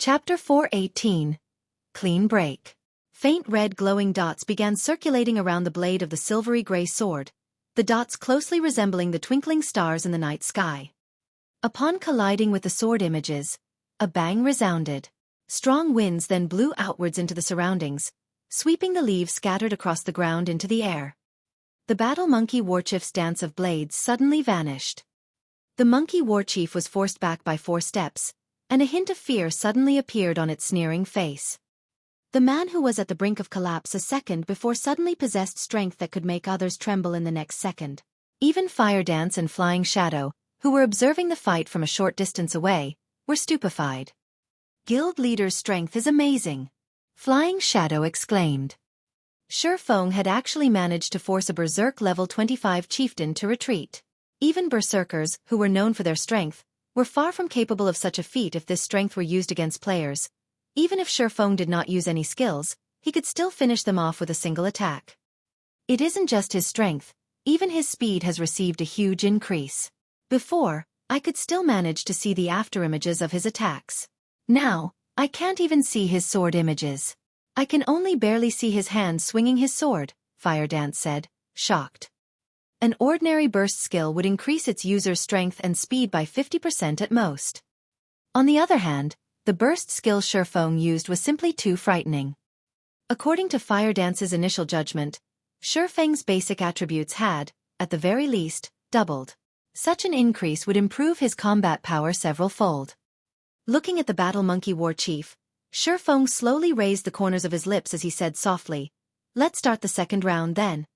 Chapter 418. Clean Break. Faint red glowing dots began circulating around the blade of the silvery gray sword, the dots closely resembling the twinkling stars in the night sky. Upon colliding with the sword images, a bang resounded. Strong winds then blew outwards into the surroundings, sweeping the leaves scattered across the ground into the air. The battle monkey warchief's dance of blades suddenly vanished. The monkey warchief was forced back by 4 steps, and a hint of fear suddenly appeared on its sneering face. The man who was at the brink of collapse a second before suddenly possessed strength that could make others tremble in the next second. Even Fire Dance and Flying Shadow, who were observing the fight from a short distance away, were stupefied. Guild leader's strength is amazing, Flying Shadow exclaimed. Xueqi had actually managed to force a berserk level 25 chieftain to retreat. Even berserkers, who were known for their strength, were far from capable of such a feat if this strength were used against players. Even if Xueqi did not use any skills, he could still finish them off with a single attack. It isn't just his strength, even his speed has received a huge increase. Before, I could still manage to see the afterimages of his attacks. Now, I can't even see his sword images. I can only barely see his hand swinging his sword, Fire Dance said, shocked. An ordinary burst skill would increase its user's strength and speed by 50% at most. On the other hand, the burst skill Xueqi used was simply too frightening. According to Fire Dance's initial judgment, Xueqi's basic attributes had, at the very least, doubled. Such an increase would improve his combat power several-fold. Looking at the battle monkey war chief, Xueqi slowly raised the corners of his lips as he said softly, "Let's start the second round then."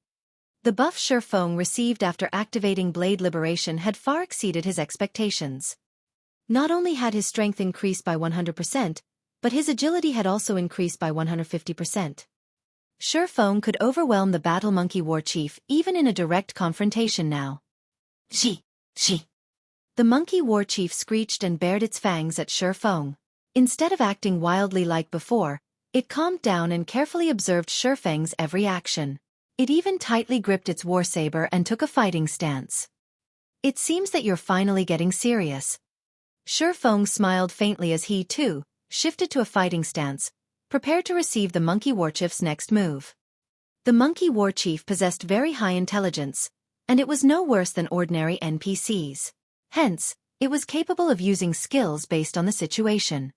The buff Xueqi received after activating Blade Liberation had far exceeded his expectations. Not only had his strength increased by 100%, but his agility had also increased by 150%. Xueqi could overwhelm the battle monkey war chief even in a direct confrontation now. She. The monkey war chief screeched and bared its fangs at Xueqi. Instead of acting wildly like before, it calmed down and carefully observed Xueqi's every action. It even tightly gripped its war saber and took a fighting stance. "It seems that you're finally getting serious." Xueqi smiled faintly as he, too, shifted to a fighting stance, prepared to receive the monkey warchief's next move. The monkey warchief possessed very high intelligence, and it was no worse than ordinary NPCs. Hence, it was capable of using skills based on the situation.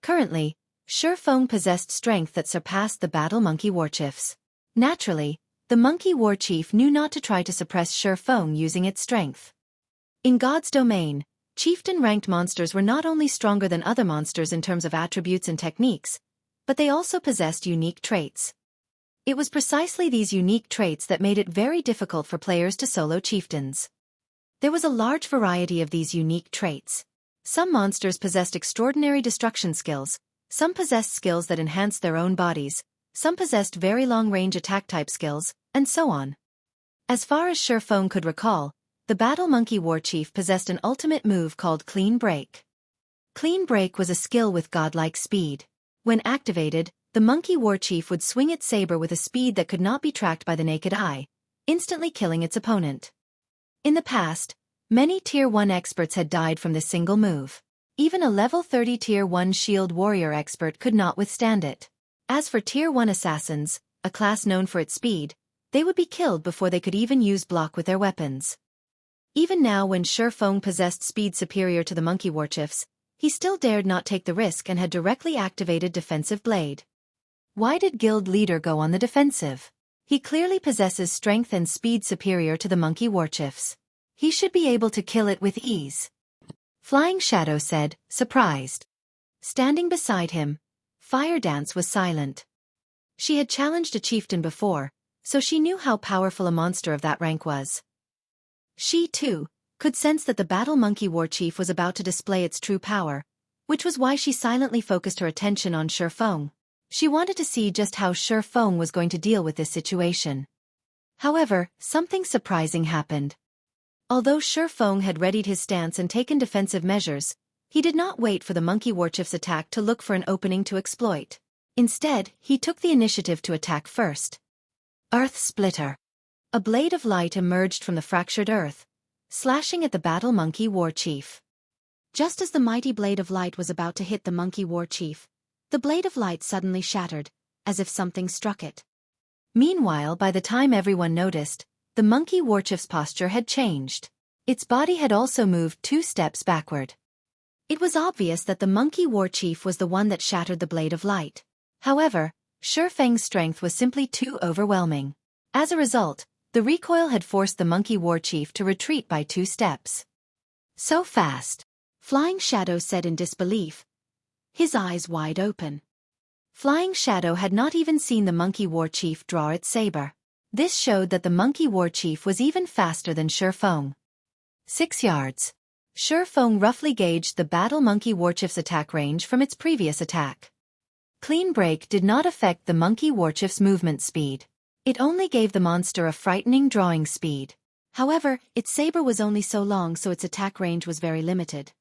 Currently, Xueqi possessed strength that surpassed the battle monkey warchief's. Naturally, the monkey warchief knew not to try to suppress Xueqi using its strength. In God's domain, chieftain-ranked monsters were not only stronger than other monsters in terms of attributes and techniques, but they also possessed unique traits. It was precisely these unique traits that made it very difficult for players to solo chieftains. There was a large variety of these unique traits. Some monsters possessed extraordinary destruction skills, some possessed skills that enhanced their own bodies, some possessed very long-range attack-type skills, and so on. As far as Xueqi could recall, the battle monkey warchief possessed an ultimate move called Clean Break. Clean Break was a skill with godlike speed. When activated, the monkey warchief would swing its saber with a speed that could not be tracked by the naked eye, instantly killing its opponent. In the past, many Tier 1 experts had died from this single move. Even a level 30 Tier 1 shield warrior expert could not withstand it. As for Tier 1 assassins, a class known for its speed, they would be killed before they could even use block with their weapons. Even now when Xueqi possessed speed superior to the monkey warchief's, he still dared not take the risk and had directly activated Defensive Blade. Why did guild leader go on the defensive? He clearly possesses strength and speed superior to the monkey warchief's. He should be able to kill it with ease. Flying Shadow said, surprised. Standing beside him, Fire Dance was silent. She had challenged a chieftain before, so she knew how powerful a monster of that rank was. She, too, could sense that the battle monkey warchief was about to display its true power, which was why she silently focused her attention on Xueqi. She wanted to see just how Xueqi was going to deal with this situation. However, something surprising happened. Although Xueqi had readied his stance and taken defensive measures, he did not wait for the monkey warchief's attack to look for an opening to exploit. Instead, he took the initiative to attack first. Earth Splitter. A blade of light emerged from the fractured earth, slashing at the battle monkey warchief. Just as the mighty blade of light was about to hit the monkey war chief, the blade of light suddenly shattered, as if something struck it. Meanwhile, by the time everyone noticed, the monkey war chief's posture had changed. Its body had also moved 2 steps backward. It was obvious that the monkey war chief was the one that shattered the blade of light. However, Xueqi's strength was simply too overwhelming. As a result, the recoil had forced the monkey war chief to retreat by 2 steps. So fast, Flying Shadow said in disbelief, his eyes wide open. Flying Shadow had not even seen the monkey war chief draw its saber. This showed that the monkey war chief was even faster than Xueqi. 6 yards. Xueqi roughly gauged the battle monkey war chief's attack range from its previous attack. Clean break did not affect the monkey war chief's movement speed. It only gave the monster a frightening drawing speed. However, its saber was only so long, so its attack range was very limited.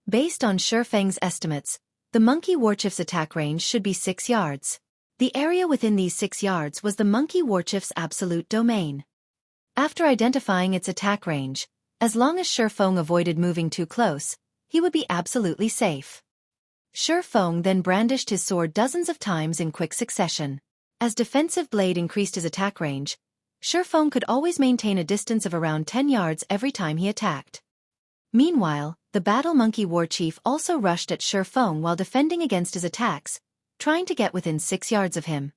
Based on Xueqi's estimates, the monkey war chief's attack range should be 6 yards. The area within these 6 yards was the monkey war chief's absolute domain. After identifying its attack range, as long as Xueqi avoided moving too close, he would be absolutely safe. Xueqi then brandished his sword dozens of times in quick succession. As defensive blade increased his attack range, Xueqi could always maintain a distance of around 10 yards every time he attacked. Meanwhile, the battle monkey war chief also rushed at Xueqi while defending against his attacks, trying to get within 6 yards of him.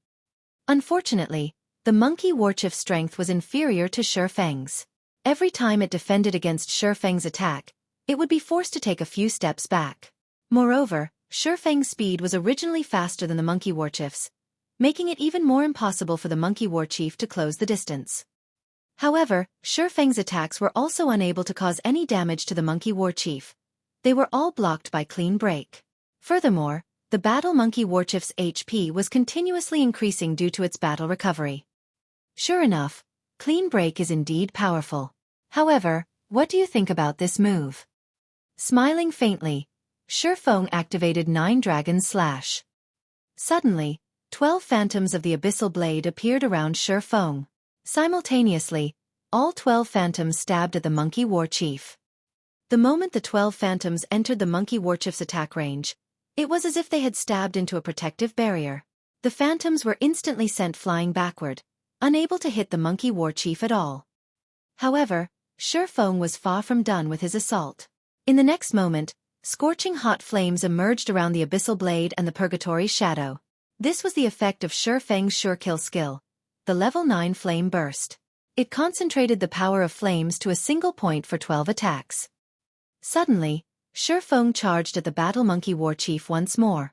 Unfortunately, the monkey war chief's strength was inferior to Xueqi's. Every time it defended against Xueqi's attack, it would be forced to take a few steps back. Moreover, Xueqi's speed was originally faster than the monkey war chief's, making it even more impossible for the monkey war chief to close the distance. However, Xueqi's attacks were also unable to cause any damage to the monkey war chief. They were all blocked by clean break. Furthermore, the battle monkey war chief's HP was continuously increasing due to its battle recovery. Sure enough, clean break is indeed powerful. However, what do you think about this move? Smiling faintly, Xueqi activated 9 Dragon's Slash. Suddenly, 12 phantoms of the abyssal blade appeared around Xueqi. Simultaneously, all 12 phantoms stabbed at the monkey war chief. The moment the 12 phantoms entered the monkey war chief's attack range, it was as if they had stabbed into a protective barrier. The phantoms were instantly sent flying backward, unable to hit the monkey war chief at all. However, Xueqi was far from done with his assault. In the next moment, scorching hot flames emerged around the abyssal blade and the purgatory shadow. This was the effect of Xueqi's sure kill skill, the level 9 flame burst. It concentrated the power of flames to a single point for 12 attacks. Suddenly, Xueqi charged at the battle monkey war chief once more.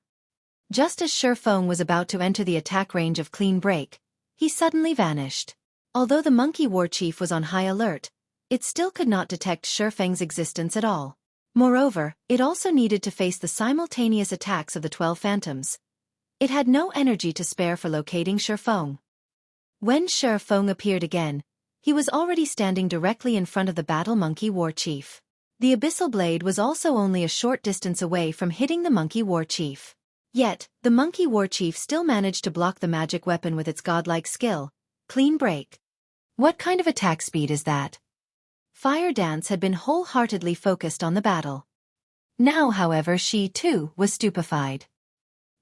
Just as Xueqi was about to enter the attack range of clean break, he suddenly vanished. Although the monkey war chief was on high alert, it still could not detect Xueqi's existence at all. Moreover, it also needed to face the simultaneous attacks of the 12 phantoms. It had no energy to spare for locating Xueqi. When Xueqi appeared again, he was already standing directly in front of the battle monkey war chief. The abyssal blade was also only a short distance away from hitting the monkey war chief. Yet, the monkey war chief still managed to block the magic weapon with its godlike skill, clean break. What kind of attack speed is that? Fire Dance had been wholeheartedly focused on the battle. Now, however, she too was stupefied.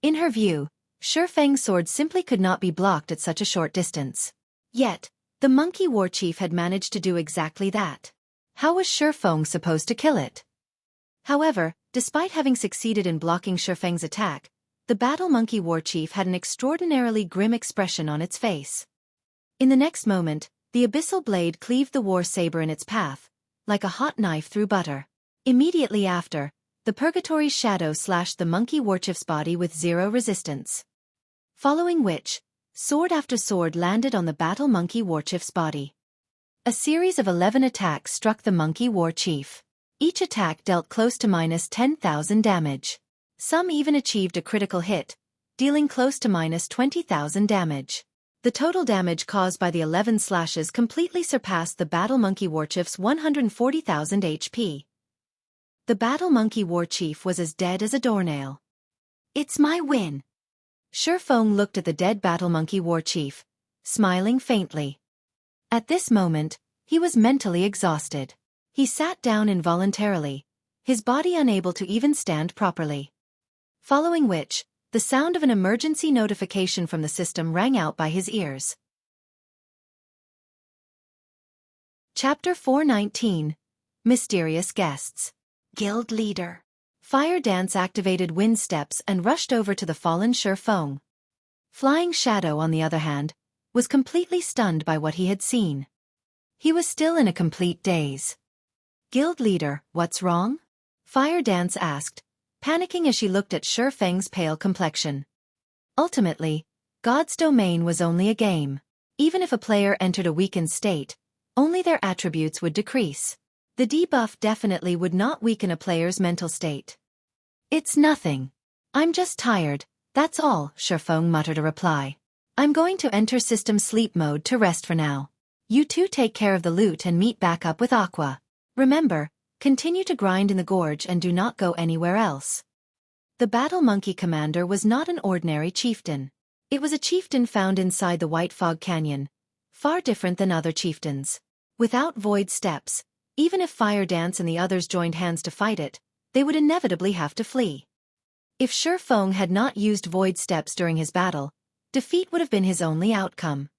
In her view, Xueqi's sword simply could not be blocked at such a short distance. Yet, the monkey war chief had managed to do exactly that. How was Xueqi supposed to kill it? However, despite having succeeded in blocking Xueqi's attack, the battle monkey war chief had an extraordinarily grim expression on its face. In the next moment, the abyssal blade cleaved the war saber in its path, like a hot knife through butter. Immediately after, the purgatory shadow slashed the monkey war chief's body with 0 resistance. Following which, sword after sword landed on the battle monkey war chief's body. A series of 11 attacks struck the monkey war chief. Each attack dealt close to minus 10,000 damage. Some even achieved a critical hit, dealing close to minus 20,000 damage. The total damage caused by the 11 slashes completely surpassed the battle monkey war chief's 140,000 HP. The battle monkey war chief was as dead as a doornail. It's my win. Xueqi looked at the dead battle monkey war chief, smiling faintly. At this moment, he was mentally exhausted. He sat down involuntarily, his body unable to even stand properly. Following which, the sound of an emergency notification from the system rang out by his ears. Chapter 419. Mysterious Guests. Guild Leader. Fire Dance activated wind steps and rushed over to the fallen Xueqi. Flying Shadow, on the other hand, was completely stunned by what he had seen. He was still in a complete daze. Guild Leader, what's wrong? Fire Dance asked, panicking as she looked at Xueqi's pale complexion. Ultimately, God's domain was only a game. Even if a player entered a weakened state, only their attributes would decrease. The debuff definitely would not weaken a player's mental state. It's nothing. I'm just tired, that's all, Xueqi muttered a reply. I'm going to enter system sleep mode to rest for now. You two take care of the loot and meet back up with Aqua. Remember, continue to grind in the gorge and do not go anywhere else. The Battle Monkey commander was not an ordinary chieftain. It was a chieftain found inside the White Fog Canyon, far different than other chieftains. Without void steps, even if Fire Dance and the others joined hands to fight it, they would inevitably have to flee. If Xueqi had not used void steps during his battle, defeat would have been his only outcome.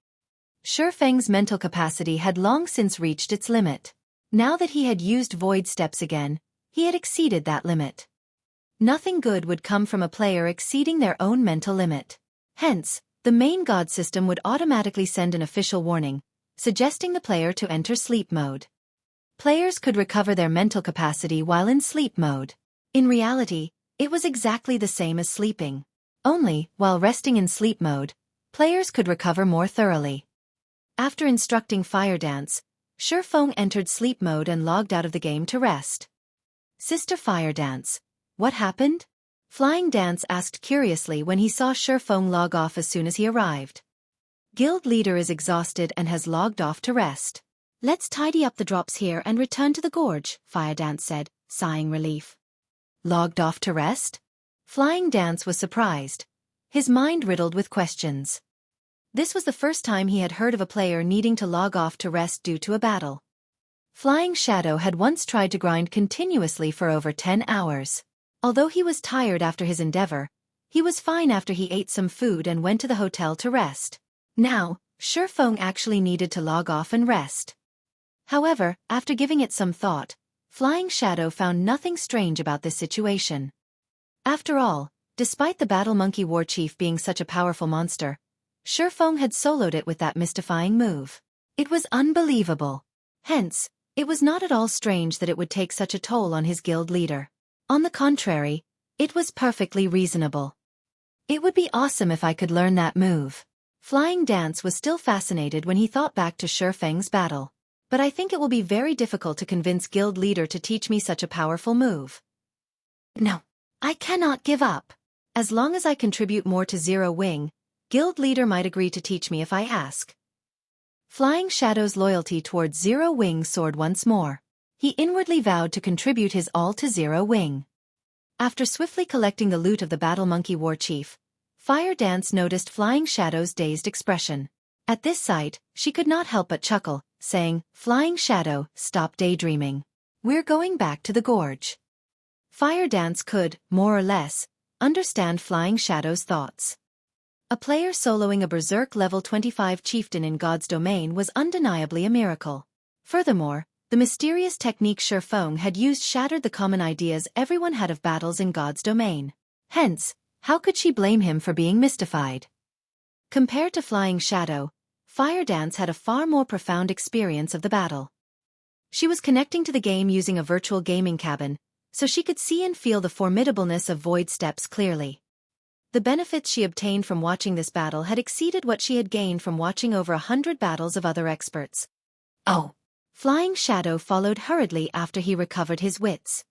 Xueqi's mental capacity had long since reached its limit. Now that he had used void steps again, he had exceeded that limit. Nothing good would come from a player exceeding their own mental limit. Hence, the main god system would automatically send an official warning, suggesting the player to enter sleep mode. Players could recover their mental capacity while in sleep mode. In reality, it was exactly the same as sleeping. Only, while resting in sleep mode, players could recover more thoroughly. After instructing Fire Dance, Xueqi entered sleep mode and logged out of the game to rest. Sister Fire Dance, what happened? Flying Dance asked curiously when he saw Xueqi log off as soon as he arrived. Guild Leader is exhausted and has logged off to rest. Let's tidy up the drops here and return to the gorge, Fire Dance said, sighing relief. Logged off to rest? Flying Dance was surprised, his mind riddled with questions. This was the first time he had heard of a player needing to log off to rest due to a battle. Flying Shadow had once tried to grind continuously for over 10 hours. Although he was tired after his endeavor, he was fine after he ate some food and went to the hotel to rest. Now, Xueqi actually needed to log off and rest. However, after giving it some thought, Flying Shadow found nothing strange about this situation. After all, despite the Battle Monkey Warchief being such a powerful monster, Xueqi had soloed it with that mystifying move. It was unbelievable. Hence, it was not at all strange that it would take such a toll on his guild leader. On the contrary, it was perfectly reasonable. It would be awesome if I could learn that move. Flying Dance was still fascinated when he thought back to Xueqi's battle. But I think it will be very difficult to convince guild leader to teach me such a powerful move. No, I cannot give up. As long as I contribute more to Zero Wing, guild leader might agree to teach me if I ask. Flying Shadow's loyalty towards Zero Wing soared once more. He inwardly vowed to contribute his all to Zero Wing. After swiftly collecting the loot of the Battle Monkey Warchief, Fire Dance noticed Flying Shadow's dazed expression. At this sight, she could not help but chuckle, saying, Flying Shadow, stop daydreaming. We're going back to the gorge. Fire Dance could, more or less, understand Flying Shadow's thoughts. A player soloing a Berserk level 25 chieftain in God's domain was undeniably a miracle. Furthermore, the mysterious technique Xueqi had used shattered the common ideas everyone had of battles in God's domain. Hence, how could she blame him for being mystified? Compared to Flying Shadow, Fire Dance had a far more profound experience of the battle. She was connecting to the game using a virtual gaming cabin, so she could see and feel the formidableness of void steps clearly. The benefits she obtained from watching this battle had exceeded what she had gained from watching over 100 battles of other experts. Oh! Flying Shadow followed hurriedly after he recovered his wits.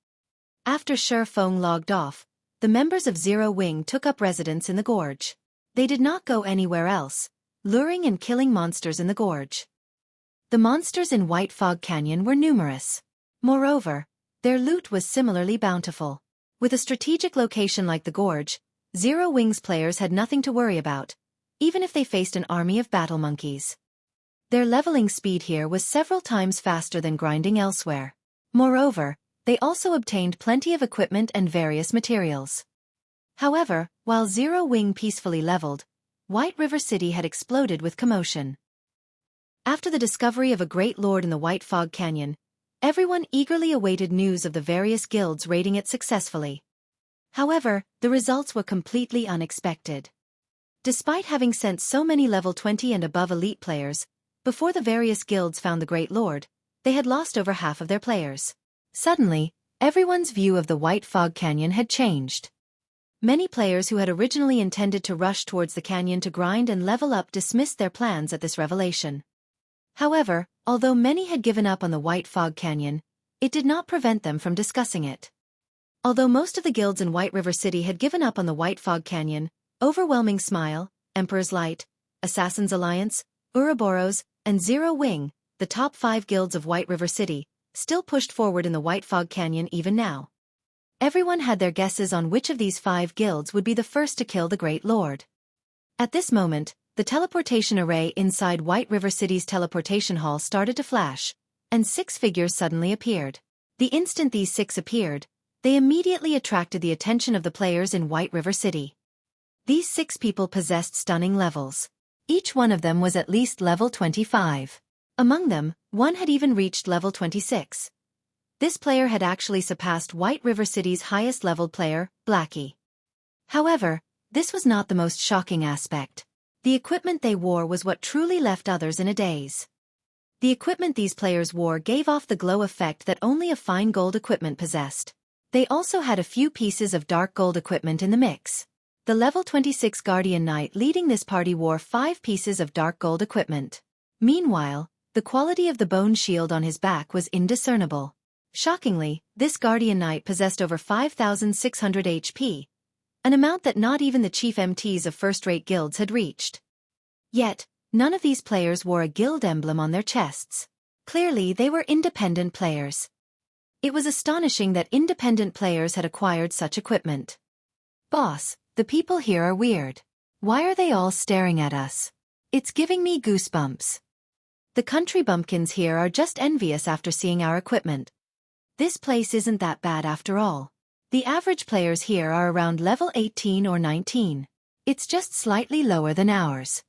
After Xueqi logged off, the members of Zero Wing took up residence in the gorge. They did not go anywhere else, luring and killing monsters in the gorge. The monsters in White Fog Canyon were numerous. Moreover, their loot was similarly bountiful. With a strategic location like the gorge, Zero Wing's players had nothing to worry about, even if they faced an army of battle monkeys. Their leveling speed here was several times faster than grinding elsewhere. Moreover, They also obtained plenty of equipment and various materials. However, while Zero Wing peacefully leveled, White River City had exploded with commotion. After the discovery of a great lord in the White Fog Canyon, everyone eagerly awaited news of the various guilds raiding it successfully. However, the results were completely unexpected. Despite having sent so many level 20 and above elite players, before the various guilds found the Great Lord, they had lost over half of their players. Suddenly, everyone's view of the White Fog Canyon had changed. Many players who had originally intended to rush towards the canyon to grind and level up dismissed their plans at this revelation. However, although many had given up on the White Fog Canyon, it did not prevent them from discussing it. Although most of the guilds in White River City had given up on the White Fog Canyon, Overwhelming Smile, Emperor's Light, Assassin's Alliance, Ouroboros, and Zero Wing, the top 5 guilds of White River City, still pushed forward in the White Fog Canyon even now. Everyone had their guesses on which of these 5 guilds would be the first to kill the Great Lord. At this moment, the teleportation array inside White River City's teleportation hall started to flash, and 6 figures suddenly appeared. The instant these 6 appeared, they immediately attracted the attention of the players in White River City. These 6 people possessed stunning levels. Each one of them was at least level 25. Among them, one had even reached level 26. This player had actually surpassed White River City's highest-leveled player, Blackie. However, this was not the most shocking aspect. The equipment they wore was what truly left others in a daze. The equipment these players wore gave off the glow effect that only a fine gold equipment possessed. They also had a few pieces of dark gold equipment in the mix. The level 26 Guardian Knight leading this party wore 5 pieces of dark gold equipment. Meanwhile, the quality of the bone shield on his back was indiscernible. Shockingly, this Guardian Knight possessed over 5,600 HP, an amount that not even the chief MTs of first-rate guilds had reached. Yet, none of these players wore a guild emblem on their chests. Clearly, they were independent players. It was astonishing that independent players had acquired such equipment. Boss, the people here are weird. Why are they all staring at us? It's giving me goosebumps. The country bumpkins here are just envious after seeing our equipment. This place isn't that bad after all. The average players here are around level 18 or 19. It's just slightly lower than ours.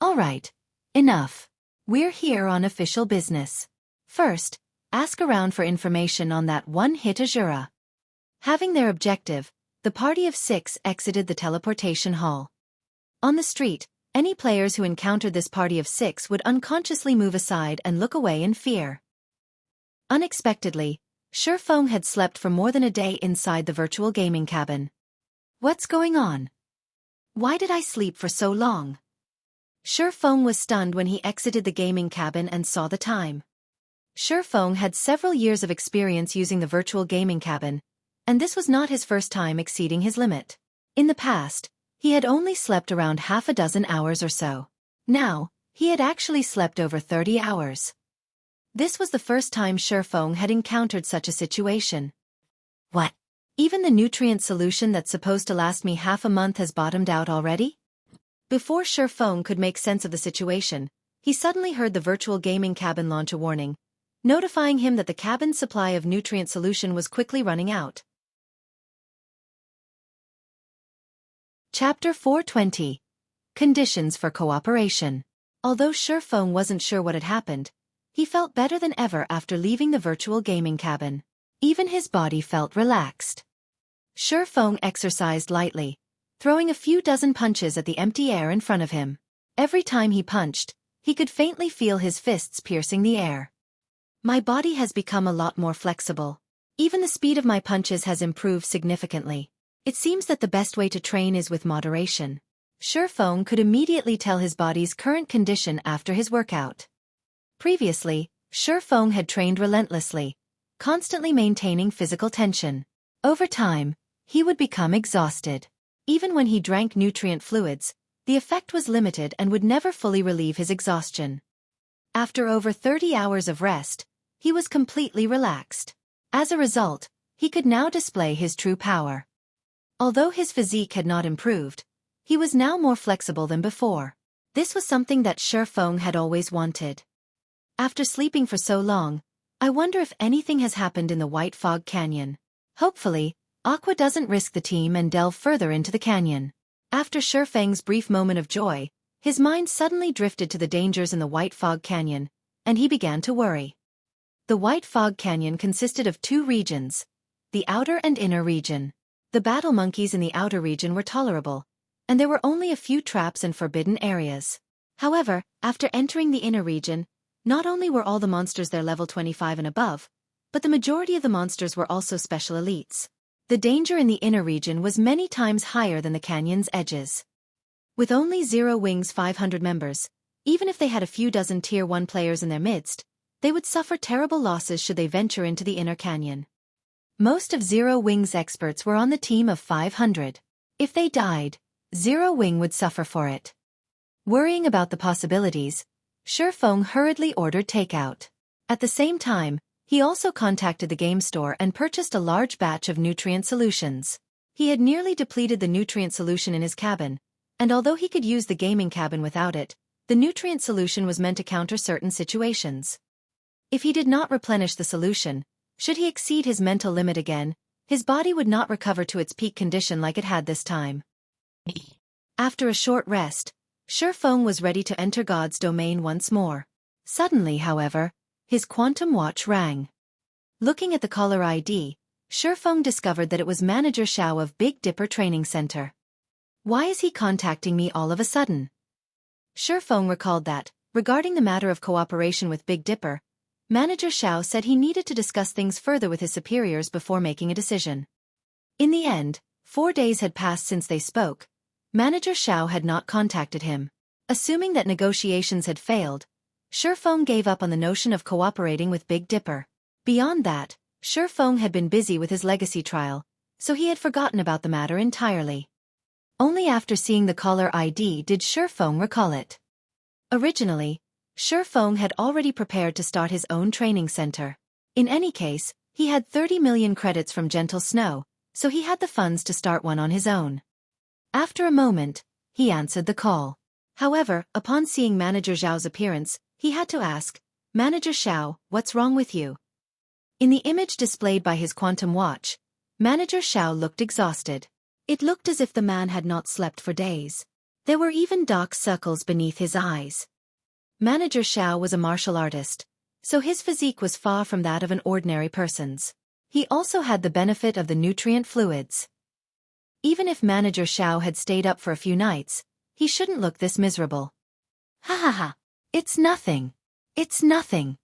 Alright, enough. We're here on official business. First, ask around for information on that one-hit Azura. Having their objective, the party of 6 exited the teleportation hall. On the street, any players who encountered this party of 6 would unconsciously move aside and look away in fear. Unexpectedly, Xueqi had slept for more than a day inside the virtual gaming cabin. What's going on? Why did I sleep for so long? Xueqi was stunned when he exited the gaming cabin and saw the time. Xueqi had several years of experience using the virtual gaming cabin, and this was not his first time exceeding his limit. In the past, he had only slept around half a dozen hours or so. Now, he had actually slept over 30 hours. This was the first time Xueqi had encountered such a situation. What? Even the nutrient solution that's supposed to last me half a month has bottomed out already? Before Xueqi could make sense of the situation, he suddenly heard the virtual gaming cabin launch a warning, notifying him that the cabin's supply of nutrient solution was quickly running out. Chapter 420. Conditions for Cooperation. Although Xueqi wasn't sure what had happened, he felt better than ever after leaving the virtual gaming cabin. Even his body felt relaxed. Xueqi exercised lightly, throwing a few dozen punches at the empty air in front of him. Every time he punched, he could faintly feel his fists piercing the air. My body has become a lot more flexible. Even the speed of my punches has improved significantly. It seems that the best way to train is with moderation. Xueqi could immediately tell his body's current condition after his workout. Previously, Xueqi had trained relentlessly, constantly maintaining physical tension. Over time, he would become exhausted. Even when he drank nutrient fluids, the effect was limited and would never fully relieve his exhaustion. After over 30 hours of rest, he was completely relaxed. As a result, he could now display his true power. Although his physique had not improved, he was now more flexible than before. This was something that Xueqi had always wanted. After sleeping for so long, I wonder if anything has happened in the White Fog Canyon. Hopefully, Aqua doesn't risk the team and delve further into the canyon. After Shifeng's brief moment of joy, his mind suddenly drifted to the dangers in the White Fog Canyon, and he began to worry. The White Fog Canyon consisted of two regions, the outer and inner region. The battle monkeys in the outer region were tolerable, and there were only a few traps and forbidden areas. However, after entering the inner region, not only were all the monsters there level 25 and above, but the majority of the monsters were also special elites. The danger in the inner region was many times higher than the canyon's edges. With only Zero Wing's 500 members, even if they had a few dozen Tier 1 players in their midst, they would suffer terrible losses should they venture into the inner canyon. Most of Zero Wing's experts were on the team of 500. If they died, Zero Wing would suffer for it. Worrying about the possibilities, Shifeng hurriedly ordered takeout. At the same time, he also contacted the game store and purchased a large batch of nutrient solutions. He had nearly depleted the nutrient solution in his cabin, and although he could use the gaming cabin without it, the nutrient solution was meant to counter certain situations. If he did not replenish the solution, should he exceed his mental limit again, his body would not recover to its peak condition like it had this time. After a short rest, Shifeng was ready to enter God's domain once more. Suddenly, however, his quantum watch rang. Looking at the caller ID, Shifeng discovered that it was Manager Xiao of Big Dipper Training Center. Why is he contacting me all of a sudden? Shifeng recalled that, regarding the matter of cooperation with Big Dipper, Manager Xiao said he needed to discuss things further with his superiors before making a decision. In the end, 4 days had passed since they spoke. Manager Xiao had not contacted him. Assuming that negotiations had failed, Shifeng gave up on the notion of cooperating with Big Dipper. Beyond that, Shifeng had been busy with his legacy trial, so he had forgotten about the matter entirely. Only after seeing the caller ID did Shifeng recall it. Originally, Shifeng had already prepared to start his own training center. In any case, he had 30 million credits from Gentle Snow, so he had the funds to start one on his own. After a moment, he answered the call. However, upon seeing Manager Xiao's appearance, he had to ask, "Manager Xiao, what's wrong with you?" In the image displayed by his quantum watch, Manager Xiao looked exhausted. It looked as if the man had not slept for days. There were even dark circles beneath his eyes. Manager Xiao was a martial artist, so his physique was far from that of an ordinary person's. He also had the benefit of the nutrient fluids. Even if Manager Xiao had stayed up for a few nights, he shouldn't look this miserable. Ha ha ha. It's nothing. It's nothing.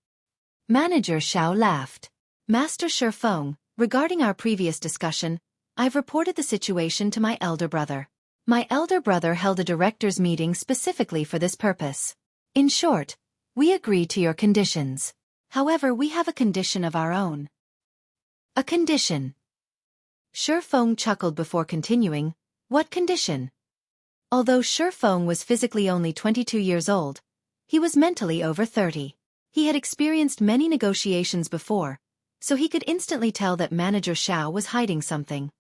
Manager Xiao laughed. Master Shifeng, regarding our previous discussion, I've reported the situation to my elder brother. My elder brother held a director's meeting specifically for this purpose. In short, we agree to your conditions. However, we have a condition of our own. A condition. Shifeng chuckled before continuing, what condition? Although Shifeng was physically only 22 years old, he was mentally over 30. He had experienced many negotiations before, so he could instantly tell that Manager Xiao was hiding something.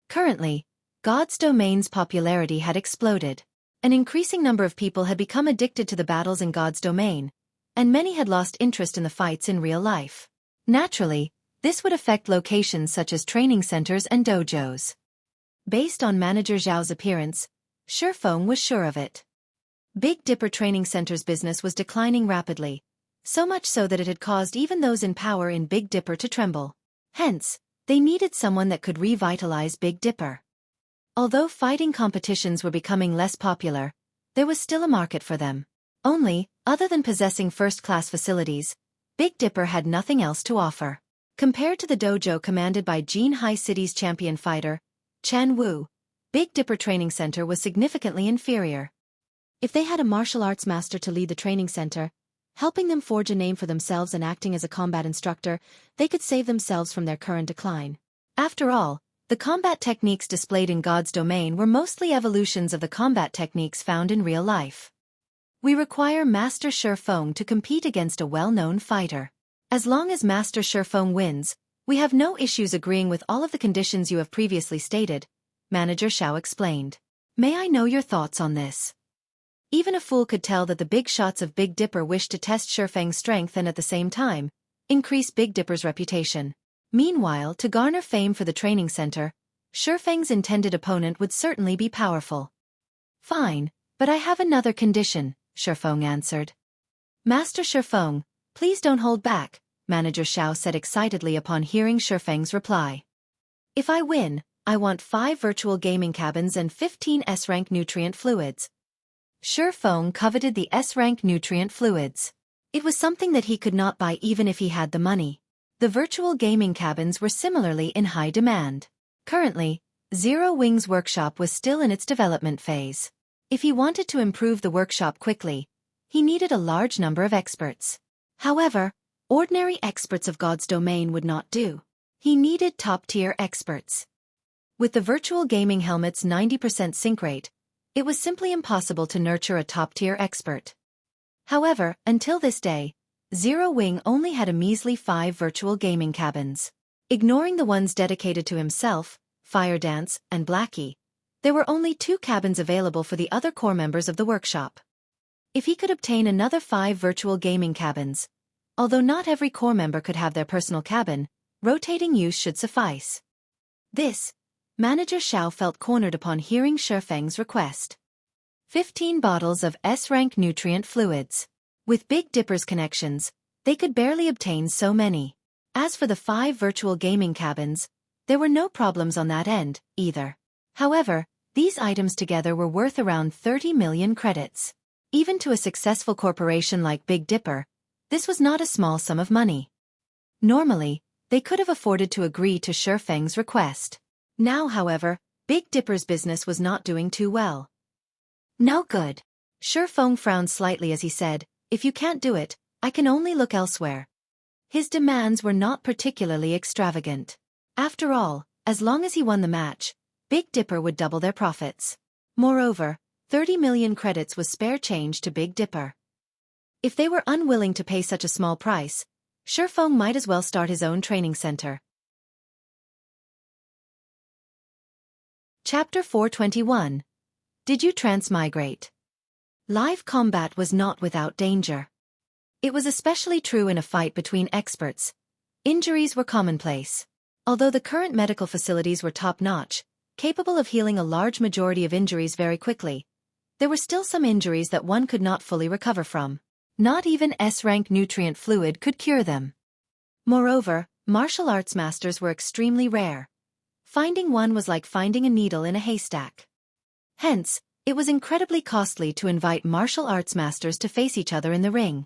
Currently, God's domain's popularity had exploded. An increasing number of people had become addicted to the battles in God's domain, and many had lost interest in the fights in real life. Naturally, this would affect locations such as training centers and dojos. Based on Manager Xiao's appearance, Shifeng was sure of it. Big Dipper Training Center's business was declining rapidly, so much so that it had caused even those in power in Big Dipper to tremble. Hence, they needed someone that could revitalize Big Dipper. Although fighting competitions were becoming less popular, there was still a market for them. Only, other than possessing first-class facilities, Big Dipper had nothing else to offer. Compared to the dojo commanded by Jinhai City's champion fighter, Chen Wu, Big Dipper Training Center was significantly inferior. If they had a martial arts master to lead the training center, helping them forge a name for themselves and acting as a combat instructor, they could save themselves from their current decline. After all, the combat techniques displayed in God's domain were mostly evolutions of the combat techniques found in real life. We require Master Shifeng to compete against a well-known fighter. As long as Master Shifeng wins, we have no issues agreeing with all of the conditions you have previously stated, Manager Xiao explained. May I know your thoughts on this? Even a fool could tell that the big shots of Big Dipper wished to test Shifeng's strength and at the same time, increase Big Dipper's reputation. Meanwhile, to garner fame for the training center, Shifeng's intended opponent would certainly be powerful. Fine, but I have another condition, Shifeng answered. Master Shifeng, please don't hold back, Manager Xiao said excitedly upon hearing Shifeng's reply. If I win, I want 5 virtual gaming cabins and 15 S-rank nutrient fluids. Shifeng coveted the S-rank nutrient fluids. It was something that he could not buy even if he had the money. The virtual gaming cabins were similarly in high demand. Currently, Zero Wing's workshop was still in its development phase. If he wanted to improve the workshop quickly, he needed a large number of experts. However, ordinary experts of God's domain would not do. He needed top-tier experts. With the virtual gaming helmet's 90% sync rate, it was simply impossible to nurture a top-tier expert. However, until this day, Zero Wing only had a measly 5 virtual gaming cabins. Ignoring the ones dedicated to himself, Fire Dance, and Blackie, there were only 2 cabins available for the other core members of the workshop. If he could obtain another 5 virtual gaming cabins, although not every core member could have their personal cabin, rotating use should suffice. This, Manager Xiao felt cornered upon hearing Shifeng's request. 15 bottles of S-rank nutrient fluids. With Big Dipper's connections, they could barely obtain so many. As for the 5 virtual gaming cabins, there were no problems on that end, either. However, these items together were worth around 30 million credits. Even to a successful corporation like Big Dipper, this was not a small sum of money. Normally, they could have afforded to agree to Shifeng's request. Now, however, Big Dipper's business was not doing too well. No good. Shifeng frowned slightly as he said, if you can't do it, I can only look elsewhere. His demands were not particularly extravagant. After all, as long as he won the match, Big Dipper would double their profits. Moreover, 30 million credits was spare change to Big Dipper. If they were unwilling to pay such a small price, Shifeng might as well start his own training center. Chapter 421. Did you transmigrate? Live combat was not without danger. It was especially true in a fight between experts. Injuries were commonplace. Although the current medical facilities were top-notch, capable of healing a large majority of injuries very quickly, there were still some injuries that one could not fully recover from. Not even S-rank nutrient fluid could cure them. Moreover, martial arts masters were extremely rare. Finding one was like finding a needle in a haystack. Hence, it was incredibly costly to invite martial arts masters to face each other in the ring.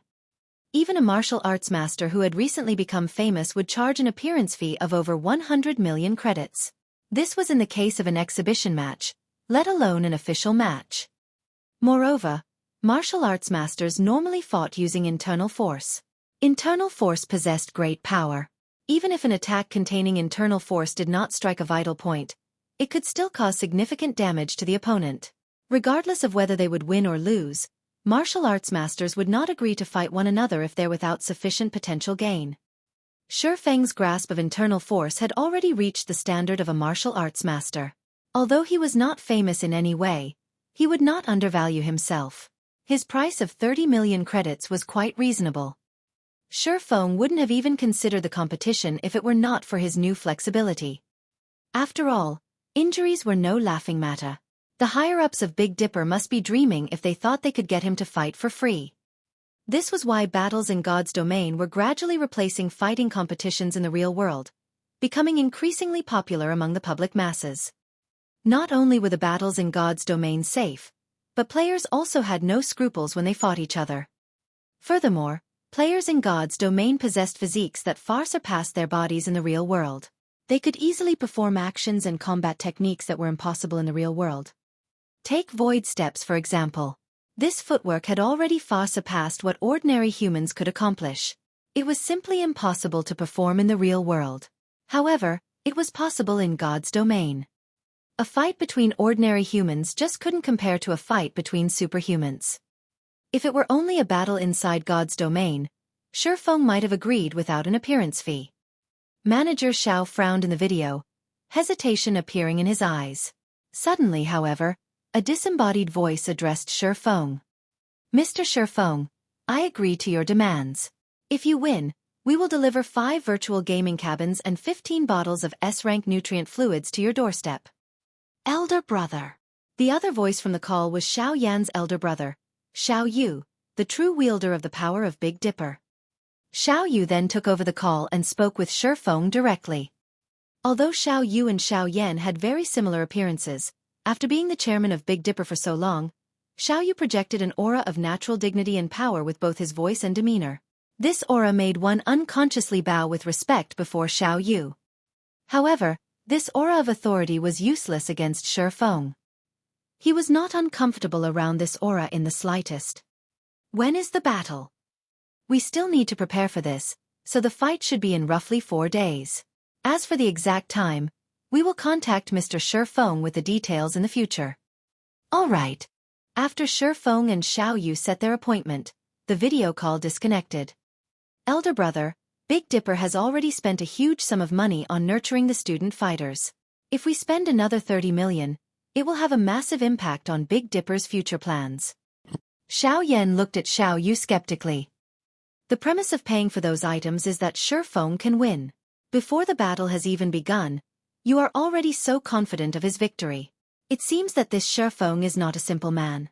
Even a martial arts master who had recently become famous would charge an appearance fee of over 100 million credits. This was in the case of an exhibition match, let alone an official match. Moreover, martial arts masters normally fought using internal force. Internal force possessed great power. Even if an attack containing internal force did not strike a vital point, it could still cause significant damage to the opponent. Regardless of whether they would win or lose, martial arts masters would not agree to fight one another if they're without sufficient potential gain. Shifeng's grasp of internal force had already reached the standard of a martial arts master. Although he was not famous in any way, he would not undervalue himself. His price of 30 million credits was quite reasonable. Shifeng wouldn't have even considered the competition if it were not for his new flexibility. After all, injuries were no laughing matter. The higher-ups of Big Dipper must be dreaming if they thought they could get him to fight for free. This was why battles in God's domain were gradually replacing fighting competitions in the real world, becoming increasingly popular among the public masses. Not only were the battles in God's domain safe, but players also had no scruples when they fought each other. Furthermore, players in God's domain possessed physiques that far surpassed their bodies in the real world. They could easily perform actions and combat techniques that were impossible in the real world. Take void steps for example. This footwork had already far surpassed what ordinary humans could accomplish. It was simply impossible to perform in the real world. However, it was possible in God's domain. A fight between ordinary humans just couldn't compare to a fight between superhumans. If it were only a battle inside God's domain, Shifeng might have agreed without an appearance fee. Manager Xiao frowned in the video, hesitation appearing in his eyes. Suddenly, however, a disembodied voice addressed Shifeng. Mr. Shifeng, I agree to your demands. If you win, We will deliver 5 virtual gaming cabins and 15 bottles of S-rank nutrient fluids to your doorstep. Elder brother. The other voice from the call was Xiao Yan's elder brother, Xiao Yu, the true wielder of the power of Big Dipper. Xiao Yu then took over the call and spoke with Shifeng directly. Although Xiao Yu and Xiao Yan had very similar appearances, after being the chairman of Big Dipper for so long, Xiao Yu projected an aura of natural dignity and power with both his voice and demeanor. This aura made one unconsciously bow with respect before Xiao Yu. However, this aura of authority was useless against Shifeng. He was not uncomfortable around this aura in the slightest. When is the battle? We still need to prepare for this, so the fight should be in roughly 4 days. As for the exact time, we will contact Mr. Shifeng with the details in the future. All right. After Shifeng and Xiao Yu set their appointment, the video call disconnected. Elder brother, Big Dipper has already spent a huge sum of money on nurturing the student fighters. If we spend another 30 million, it will have a massive impact on Big Dipper's future plans. Xiao Yan looked at Xiao Yu skeptically. The premise of paying for those items is that Shifeng can win. Before the battle has even begun, you are already so confident of his victory. It seems that this Shifeng is not a simple man.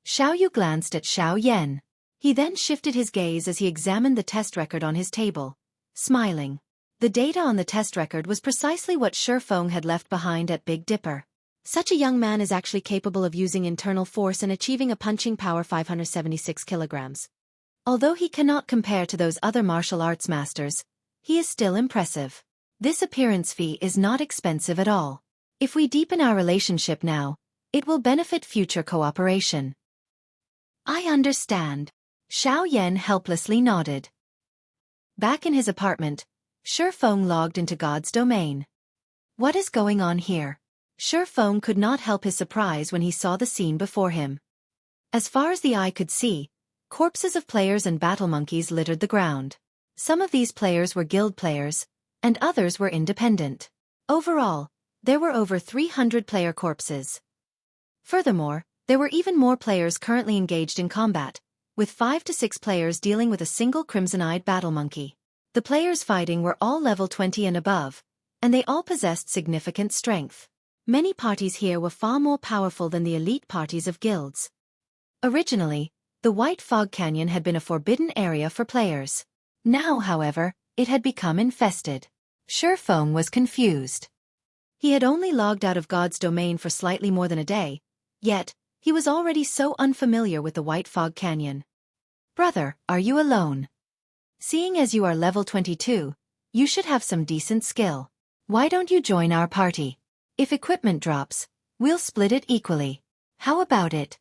Xiao Yu glanced at Xiao Yan. He then shifted his gaze as he examined the test record on his table, smiling. The data on the test record was precisely what Shifeng had left behind at Big Dipper. Such a young man is actually capable of using internal force and achieving a punching power 576 kilograms. Although he cannot compare to those other martial arts masters, he is still impressive. This appearance fee is not expensive at all. If we deepen our relationship now, it will benefit future cooperation. I understand. Xiao Yan helplessly nodded. Back in his apartment, Shifeng logged into God's domain. What is going on here? Shifeng could not help his surprise when he saw the scene before him. As far as the eye could see, corpses of players and battle monkeys littered the ground. Some of these players were guild players, and others were independent. Overall, there were over 300 player corpses. Furthermore, there were even more players currently engaged in combat, with 5 to 6 players dealing with a single crimson-eyed battle monkey. The players fighting were all level 20 and above, and they all possessed significant strength. Many parties here were far more powerful than the elite parties of guilds. Originally, the White Fog Canyon had been a forbidden area for players. Now, however, it had become infested. Shifeng was confused. He had only logged out of God's domain for slightly more than a day, yet, he was already so unfamiliar with the White Fog Canyon. Brother, are you alone? Seeing as you are level 22, you should have some decent skill. Why don't you join our party? If equipment drops, we'll split it equally. How about it?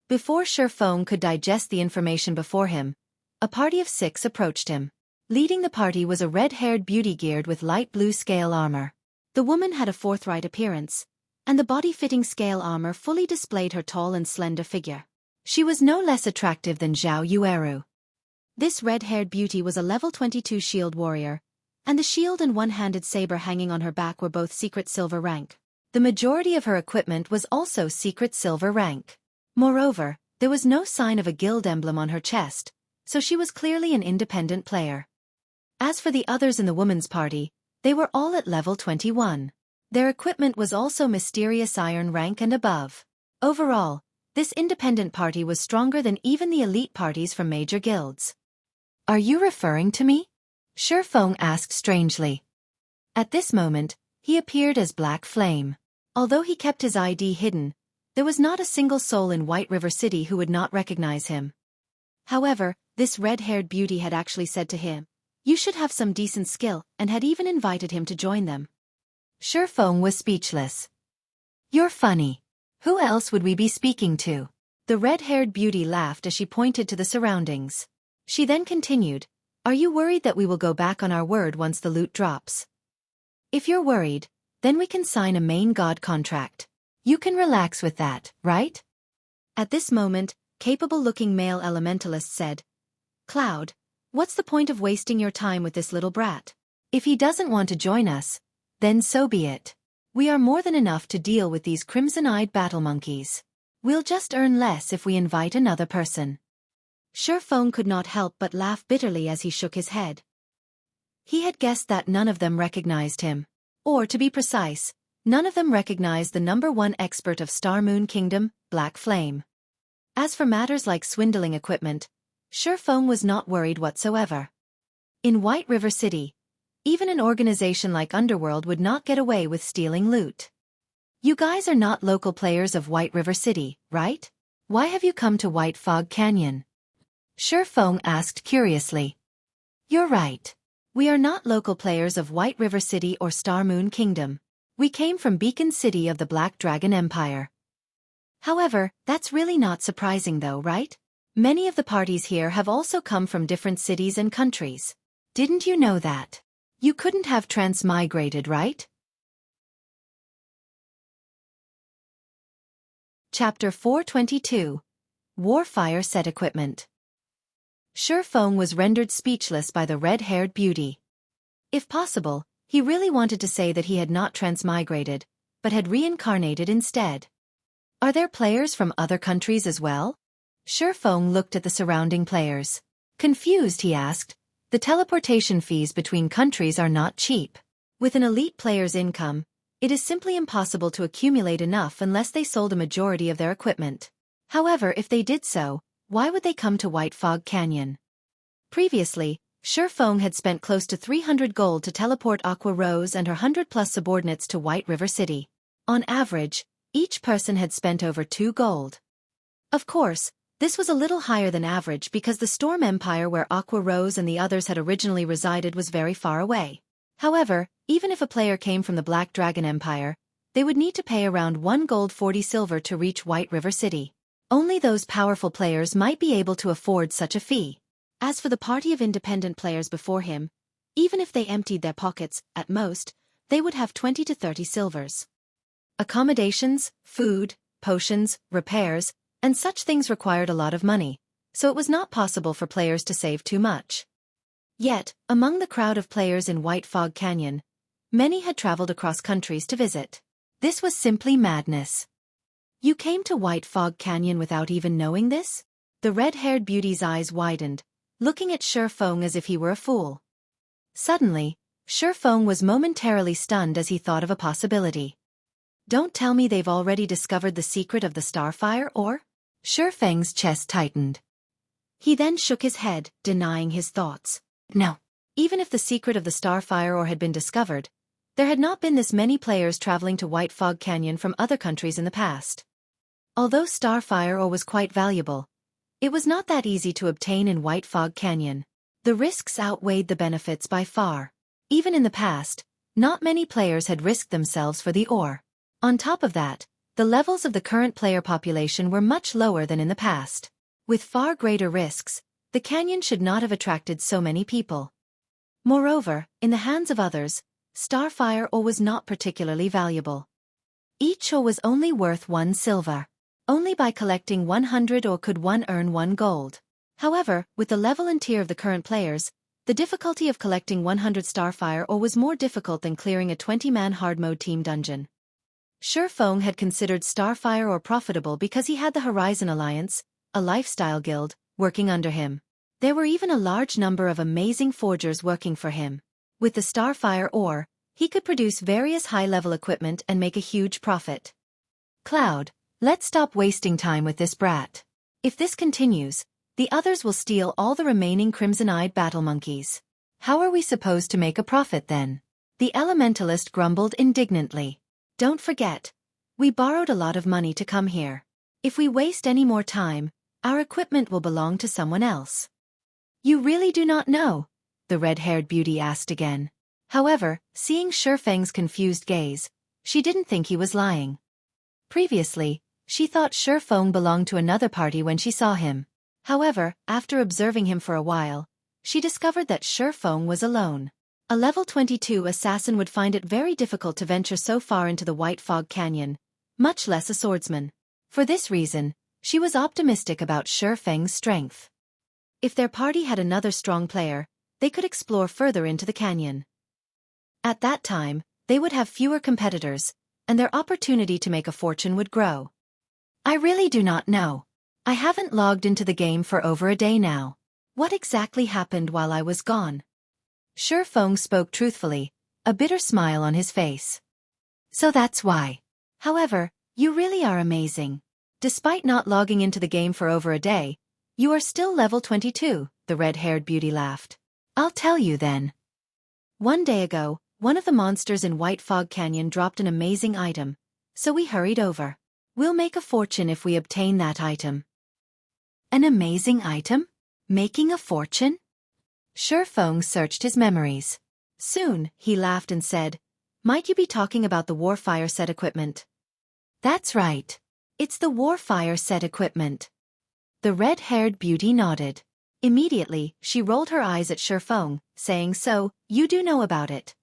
Before Shifeng could digest the information before him, a party of 6 approached him. Leading the party was a red-haired beauty geared with light blue scale armor. The woman had a forthright appearance, and the body-fitting scale armor fully displayed her tall and slender figure. She was no less attractive than Zhao Yueru. This red-haired beauty was a level 22 shield warrior, and the shield and one-handed saber hanging on her back were both secret silver rank. The majority of her equipment was also secret silver rank. Moreover, there was no sign of a guild emblem on her chest, so she was clearly an independent player. As for the others in the woman's party, they were all at level 21. Their equipment was also mysterious iron rank and above. Overall, this independent party was stronger than even the elite parties from major guilds. Are you referring to me? Shifeng asked strangely. At this moment, he appeared as Black Flame. Although he kept his ID hidden, there was not a single soul in White River City who would not recognize him. However, this red-haired beauty had actually said to him, "You should have some decent skill," and had even invited him to join them. Shifeng was speechless. You're funny. Who else would we be speaking to? The red-haired beauty laughed as she pointed to the surroundings. She then continued, Are you worried that we will go back on our word once the loot drops? If you're worried, then we can sign a main god contract. You can relax with that, right? At this moment, capable-looking male elementalist said, Cloud, what's the point of wasting your time with this little brat? If he doesn't want to join us, then so be it. We are more than enough to deal with these crimson-eyed battle monkeys. We'll just earn less if we invite another person. Shifeng could not help but laugh bitterly as he shook his head. He had guessed that none of them recognized him. Or, to be precise, none of them recognized the #1 expert of Star Moon Kingdom, Black Flame. As for matters like swindling equipment, Xueqi was not worried whatsoever. In White River City, even an organization like Underworld would not get away with stealing loot. You guys are not local players of White River City, right? Why have you come to White Fog Canyon? Xueqi asked curiously. You're right. We are not local players of White River City or Star Moon Kingdom. We came from Beacon City of the Black Dragon Empire. However, that's really not surprising though, right? Many of the parties here have also come from different cities and countries. Didn't you know that? You couldn't have transmigrated, right? Chapter 422. Warfire Set Equipment. Xueqi was rendered speechless by the red-haired beauty. If possible, he really wanted to say that he had not transmigrated, but had reincarnated instead. Are there players from other countries as well? Xueqi looked at the surrounding players. Confused, he asked, the teleportation fees between countries are not cheap. With an elite player's income, it is simply impossible to accumulate enough unless they sold a majority of their equipment. However, if they did so, why would they come to White Fog Canyon? Previously, Xueqi had spent close to 300 gold to teleport Aqua Rose and her 100+ subordinates to White River City. On average, each person had spent over 2 gold. Of course, this was a little higher than average because the Storm Empire where Aqua Rose and the others had originally resided was very far away. However, even if a player came from the Black Dragon Empire, they would need to pay around 1 gold 40 silver to reach White River City. Only those powerful players might be able to afford such a fee. As for the party of independent players before him, even if they emptied their pockets, at most, they would have 20 to 30 silvers. Accommodations, food, potions, repairs, and such things required a lot of money, so it was not possible for players to save too much. Yet, among the crowd of players in White Fog Canyon, many had traveled across countries to visit. This was simply madness. You came to White Fog Canyon without even knowing this? The red-haired beauty's eyes widened, looking at Xueqi as if he were a fool. Suddenly, Xueqi was momentarily stunned as he thought of a possibility. Don't tell me they've already discovered the secret of the Starfire or? Xueqi's chest tightened. He then shook his head, denying his thoughts. No. Even if the secret of the Starfire or had been discovered, there had not been this many players traveling to White Fog Canyon from other countries in the past. Although Starfire ore was quite valuable, it was not that easy to obtain in White Fog Canyon. The risks outweighed the benefits by far. Even in the past, not many players had risked themselves for the ore. On top of that, the levels of the current player population were much lower than in the past. With far greater risks, the canyon should not have attracted so many people. Moreover, in the hands of others, Starfire ore was not particularly valuable. Each ore was only worth 1 silver. Only by collecting 100 ore could one earn 1 gold. However, with the level and tier of the current players, the difficulty of collecting 100 Starfire ore was more difficult than clearing a 20-man hard mode team dungeon. Xueqi had considered Starfire ore profitable because he had the Horizon Alliance, a lifestyle guild, working under him. There were even a large number of amazing forgers working for him. With the Starfire ore, he could produce various high-level equipment and make a huge profit. Cloud, let's stop wasting time with this brat. If this continues, the others will steal all the remaining crimson-eyed battle monkeys. How are we supposed to make a profit then? The elementalist grumbled indignantly. Don't forget, we borrowed a lot of money to come here. If we waste any more time, our equipment will belong to someone else. You really do not know? The red-haired beauty asked again. However, seeing Xueqi's confused gaze, she didn't think he was lying. Previously, she thought Xueqi belonged to another party when she saw him. However, after observing him for a while, she discovered that Xueqi was alone. A level 22 assassin would find it very difficult to venture so far into the White Fog Canyon, much less a swordsman. For this reason, she was optimistic about Xueqi's strength. If their party had another strong player, they could explore further into the canyon. At that time, they would have fewer competitors, and their opportunity to make a fortune would grow. I really do not know. I haven't logged into the game for over a day now. What exactly happened while I was gone? Feng spoke truthfully, a bitter smile on his face. So that's why. However, you really are amazing. Despite not logging into the game for over a day, you are still level 22, the red-haired beauty laughed. I'll tell you then. One day ago, one of the monsters in White Fog Canyon dropped an amazing item, so we hurried over. We'll make a fortune if we obtain that item. An amazing item? Making a fortune? Feng searched his memories. Soon, he laughed and said, might you be talking about the Warfire set equipment? That's right. It's the Warfire set equipment. The red-haired beauty nodded. Immediately, she rolled her eyes at Feng, saying, so, you do know about it.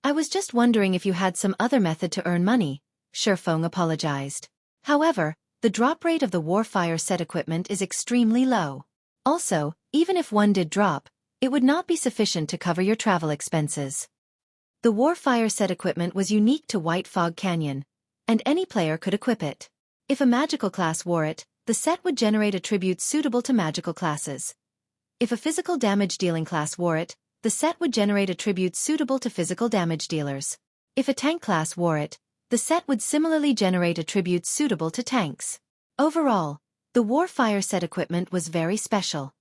I was just wondering if you had some other method to earn money, Feng apologized. However, the drop rate of the Warfire set equipment is extremely low. Also, even if one did drop, it would not be sufficient to cover your travel expenses. The Warfire set equipment was unique to White Fog Canyon, and any player could equip it. If a magical class wore it, the set would generate attributes suitable to magical classes. If a physical damage-dealing class wore it, the set would generate attributes suitable to physical damage dealers. If a tank class wore it, the set would similarly generate attributes suitable to tanks. Overall, the Warfire set equipment was very special.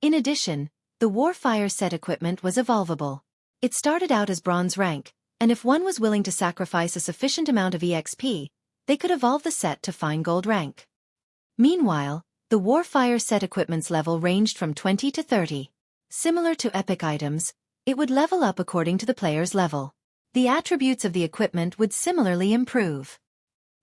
In addition, the Warfire set equipment was evolvable. It started out as bronze rank, and if one was willing to sacrifice a sufficient amount of EXP, they could evolve the set to fine gold rank. Meanwhile, the Warfire set equipment's level ranged from 20 to 30. Similar to epic items, it would level up according to the player's level. The attributes of the equipment would similarly improve.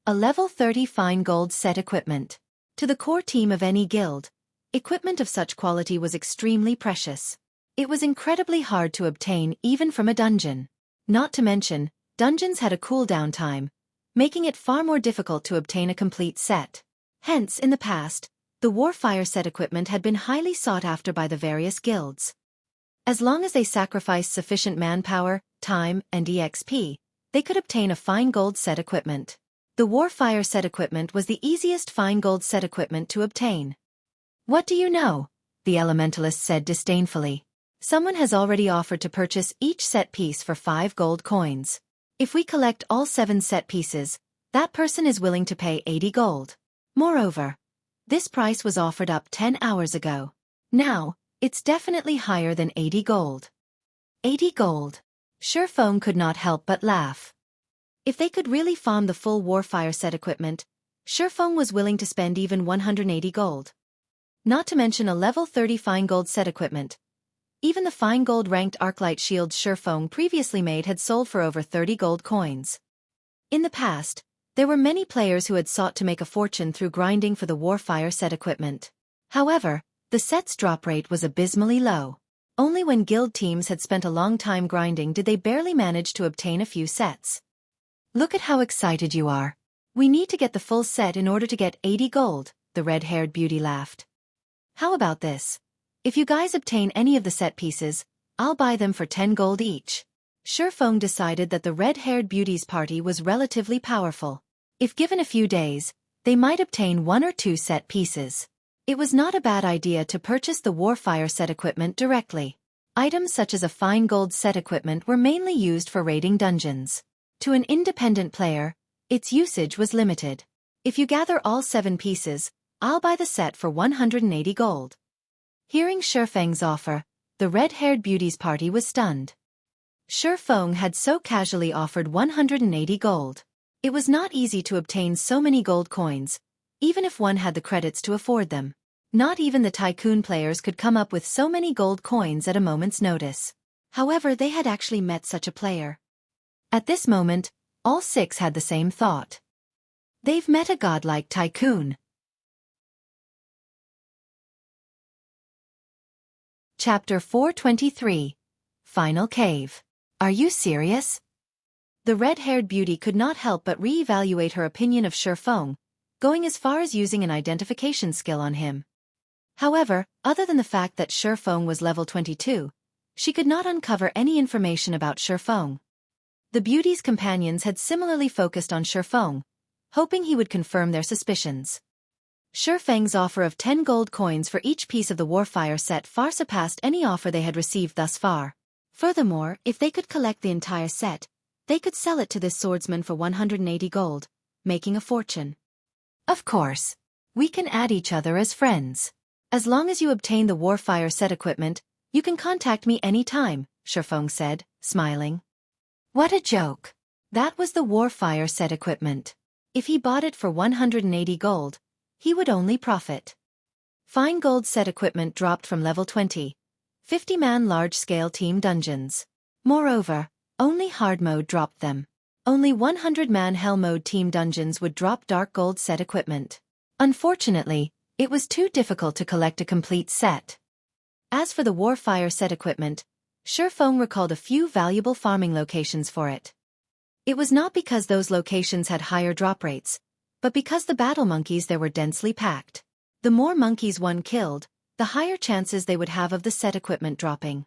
A level 30 fine gold set equipment. To the core team of any guild, equipment of such quality was extremely precious. It was incredibly hard to obtain even from a dungeon. Not to mention, dungeons had a cooldown time, making it far more difficult to obtain a complete set. Hence, in the past, the Warfire set equipment had been highly sought after by the various guilds. As long as they sacrificed sufficient manpower, time, and EXP, they could obtain a fine gold set equipment. The Warfire set equipment was the easiest fine gold set equipment to obtain. What do you know? The elementalist said disdainfully. Someone has already offered to purchase each set piece for 5 gold coins. If we collect all 7 set pieces, that person is willing to pay 80 gold. Moreover, this price was offered up 10 hours ago. Now, it's definitely higher than 80 gold. 80 gold. Feng could not help but laugh. If they could really farm the full Warfire set equipment, Feng was willing to spend even 180 gold. Not to mention a level 30 fine gold set equipment. Even the fine gold ranked arclight shields Feng previously made had sold for over 30 gold coins. In the past, there were many players who had sought to make a fortune through grinding for the Warfire set equipment. However, the set's drop rate was abysmally low. Only when guild teams had spent a long time grinding did they barely manage to obtain a few sets. Look at how excited you are. We need to get the full set in order to get 80 gold, the red-haired beauty laughed. How about this? If you guys obtain any of the set pieces, I'll buy them for 10 gold each. Feng decided that the red-haired beauty's party was relatively powerful. If given a few days, they might obtain 1 or 2 set pieces. It was not a bad idea to purchase the Warfire set equipment directly. Items such as a fine gold set equipment were mainly used for raiding dungeons. To an independent player, its usage was limited. If you gather all 7 pieces, I'll buy the set for 180 gold. Hearing Feng's offer, the red-haired beauty's party was stunned. Feng had so casually offered 180 gold. It was not easy to obtain so many gold coins, even if one had the credits to afford them. Not even the tycoon players could come up with so many gold coins at a moment's notice. However, they had actually met such a player. At this moment, all 6 had the same thought. They've met a godlike tycoon. Chapter 423. Final Cave. Are you serious? The red-haired beauty could not help but re-evaluate her opinion of Feng, going as far as using an identification skill on him. However, other than the fact that Feng was level 22, she could not uncover any information about Feng. The beauty's companions had similarly focused on Feng, hoping he would confirm their suspicions. Feng's offer of 10 gold coins for each piece of the Warfire set far surpassed any offer they had received thus far. Furthermore, if they could collect the entire set, they could sell it to this swordsman for 180 gold, making a fortune. Of course. We can add each other as friends. As long as you obtain the Warfire set equipment, you can contact me anytime, Xueqi said, smiling. What a joke. That was the Warfire set equipment. If he bought it for 180 gold, he would only profit. Fine gold set equipment dropped from level 20. 50-man large-scale team dungeons. Moreover, only hard mode dropped them. Only 100-man hell mode team dungeons would drop dark gold set equipment. Unfortunately, it was too difficult to collect a complete set. As for the Warfire set equipment, Xueqi recalled a few valuable farming locations for it. It was not because those locations had higher drop rates, but because the battle monkeys there were densely packed. The more monkeys one killed, the higher chances they would have of the set equipment dropping.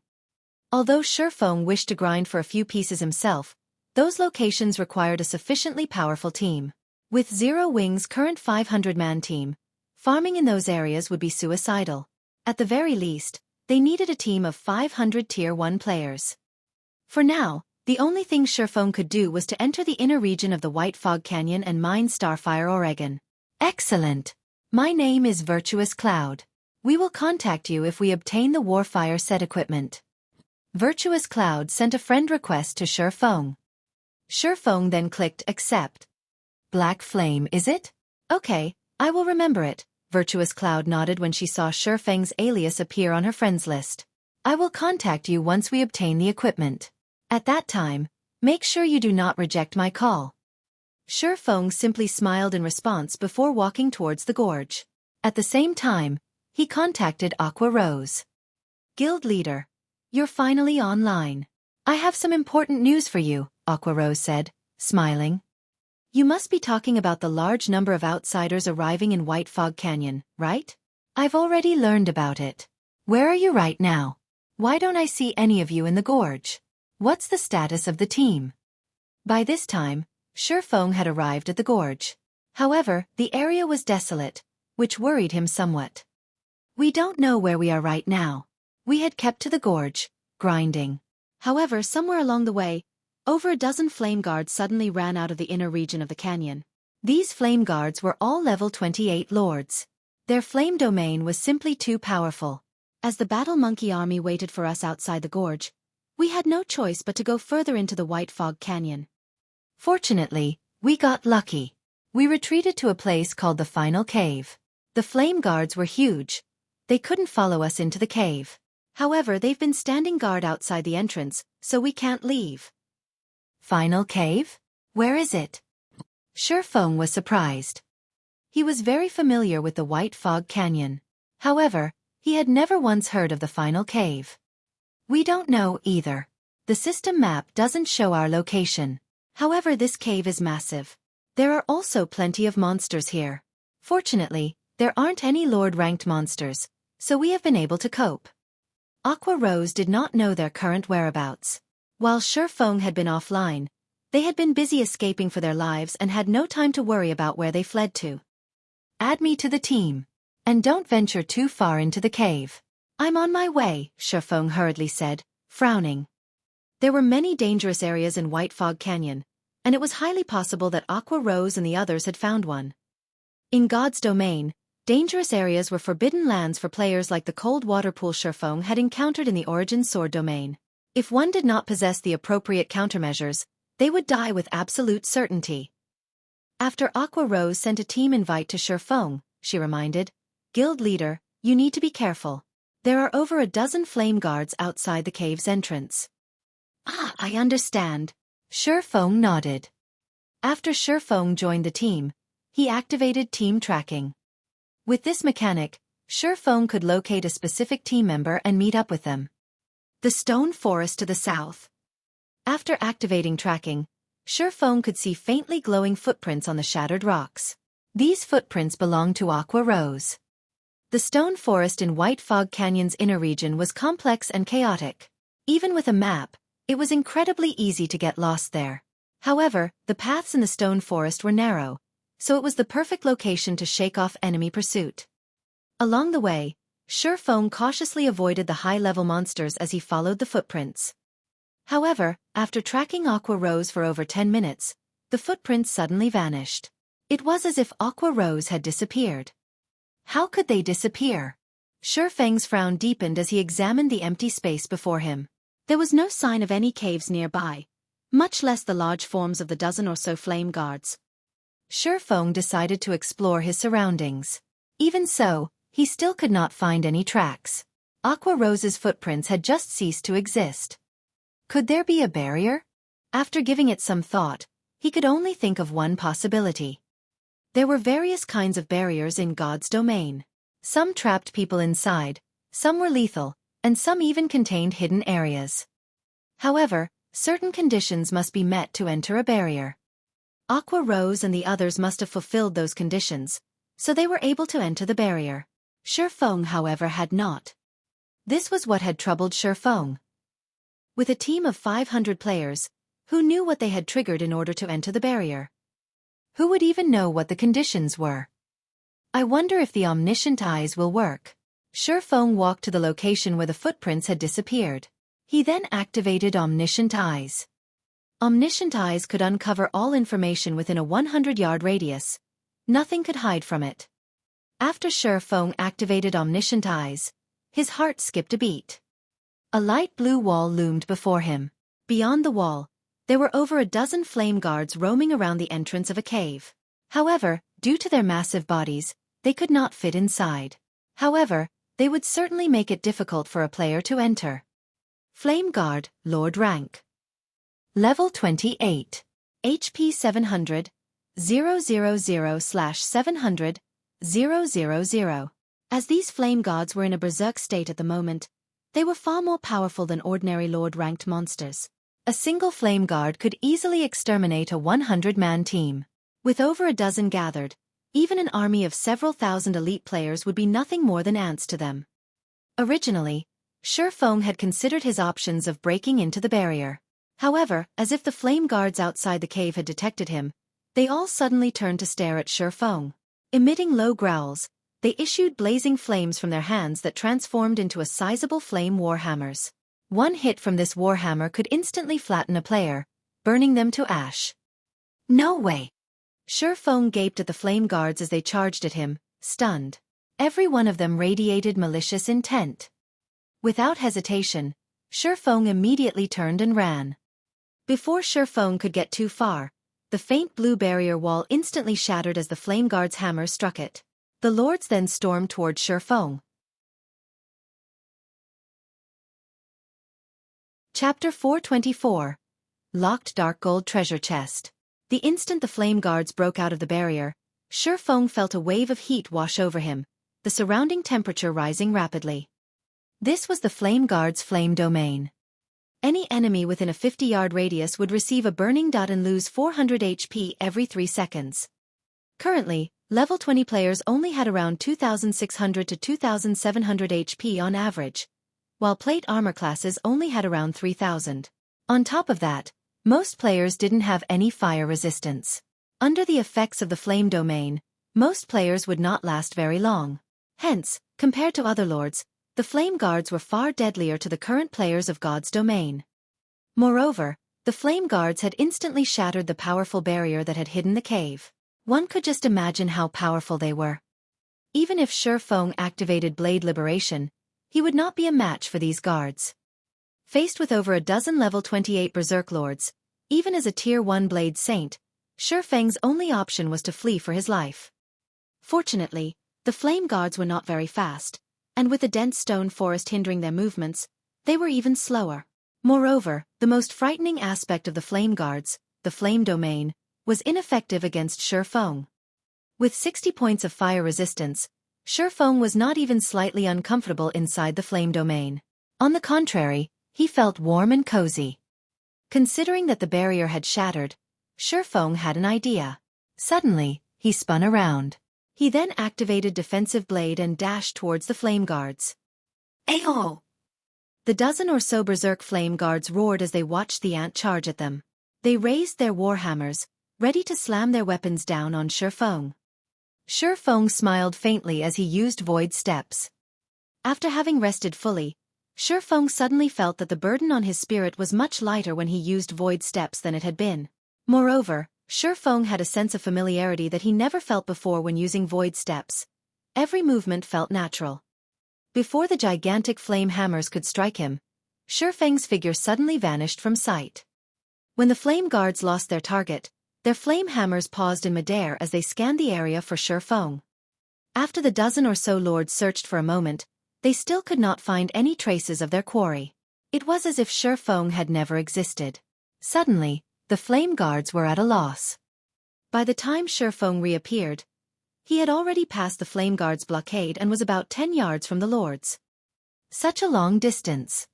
Although Xueqi wished to grind for a few pieces himself, those locations required a sufficiently powerful team. With Zero Wing's current 500-man team, farming in those areas would be suicidal. At the very least, they needed a team of 500 Tier 1 players. For now, the only thing Xueqi could do was to enter the inner region of the White Fog Canyon and mine Starfire Oregon. Excellent! My name is Virtuous Cloud. We will contact you if we obtain the Warfire set equipment. Virtuous Cloud sent a friend request to Xueqi. Xueqi then clicked accept. Black Flame, is it? Okay, I will remember it. Virtuous Cloud nodded when she saw Xueqi's alias appear on her friends list. I will contact you once we obtain the equipment. At that time, make sure you do not reject my call. Xueqi simply smiled in response before walking towards the gorge. At the same time, he contacted Aqua Rose. Guild leader. You're finally online. I have some important news for you, Aqua Rose said, smiling. You must be talking about the large number of outsiders arriving in White Fog Canyon, right? I've already learned about it. Where are you right now? Why don't I see any of you in the gorge? What's the status of the team? By this time, Xueqi had arrived at the gorge. However, the area was desolate, which worried him somewhat. We don't know where we are right now. We had kept to the gorge, grinding. However, somewhere along the way, over a dozen flame guards suddenly ran out of the inner region of the canyon. These flame guards were all level 28 lords. Their flame domain was simply too powerful. As the battle monkey army waited for us outside the gorge, we had no choice but to go further into the White Fog Canyon. Fortunately, we got lucky. We retreated to a place called the Final Cave. The flame guards were huge. They couldn't follow us into the cave. However, they've been standing guard outside the entrance, so we can't leave. Final Cave? Where is it? Xueqi was surprised. He was very familiar with the White Fog Canyon. However, he had never once heard of the Final Cave. We don't know either. The system map doesn't show our location. However, this cave is massive. There are also plenty of monsters here. Fortunately, there aren't any Lord-ranked monsters, so we have been able to cope. Aqua Rose did not know their current whereabouts. While Xueqi had been offline, they had been busy escaping for their lives and had no time to worry about where they fled to. Add me to the team. And don't venture too far into the cave. I'm on my way, Xueqi hurriedly said, frowning. There were many dangerous areas in White Fog Canyon, and it was highly possible that Aqua Rose and the others had found one. In God's domain, dangerous areas were forbidden lands for players like the cold water pool Xueqi had encountered in the Origin Sword domain. If one did not possess the appropriate countermeasures, they would die with absolute certainty. After Aqua Rose sent a team invite to Xueqi, she reminded, Guild leader, you need to be careful. There are over a dozen flame guards outside the cave's entrance. Ah, I understand. Xueqi nodded. After Xueqi joined the team, he activated team tracking. With this mechanic, Xueqi could locate a specific team member and meet up with them. The stone forest to the south. After activating tracking, Xueqi could see faintly glowing footprints on the shattered rocks. These footprints belonged to Aqua Rose. The stone forest in White Fog Canyon's inner region was complex and chaotic. Even with a map, it was incredibly easy to get lost there. However, the paths in the stone forest were narrow, so it was the perfect location to shake off enemy pursuit. Along the way, Xueqi cautiously avoided the high-level monsters as he followed the footprints. However, after tracking Aqua Rose for over 10 minutes, the footprints suddenly vanished. It was as if Aqua Rose had disappeared. How could they disappear? Shifeng's frown deepened as he examined the empty space before him. There was no sign of any caves nearby, much less the large forms of the dozen or so flame guards. Shifeng decided to explore his surroundings. Even so, he still could not find any tracks. Aqua Rose's footprints had just ceased to exist. Could there be a barrier? After giving it some thought, he could only think of one possibility. There were various kinds of barriers in God's domain. Some trapped people inside, some were lethal, and some even contained hidden areas. However, certain conditions must be met to enter a barrier. Aqua Rose and the others must have fulfilled those conditions, so they were able to enter the barrier. Shifeng, however, had not. This was what had troubled Shifeng. With a team of 500 players, who knew what they had triggered in order to enter the barrier? Who would even know what the conditions were? I wonder if the omniscient eyes will work. Shifeng walked to the location where the footprints had disappeared. He then activated omniscient eyes. Omniscient eyes could uncover all information within a 100-yard radius. Nothing could hide from it. After Shifeng activated omniscient eyes, his heart skipped a beat. A light blue wall loomed before him. Beyond the wall, there were over a dozen flame guards roaming around the entrance of a cave. However, due to their massive bodies, they could not fit inside. However, they would certainly make it difficult for a player to enter. Flame Guard, Lord Rank. Level 28. HP 700, 000/700, 000. As these flame guards were in a berserk state at the moment, they were far more powerful than ordinary Lord-ranked monsters. A single flame guard could easily exterminate a 100-man team. With over a dozen gathered, even an army of several thousand elite players would be nothing more than ants to them. Originally, Shifeng had considered his options of breaking into the barrier. However, as if the flame guards outside the cave had detected him, they all suddenly turned to stare at Shifeng. Emitting low growls, they issued blazing flames from their hands that transformed into a sizable flame warhammers. One hit from this warhammer could instantly flatten a player, burning them to ash. No way! Shifeng gaped at the flame guards as they charged at him, stunned. Every one of them radiated malicious intent. Without hesitation, Shifeng immediately turned and ran. Before Shifeng could get too far, the faint blue barrier wall instantly shattered as the flame guard's hammer struck it. The lords then stormed toward Shifeng. Chapter 424. Locked Dark Gold Treasure Chest. The instant the flame guards broke out of the barrier, Shifeng felt a wave of heat wash over him, the surrounding temperature rising rapidly. This was the flame guard's flame domain. Any enemy within a 50-yard radius would receive a burning dot and lose 400 HP every 3 seconds. Currently, level 20 players only had around 2,600 to 2,700 HP on average, while plate armor classes only had around 3,000. On top of that, most players didn't have any fire resistance. Under the effects of the flame domain, most players would not last very long. Hence, compared to other lords, the flame guards were far deadlier to the current players of God's domain. Moreover, the flame guards had instantly shattered the powerful barrier that had hidden the cave. One could just imagine how powerful they were. Even if Shifeng activated Blade Liberation, he would not be a match for these guards. Faced with over a dozen level 28 Berserk Lords, even as a Tier 1 Blade Saint, Shifeng's only option was to flee for his life. Fortunately, the flame guards were not very fast, and with the dense stone forest hindering their movements, they were even slower. Moreover, the most frightening aspect of the flame guards, the flame domain, was ineffective against Shifeng. With 60 points of fire resistance, Shifeng was not even slightly uncomfortable inside the flame domain. On the contrary, he felt warm and cozy. Considering that the barrier had shattered, Shifeng had an idea. Suddenly, he spun around. He then activated Defensive Blade and dashed towards the flame guards. Ayo! The dozen or so berserk flame guards roared as they watched the ant charge at them. They raised their warhammers, ready to slam their weapons down on Shifeng. Shifeng smiled faintly as he used Void Steps. After having rested fully, Xueqi suddenly felt that the burden on his spirit was much lighter when he used void steps than it had been. Moreover, Xueqi had a sense of familiarity that he never felt before when using void steps. Every movement felt natural. Before the gigantic flame hammers could strike him, Xueqi's figure suddenly vanished from sight. When the flame guards lost their target, their flame hammers paused in midair as they scanned the area for Xueqi. After the dozen or so lords searched for a moment, they still could not find any traces of their quarry. It was as if Xueqi had never existed. Suddenly, the flame guards were at a loss. By the time Xueqi reappeared, he had already passed the flame guards' blockade and was about 10 yards from the lords. Such a long distance.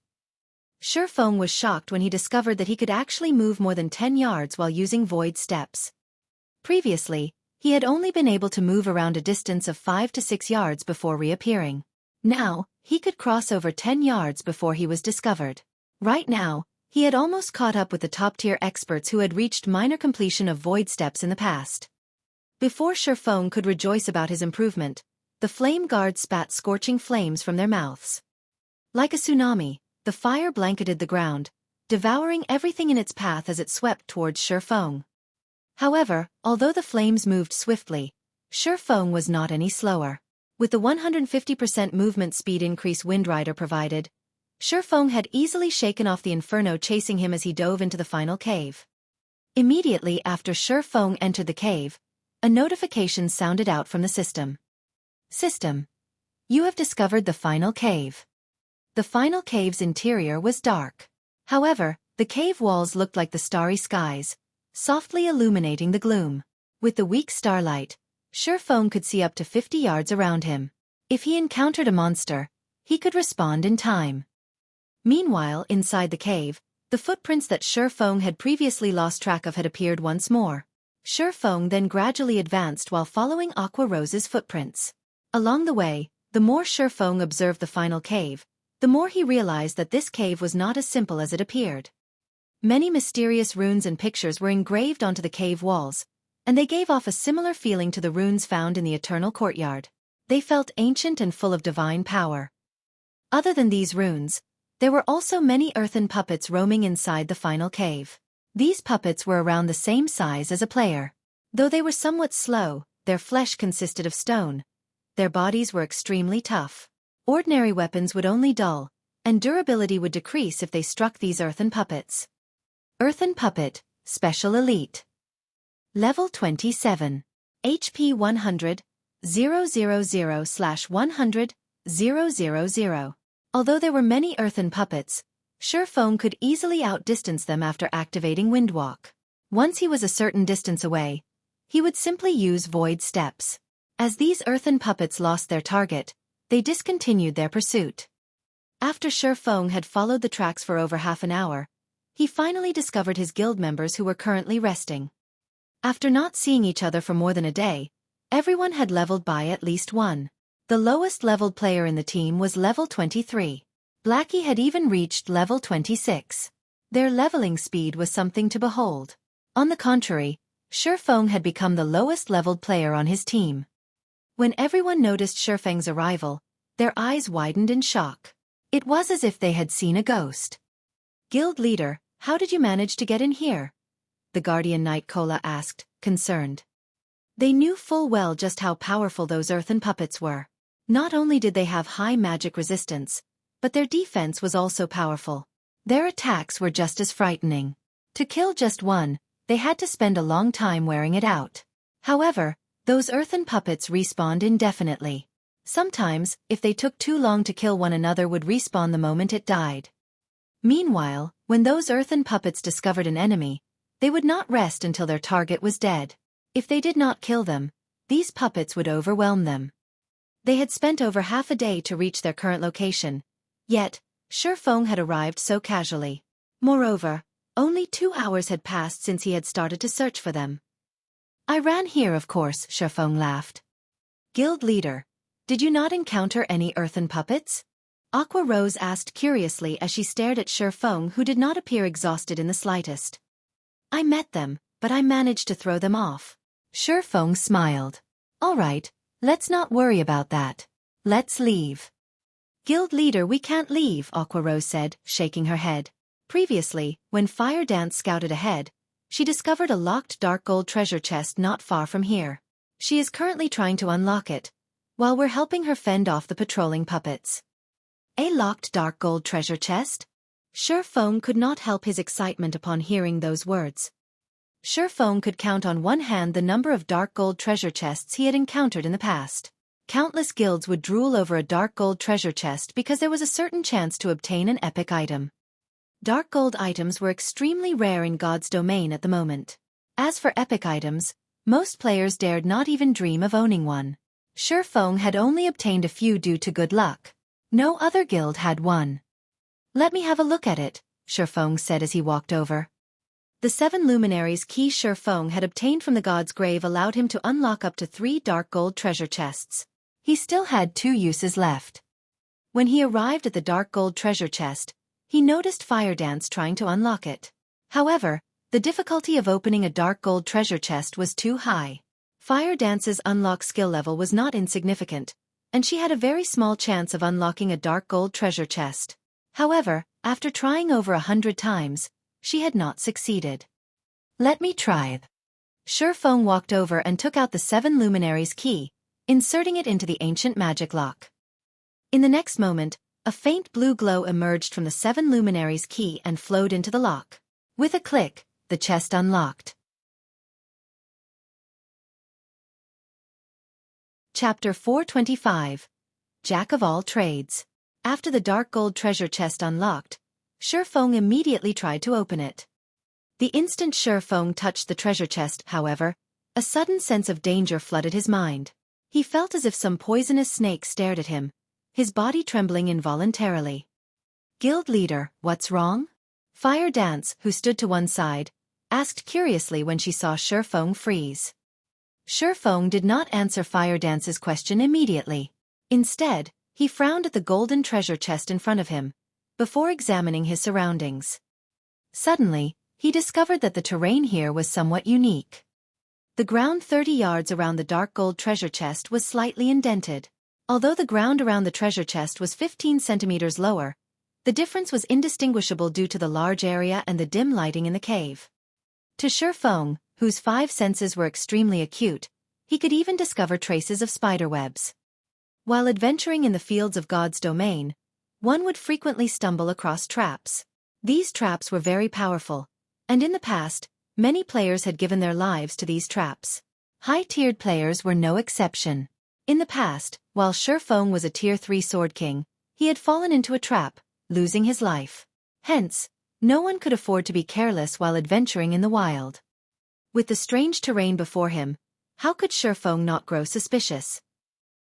Xueqi was shocked when he discovered that he could actually move more than 10 yards while using void steps. Previously, he had only been able to move around a distance of 5 to 6 yards before reappearing. Now, he could cross over 10 yards before he was discovered. Right now, he had almost caught up with the top-tier experts who had reached minor completion of void steps in the past. Before Xueqi could rejoice about his improvement, the flame guards spat scorching flames from their mouths. Like a tsunami, the fire blanketed the ground, devouring everything in its path as it swept towards Xueqi. However, although the flames moved swiftly, Xueqi was not any slower. With the 150% movement speed increase Windrider provided, Xueqi had easily shaken off the inferno chasing him as he dove into the final cave. Immediately after Xueqi entered the cave, a notification sounded out from the system. System. You have discovered the final cave. The final cave's interior was dark. However, the cave walls looked like the starry skies, softly illuminating the gloom. With the weak starlight, Xueqi could see up to 50 yards around him. If he encountered a monster, he could respond in time. Meanwhile, inside the cave, the footprints that Xueqi had previously lost track of had appeared once more. Xueqi then gradually advanced while following Aqua Rose's footprints. Along the way, the more Xueqi observed the final cave, the more he realized that this cave was not as simple as it appeared. Many mysterious runes and pictures were engraved onto the cave walls, and they gave off a similar feeling to the runes found in the Eternal Courtyard. They felt ancient and full of divine power. Other than these runes, there were also many earthen puppets roaming inside the final cave. These puppets were around the same size as a player. Though they were somewhat slow, their flesh consisted of stone. Their bodies were extremely tough. Ordinary weapons would only dull, and durability would decrease if they struck these earthen puppets. Earthen Puppet, Special Elite. Level 27. HP 100, 000/100, 000. Although there were many earthen puppets, Xueqi could easily outdistance them after activating Windwalk. Once he was a certain distance away, he would simply use void steps. As these earthen puppets lost their target, they discontinued their pursuit. After Xueqi had followed the tracks for over half an hour, he finally discovered his guild members who were currently resting. After not seeing each other for more than a day, everyone had leveled by at least one. The lowest leveled player in the team was level 23. Blackie had even reached level 26. Their leveling speed was something to behold. On the contrary, Xueqi had become the lowest leveled player on his team. When everyone noticed Xueqi's arrival, their eyes widened in shock. It was as if they had seen a ghost. Guild leader, how did you manage to get in here? The Guardian Knight Kola asked, concerned. They knew full well just how powerful those earthen puppets were. Not only did they have high magic resistance, but their defense was also powerful. Their attacks were just as frightening. To kill just one, they had to spend a long time wearing it out. However, those earthen puppets respawned indefinitely. Sometimes, if they took too long to kill one another would respawn the moment it died. Meanwhile, when those earthen puppets discovered an enemy, they would not rest until their target was dead. If they did not kill them, these puppets would overwhelm them. They had spent over half a day to reach their current location, yet, Xueqi had arrived so casually. Moreover, only 2 hours had passed since he had started to search for them. I ran here of course, Xueqi laughed. Guild leader, did you not encounter any earthen puppets? Aqua Rose asked curiously as she stared at Xueqi who did not appear exhausted in the slightest. I met them, but I managed to throw them off. Xueqi smiled. All right, let's not worry about that. Let's leave. Guild leader, we can't leave, Aqua Rose said, shaking her head. Previously, when Fire Dance scouted ahead, she discovered a locked dark gold treasure chest not far from here. She is currently trying to unlock it, while we're helping her fend off the patrolling puppets. A locked dark gold treasure chest? Xueqi could not help his excitement upon hearing those words. Xueqi could count on one hand the number of dark gold treasure chests he had encountered in the past. Countless guilds would drool over a dark gold treasure chest because there was a certain chance to obtain an epic item. Dark gold items were extremely rare in God's domain at the moment. As for epic items, most players dared not even dream of owning one. Xueqi had only obtained a few due to good luck. No other guild had one. Let me have a look at it, Xueqi said as he walked over. The 7 luminaries key Xueqi had obtained from the god's grave allowed him to unlock up to 3 dark gold treasure chests. He still had 2 uses left. When he arrived at the dark gold treasure chest, he noticed Fire Dance trying to unlock it. However, the difficulty of opening a dark gold treasure chest was too high. Fire Dance's unlock skill level was not insignificant, and she had a very small chance of unlocking a dark gold treasure chest. However, after trying over 100 times, she had not succeeded. Let me try. Xueqi walked over and took out the 7 luminaries key, inserting it into the ancient magic lock. In the next moment, a faint blue glow emerged from the 7 luminaries key and flowed into the lock. With a click, the chest unlocked. Chapter 425. Jack of all trades. After the dark gold treasure chest unlocked, Xueqi immediately tried to open it. The instant Xueqi touched the treasure chest, however, a sudden sense of danger flooded his mind. He felt as if some poisonous snake stared at him, his body trembling involuntarily. Guild leader, what's wrong? Fire Dance, who stood to one side, asked curiously when she saw Xueqi freeze. Xueqi did not answer Fire Dance's question immediately. Instead, he frowned at the golden treasure chest in front of him, before examining his surroundings. Suddenly, he discovered that the terrain here was somewhat unique. The ground 30 yards around the dark gold treasure chest was slightly indented. Although the ground around the treasure chest was 15 centimeters lower, the difference was indistinguishable due to the large area and the dim lighting in the cave. To Xueqi, whose 5 senses were extremely acute, he could even discover traces of spiderwebs. While adventuring in the fields of God's domain, one would frequently stumble across traps. These traps were very powerful, and in the past, many players had given their lives to these traps. High-tiered players were no exception. In the past, while Xueqi was a Tier 3 Sword King, he had fallen into a trap, losing his life. Hence, no one could afford to be careless while adventuring in the wild. With the strange terrain before him, how could Xueqi not grow suspicious?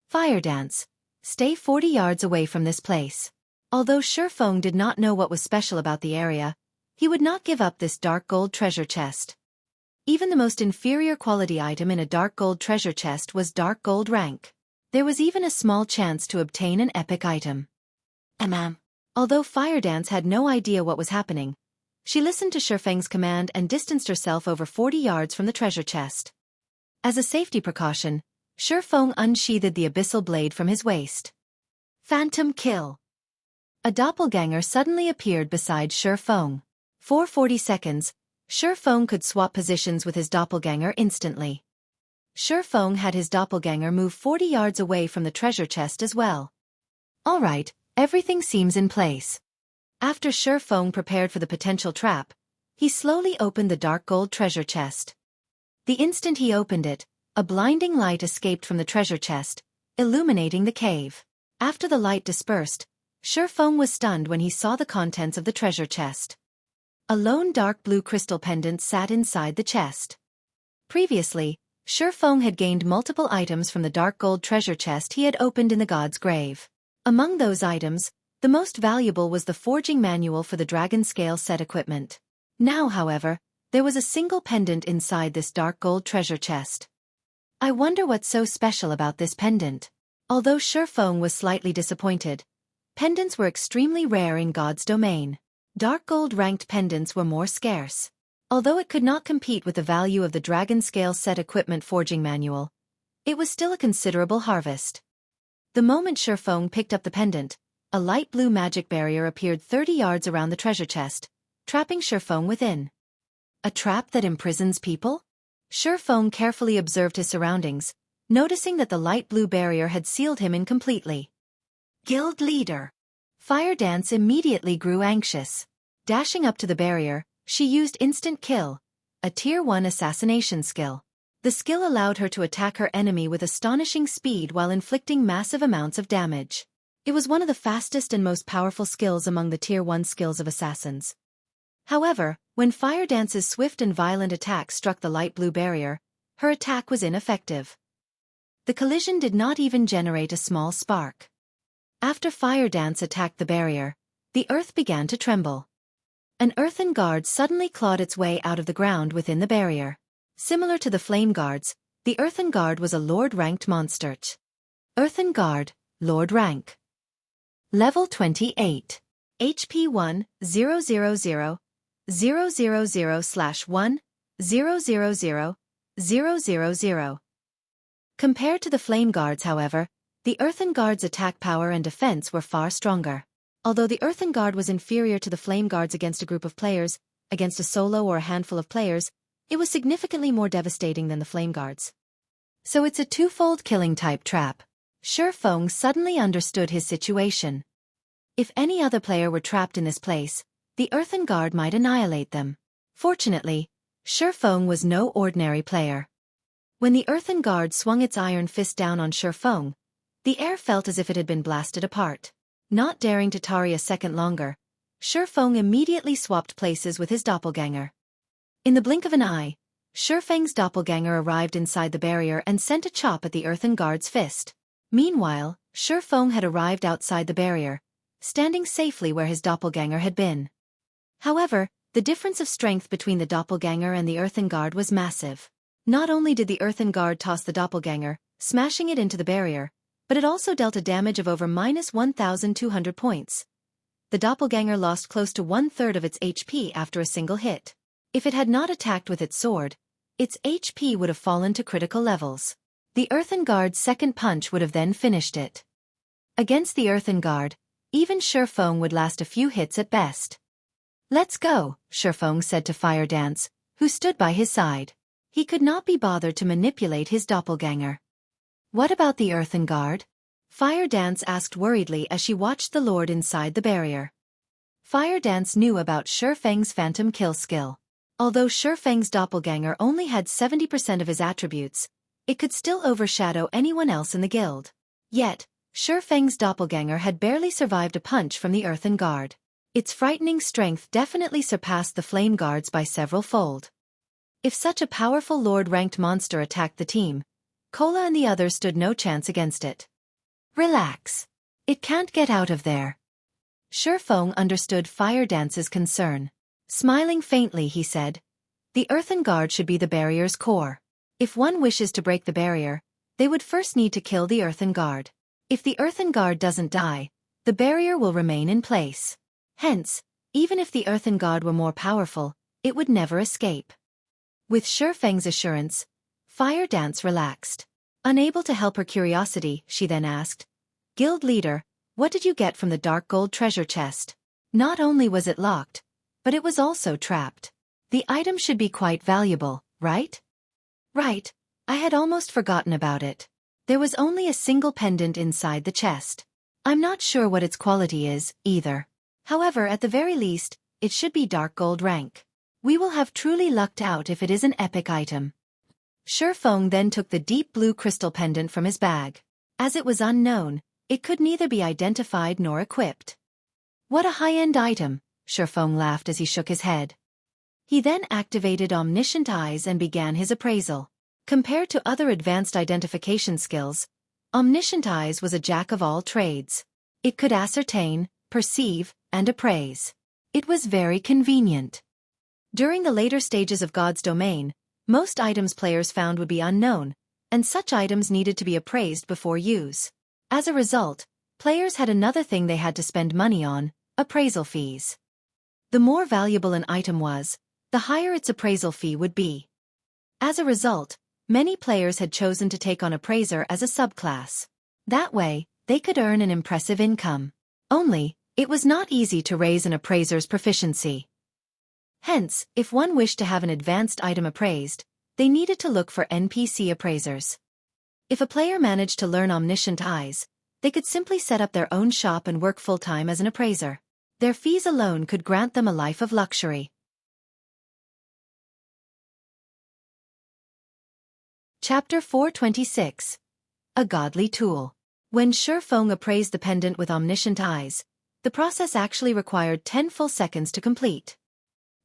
Fire Dance, stay 40 yards away from this place. Although Xueqi did not know what was special about the area, he would not give up this dark gold treasure chest. Even the most inferior quality item in a dark gold treasure chest was dark gold rank. There was even a small chance to obtain an epic item. Although Fire Dance had no idea what was happening, she listened to Xueqi's command and distanced herself over 40 yards from the treasure chest. As a safety precaution, Xueqi unsheathed the abyssal blade from his waist. Phantom kill. A doppelganger suddenly appeared beside Xueqi. For 40 seconds, Xueqi could swap positions with his doppelganger instantly. Xueqi had his doppelganger move 40 yards away from the treasure chest as well. All right, everything seems in place. After Xueqi prepared for the potential trap, he slowly opened the dark gold treasure chest. The instant he opened it, a blinding light escaped from the treasure chest, illuminating the cave. After the light dispersed, Xueqi was stunned when he saw the contents of the treasure chest. A lone dark blue crystal pendant sat inside the chest. Previously, Xueqi had gained multiple items from the dark gold treasure chest he had opened in the god's grave. Among those items, the most valuable was the forging manual for the dragon scale set equipment. Now, however, there was a single pendant inside this dark gold treasure chest. I wonder what's so special about this pendant. Although Xueqi was slightly disappointed, pendants were extremely rare in God's domain. Dark gold ranked pendants were more scarce. Although it could not compete with the value of the dragon scale set equipment forging manual, it was still a considerable harvest. The moment Xueqi picked up the pendant, a light blue magic barrier appeared 30 yards around the treasure chest, trapping Xueqi within. A trap that imprisons people? Xueqi carefully observed his surroundings, noticing that the light blue barrier had sealed him in completely. Guild leader. Fire Dance immediately grew anxious. Dashing up to the barrier, she used Instant Kill, a Tier 1 assassination skill. The skill allowed her to attack her enemy with astonishing speed while inflicting massive amounts of damage. It was one of the fastest and most powerful skills among the Tier 1 skills of assassins. However, when Fire Dance's swift and violent attack struck the light blue barrier, her attack was ineffective. The collision did not even generate a small spark. After Fire Dance attacked the barrier, the earth began to tremble. An earthen guard suddenly clawed its way out of the ground within the barrier. Similar to the flame guards, the earthen guard was a Lord-ranked monster. Earthen Guard, Lord rank. Level 28. HP 1, 000, 000/1, 000, 000. Compared to the flame guards, however, the earthen guard's attack power and defense were far stronger. Although the earthen guard was inferior to the flame guards against a group of players, against a solo or a handful of players, it was significantly more devastating than the flame guards. So it's a twofold killing type trap. Xueqi suddenly understood his situation. If any other player were trapped in this place, the earthen guard might annihilate them. Fortunately, Xueqi was no ordinary player. When the earthen guard swung its iron fist down on Xueqi, the air felt as if it had been blasted apart. Not daring to tarry a second longer, Xueqi immediately swapped places with his doppelganger. In the blink of an eye, Xueqi's doppelganger arrived inside the barrier and sent a chop at the earthen guard's fist. Meanwhile, Xueqi had arrived outside the barrier, standing safely where his doppelganger had been. However, the difference of strength between the doppelganger and the earthen guard was massive. Not only did the earthen guard toss the doppelganger, smashing it into the barrier, but it also dealt a damage of over -1,200 points. The doppelganger lost close to 1/3 of its HP after a single hit. If it had not attacked with its sword, its HP would have fallen to critical levels. The earthen guard's second punch would have then finished it. Against the earthen guard, even Xueqi would last a few hits at best. "Let's go," Xueqi said to Fire Dance, who stood by his side. He could not be bothered to manipulate his doppelganger. "What about the earthen guard?" Fire Dance asked worriedly as she watched the Lord inside the barrier. Fire Dance knew about Xueqi's phantom kill skill. Although Xueqi's doppelganger only had 70% of his attributes, it could still overshadow anyone else in the guild. Yet, Xueqi's doppelganger had barely survived a punch from the earthen guard. Its frightening strength definitely surpassed the flame guards by several fold. If such a powerful Lord-ranked monster attacked the team, Cola and the others stood no chance against it. "Relax. It can't get out of there." Xueqi understood Fire Dance's concern. Smiling faintly, he said, "The earthen guard should be the barrier's core. If one wishes to break the barrier, they would first need to kill the earthen guard. If the earthen guard doesn't die, the barrier will remain in place. Hence, even if the earthen guard were more powerful, it would never escape." With Xueqi's assurance, Fire Dance relaxed. Unable to help her curiosity, she then asked, "Guild leader, what did you get from the dark gold treasure chest? Not only was it locked, but it was also trapped. The item should be quite valuable, right?" "Right, I had almost forgotten about it. There was only a single pendant inside the chest. I'm not sure what its quality is, either. However, at the very least, it should be dark gold rank. We will have truly lucked out if it is an epic item." Xueqi then took the deep blue crystal pendant from his bag. As it was unknown, it could neither be identified nor equipped. "What a high-end item," Xueqi laughed as he shook his head. He then activated Omniscient Eyes and began his appraisal. Compared to other advanced identification skills, Omniscient Eyes was a jack of all trades. It could ascertain, perceive, and appraise. It was very convenient. During the later stages of God's Domain, most items players found would be unknown, and such items needed to be appraised before use. As a result, players had another thing they had to spend money on: appraisal fees. The more valuable an item was, the higher its appraisal fee would be. As a result, many players had chosen to take on Appraiser as a subclass. That way, they could earn an impressive income. Only, it was not easy to raise an appraiser's proficiency. Hence, if one wished to have an advanced item appraised, they needed to look for NPC appraisers. If a player managed to learn Omniscient Eyes, they could simply set up their own shop and work full-time as an appraiser. Their fees alone could grant them a life of luxury. Chapter 426. A Godly Tool. When Xueqi appraised the pendant with Omniscient Eyes, the process actually required 10 full seconds to complete.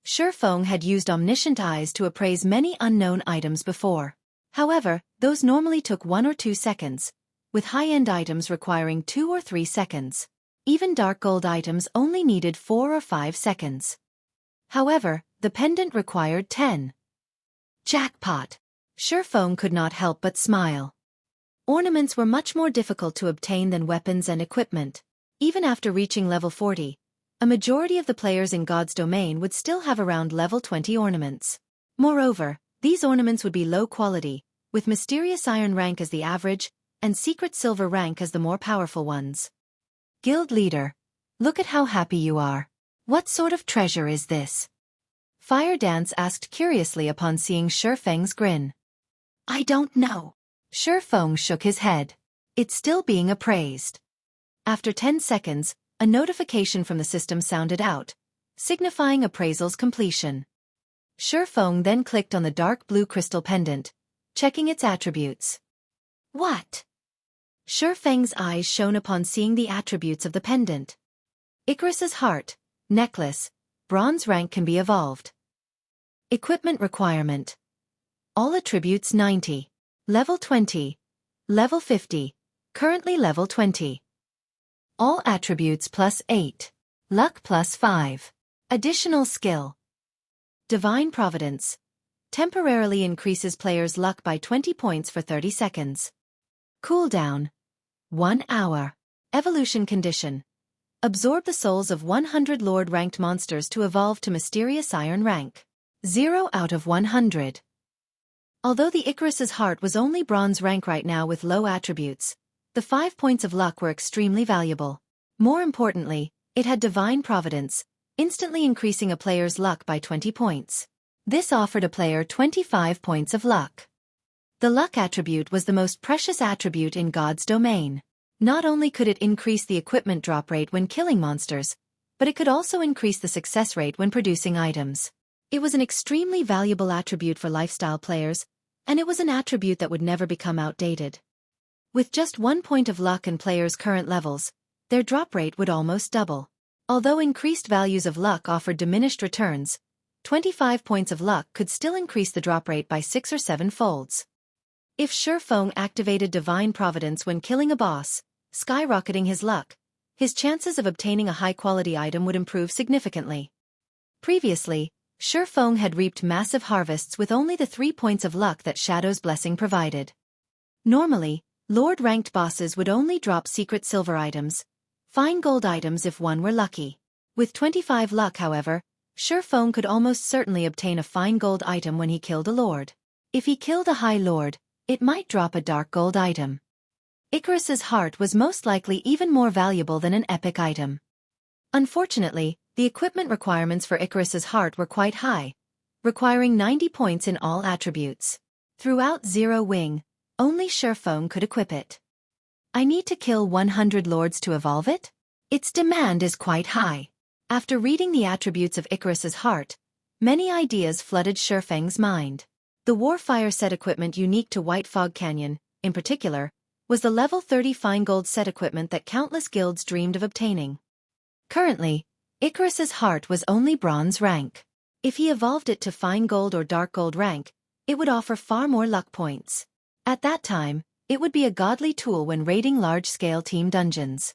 Xueqi had used Omniscient Eyes to appraise many unknown items before. However, those normally took 1 or 2 seconds, with high-end items requiring 2 or 3 seconds. Even dark gold items only needed 4 or 5 seconds. However, the pendant required 10. Jackpot! Xueqi could not help but smile. Ornaments were much more difficult to obtain than weapons and equipment. Even after reaching level 40, a majority of the players in God's domain would still have around level 20 ornaments. Moreover, these ornaments would be low quality, with mysterious iron rank as the average, and secret silver rank as the more powerful ones. Guild leader, look at how happy you are. What sort of treasure is this? Fire Dance asked curiously upon seeing Xueqi's grin. I don't know. Xueqi shook his head. It's still being appraised. After 10 seconds, a notification from the system sounded out, signifying appraisal's completion. Xueqi then clicked on the dark blue crystal pendant, checking its attributes. What? Xueqi's eyes shone upon seeing the attributes of the pendant. Icarus's heart, necklace, bronze rank can be evolved. Equipment requirement. All attributes 90. Level 20. Level 50. Currently level 20. All attributes plus 8. Luck plus 5. Additional skill. Divine Providence. Temporarily increases players' luck by 20 points for 30 seconds. Cooldown. 1 hour. Evolution condition. Absorb the souls of 100 Lord-ranked monsters to evolve to mysterious iron rank. 0 out of 100. Although the Icarus's heart was only bronze rank right now with low attributes, the 5 points of luck were extremely valuable. More importantly, it had Divine Providence, instantly increasing a player's luck by 20 points. This offered a player 25 points of luck. The luck attribute was the most precious attribute in God's domain. Not only could it increase the equipment drop rate when killing monsters, but it could also increase the success rate when producing items. It was an extremely valuable attribute for lifestyle players, and it was an attribute that would never become outdated. With just 1 point of luck in players' current levels, their drop rate would almost double. Although increased values of luck offered diminished returns, 25 points of luck could still increase the drop rate by 6 or 7 folds. If Xueqi activated Divine Providence when killing a boss, skyrocketing his luck, his chances of obtaining a high-quality item would improve significantly. Previously, Xueqi had reaped massive harvests with only the 3 points of luck that Shadow's Blessing provided. Normally, Lord-ranked bosses would only drop secret silver items, fine gold items if one were lucky. With 25 luck, however, Xueqi could almost certainly obtain a fine gold item when he killed a lord. If he killed a high lord, it might drop a dark gold item. Icarus's heart was most likely even more valuable than an epic item. Unfortunately, the equipment requirements for Icarus's heart were quite high, requiring 90 points in all attributes. Throughout Zero Wing, only Xueqi could equip it. I need to kill 100 lords to evolve it? Its demand is quite high. After reading the attributes of Icarus's heart, many ideas flooded Xueqi's mind. The Warfire set equipment unique to White Fog Canyon, in particular, was the level 30 fine gold set equipment that countless guilds dreamed of obtaining. Currently, Icarus's heart was only bronze rank. If he evolved it to fine gold or dark gold rank, it would offer far more luck points. At that time, it would be a godly tool when raiding large-scale team dungeons.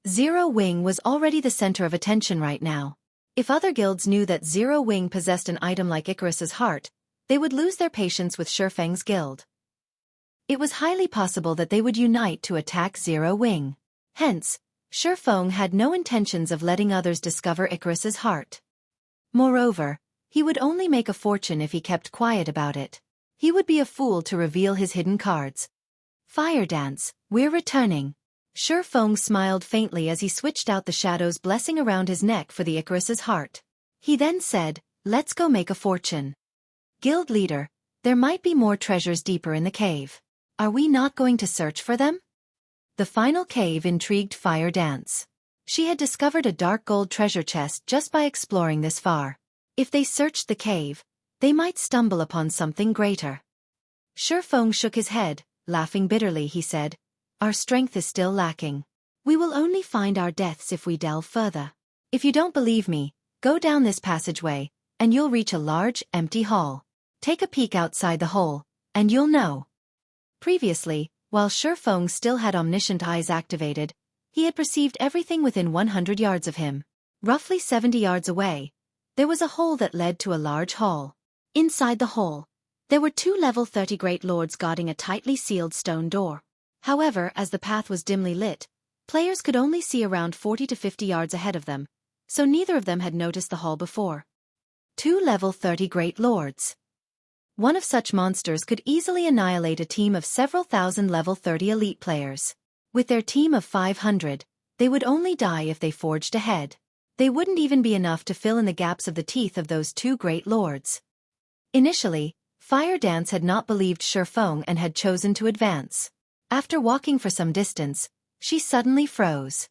Zero Wing was already the center of attention right now. If other guilds knew that Zero Wing possessed an item like Icarus's heart, they would lose their patience with Xueqi's guild. It was highly possible that they would unite to attack Zero Wing. Hence, Xueqi had no intentions of letting others discover Icarus's heart. Moreover, he would only make a fortune if he kept quiet about it. He would be a fool to reveal his hidden cards. Fire Dance, we're returning. Xueqi smiled faintly as he switched out the Shadow's blessing around his neck for the Icarus's heart. He then said, "Let's go make a fortune. Guild leader, there might be more treasures deeper in the cave. Are we not going to search for them?" The final cave intrigued Fire Dance. She had discovered a dark gold treasure chest just by exploring this far. If they searched the cave, they might stumble upon something greater. Xueqi shook his head, laughing bitterly. He said, "Our strength is still lacking. We will only find our deaths if we delve further. If you don't believe me, go down this passageway, and you'll reach a large, empty hall. Take a peek outside the hole, and you'll know." Previously, while Xueqi still had omniscient eyes activated, he had perceived everything within 100 yards of him. Roughly 70 yards away, there was a hole that led to a large hall. Inside the hall, there were 2 level 30 great lords guarding a tightly sealed stone door. However, as the path was dimly lit, players could only see around 40 to 50 yards ahead of them, so neither of them had noticed the hall before. 2 level 30 great lords. One of such monsters could easily annihilate a team of several thousand level 30 elite players. With their team of 500, they would only die if they forged ahead. They wouldn't even be enough to fill in the gaps of the teeth of those 2 great lords. Initially, Fire Dance had not believed Xueqi and had chosen to advance. After walking for some distance, she suddenly froze.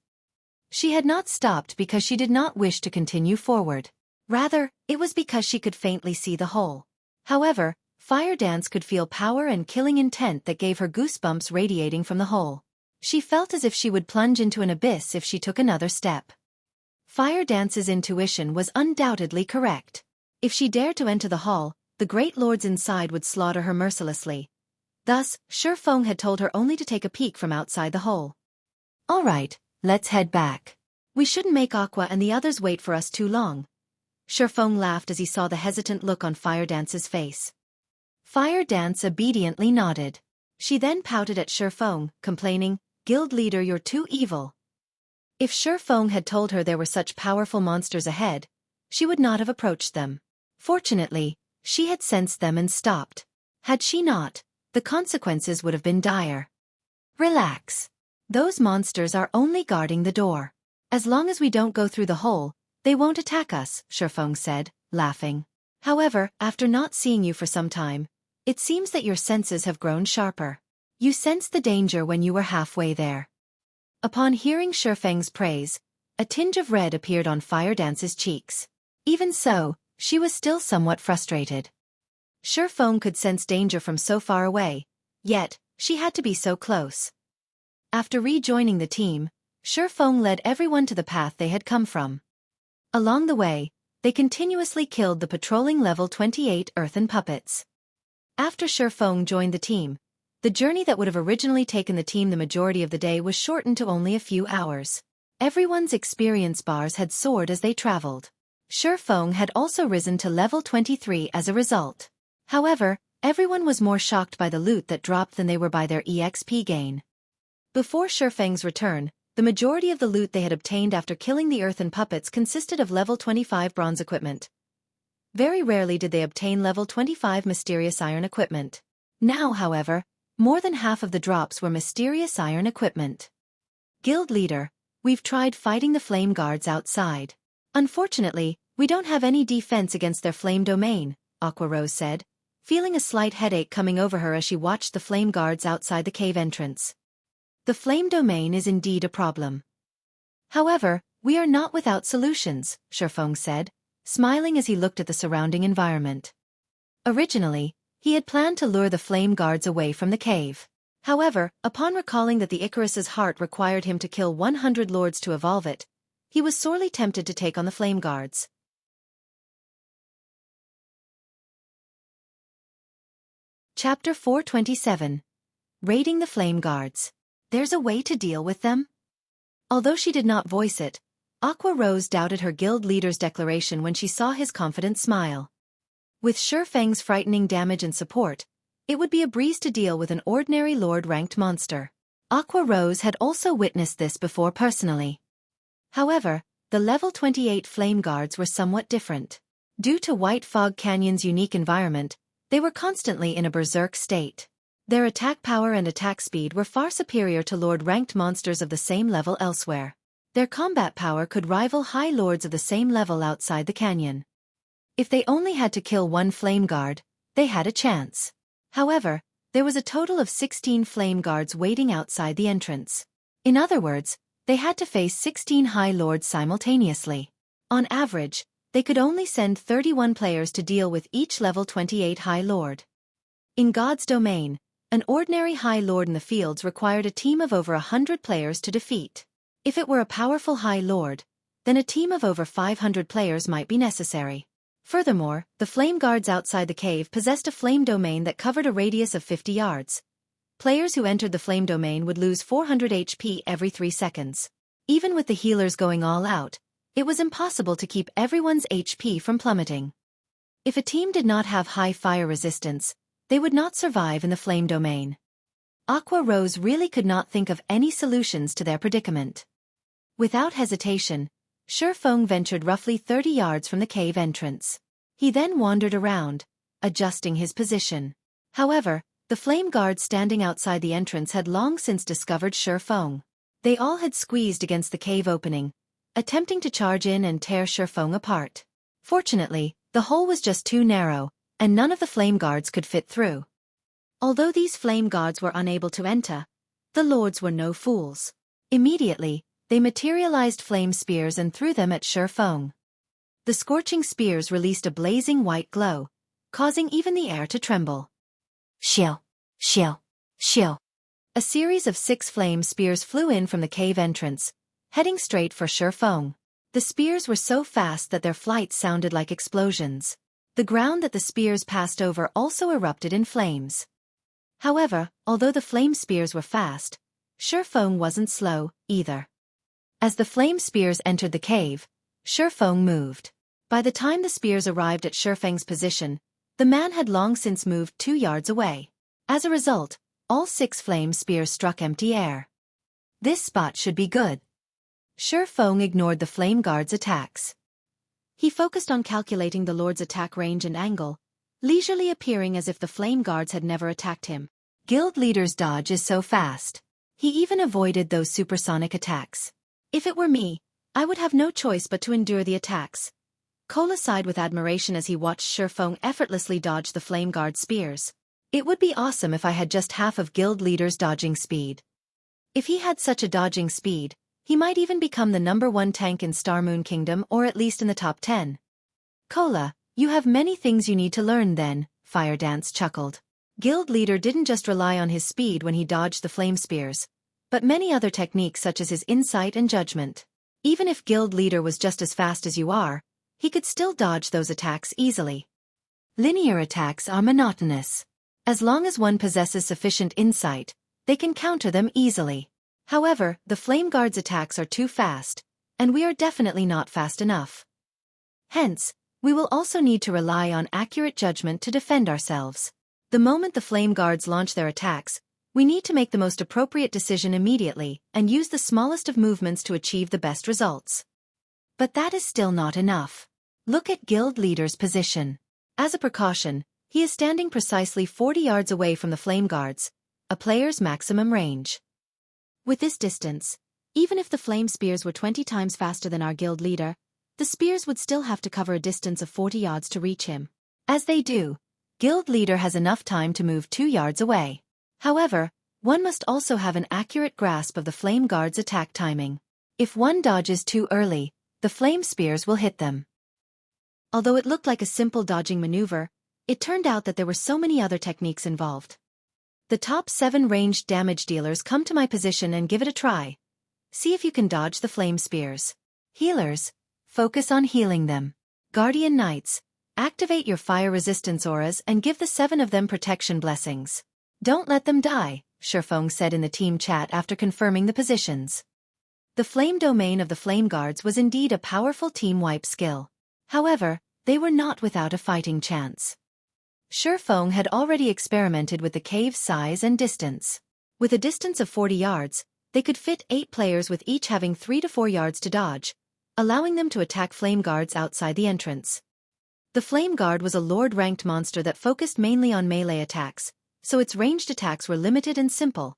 She had not stopped because she did not wish to continue forward. Rather, it was because she could faintly see the hole. However, Fire Dance could feel power and killing intent that gave her goosebumps radiating from the hole. She felt as if she would plunge into an abyss if she took another step. Fire Dance's intuition was undoubtedly correct. If she dared to enter the hall, the great lords inside would slaughter her mercilessly. Thus, Xueqi had told her only to take a peek from outside the hole. "All right, let's head back. We shouldn't make Aqua and the others wait for us too long." Xueqi laughed as he saw the hesitant look on Fire Dance's face. Fire Dance obediently nodded. She then pouted at Xueqi, complaining, "Guild leader, you're too evil." If Xueqi had told her there were such powerful monsters ahead, she would not have approached them. Fortunately, she had sensed them and stopped. Had she not, the consequences would have been dire. "Relax. Those monsters are only guarding the door. As long as we don't go through the hole, they won't attack us," Xueqi said, laughing. "However, after not seeing you for some time, it seems that your senses have grown sharper. You sensed the danger when you were halfway there." Upon hearing Xueqi's praise, a tinge of red appeared on Fire Dance's cheeks. Even so, she was still somewhat frustrated. Xueqi could sense danger from so far away, yet, she had to be so close. After rejoining the team, Xueqi led everyone to the path they had come from. Along the way, they continuously killed the patrolling level 28 earthen puppets. After Xueqi joined the team, the journey that would have originally taken the team the majority of the day was shortened to only a few hours. Everyone's experience bars had soared as they traveled. Xueqi had also risen to level 23 as a result. However, everyone was more shocked by the loot that dropped than they were by their EXP gain. Before Xueqi's return, the majority of the loot they had obtained after killing the earthen puppets consisted of level 25 bronze equipment. Very rarely did they obtain level 25 mysterious iron equipment. Now, however, more than half of the drops were mysterious iron equipment. "Guild leader, we've tried fighting the flame guards outside. Unfortunately, we don't have any defense against their flame domain," Aqua Rose said, feeling a slight headache coming over her as she watched the flame guards outside the cave entrance. "The flame domain is indeed a problem. However, we are not without solutions," Xueqi said, smiling as he looked at the surrounding environment. Originally, he had planned to lure the flame guards away from the cave. However, upon recalling that the Icarus's heart required him to kill 100 lords to evolve it, he was sorely tempted to take on the flame guards. Chapter 427. Raiding the Flame Guards. There's a way to deal with them? Although she did not voice it, Aqua Rose doubted her guild leader's declaration when she saw his confident smile. With Xueqi's frightening damage and support, it would be a breeze to deal with an ordinary lord-ranked monster. Aqua Rose had also witnessed this before personally. However, the level 28 flame guards were somewhat different. Due to White Fog Canyon's unique environment, they were constantly in a berserk state. Their attack power and attack speed were far superior to Lord-ranked monsters of the same level elsewhere. Their combat power could rival high lords of the same level outside the canyon. If they only had to kill one flame guard, they had a chance. However, there was a total of 16 flame guards waiting outside the entrance. In other words, they had to face 16 high lords simultaneously. On average, they could only send 31 players to deal with each level 28 high lord. In God's domain, an ordinary high lord in the fields required a team of over 100 players to defeat. If it were a powerful high lord, then a team of over 500 players might be necessary. Furthermore, the flame guards outside the cave possessed a flame domain that covered a radius of 50 yards. Players who entered the flame domain would lose 400 HP every 3 seconds. Even with the healers going all out, it was impossible to keep everyone's HP from plummeting. If a team did not have high fire resistance, they would not survive in the flame domain. Aqua Rose really could not think of any solutions to their predicament. Without hesitation, Xueqi ventured roughly 30 yards from the cave entrance. He then wandered around, adjusting his position. However, the flame guards standing outside the entrance had long since discovered Xueqi. They all had squeezed against the cave opening, attempting to charge in and tear Xueqi apart. Fortunately, the hole was just too narrow, and none of the flame guards could fit through. Although these flame guards were unable to enter, the lords were no fools. Immediately, they materialized flame spears and threw them at Xueqi. The scorching spears released a blazing white glow, causing even the air to tremble. Shill, shill, shill. A series of 6 flame spears flew in from the cave entrance, heading straight for Xueqi. The spears were so fast that their flight sounded like explosions. The ground that the spears passed over also erupted in flames. However, although the flame spears were fast, Xueqi wasn't slow, either. As the flame spears entered the cave, Xueqi moved. By the time the spears arrived at Xueqi's position, the man had long since moved 2 yards away. As a result, all 6 flame spears struck empty air. This spot should be good. Xueqi ignored the flame guard's attacks. He focused on calculating the lord's attack range and angle, leisurely appearing as if the flame guards had never attacked him. Guild leader's dodge is so fast. He even avoided those supersonic attacks. If it were me, I would have no choice but to endure the attacks. Cola sighed with admiration as he watched Xueqi effortlessly dodge the flame guard spears. It would be awesome if I had just half of guild leader's dodging speed. If he had such a dodging speed, he might even become the #1 tank in Star Moon Kingdom, or at least in the top 10. Cola, you have many things you need to learn then, Fire Dance chuckled. Guild leader didn't just rely on his speed when he dodged the flame spears, but many other techniques such as his insight and judgment. Even if guild leader was just as fast as you are, he could still dodge those attacks easily. Linear attacks are monotonous. As long as one possesses sufficient insight, they can counter them easily. However, the flame guard's attacks are too fast, and we are definitely not fast enough. Hence, we will also need to rely on accurate judgment to defend ourselves. The moment the flame guards launch their attacks, we need to make the most appropriate decision immediately and use the smallest of movements to achieve the best results. But that is still not enough. Look at guild leader's position. As a precaution, he is standing precisely 40 yards away from the flame guards, a player's maximum range. With this distance, even if the flame spears were 20 times faster than our guild leader, the spears would still have to cover a distance of 40 yards to reach him. As they do, guild leader has enough time to move 2 yards away. However, one must also have an accurate grasp of the flame guard's attack timing. If one dodges too early, the flame spears will hit them. Although it looked like a simple dodging maneuver, it turned out that there were so many other techniques involved. The top 7 ranged damage dealers come to my position and give it a try. See if you can dodge the flame spears. Healers, focus on healing them. Guardian Knights, activate your fire resistance auras and give the 7 of them protection blessings. Don't let them die, Xueqi said in the team chat after confirming the positions. The flame domain of the flame guards was indeed a powerful team wipe skill. However, they were not without a fighting chance. Xueqi had already experimented with the cave's size and distance. With a distance of 40 yards, they could fit 8 players with each having 3 to 4 yards to dodge, allowing them to attack flame guards outside the entrance. The flame guard was a lord-ranked monster that focused mainly on melee attacks, so its ranged attacks were limited and simple.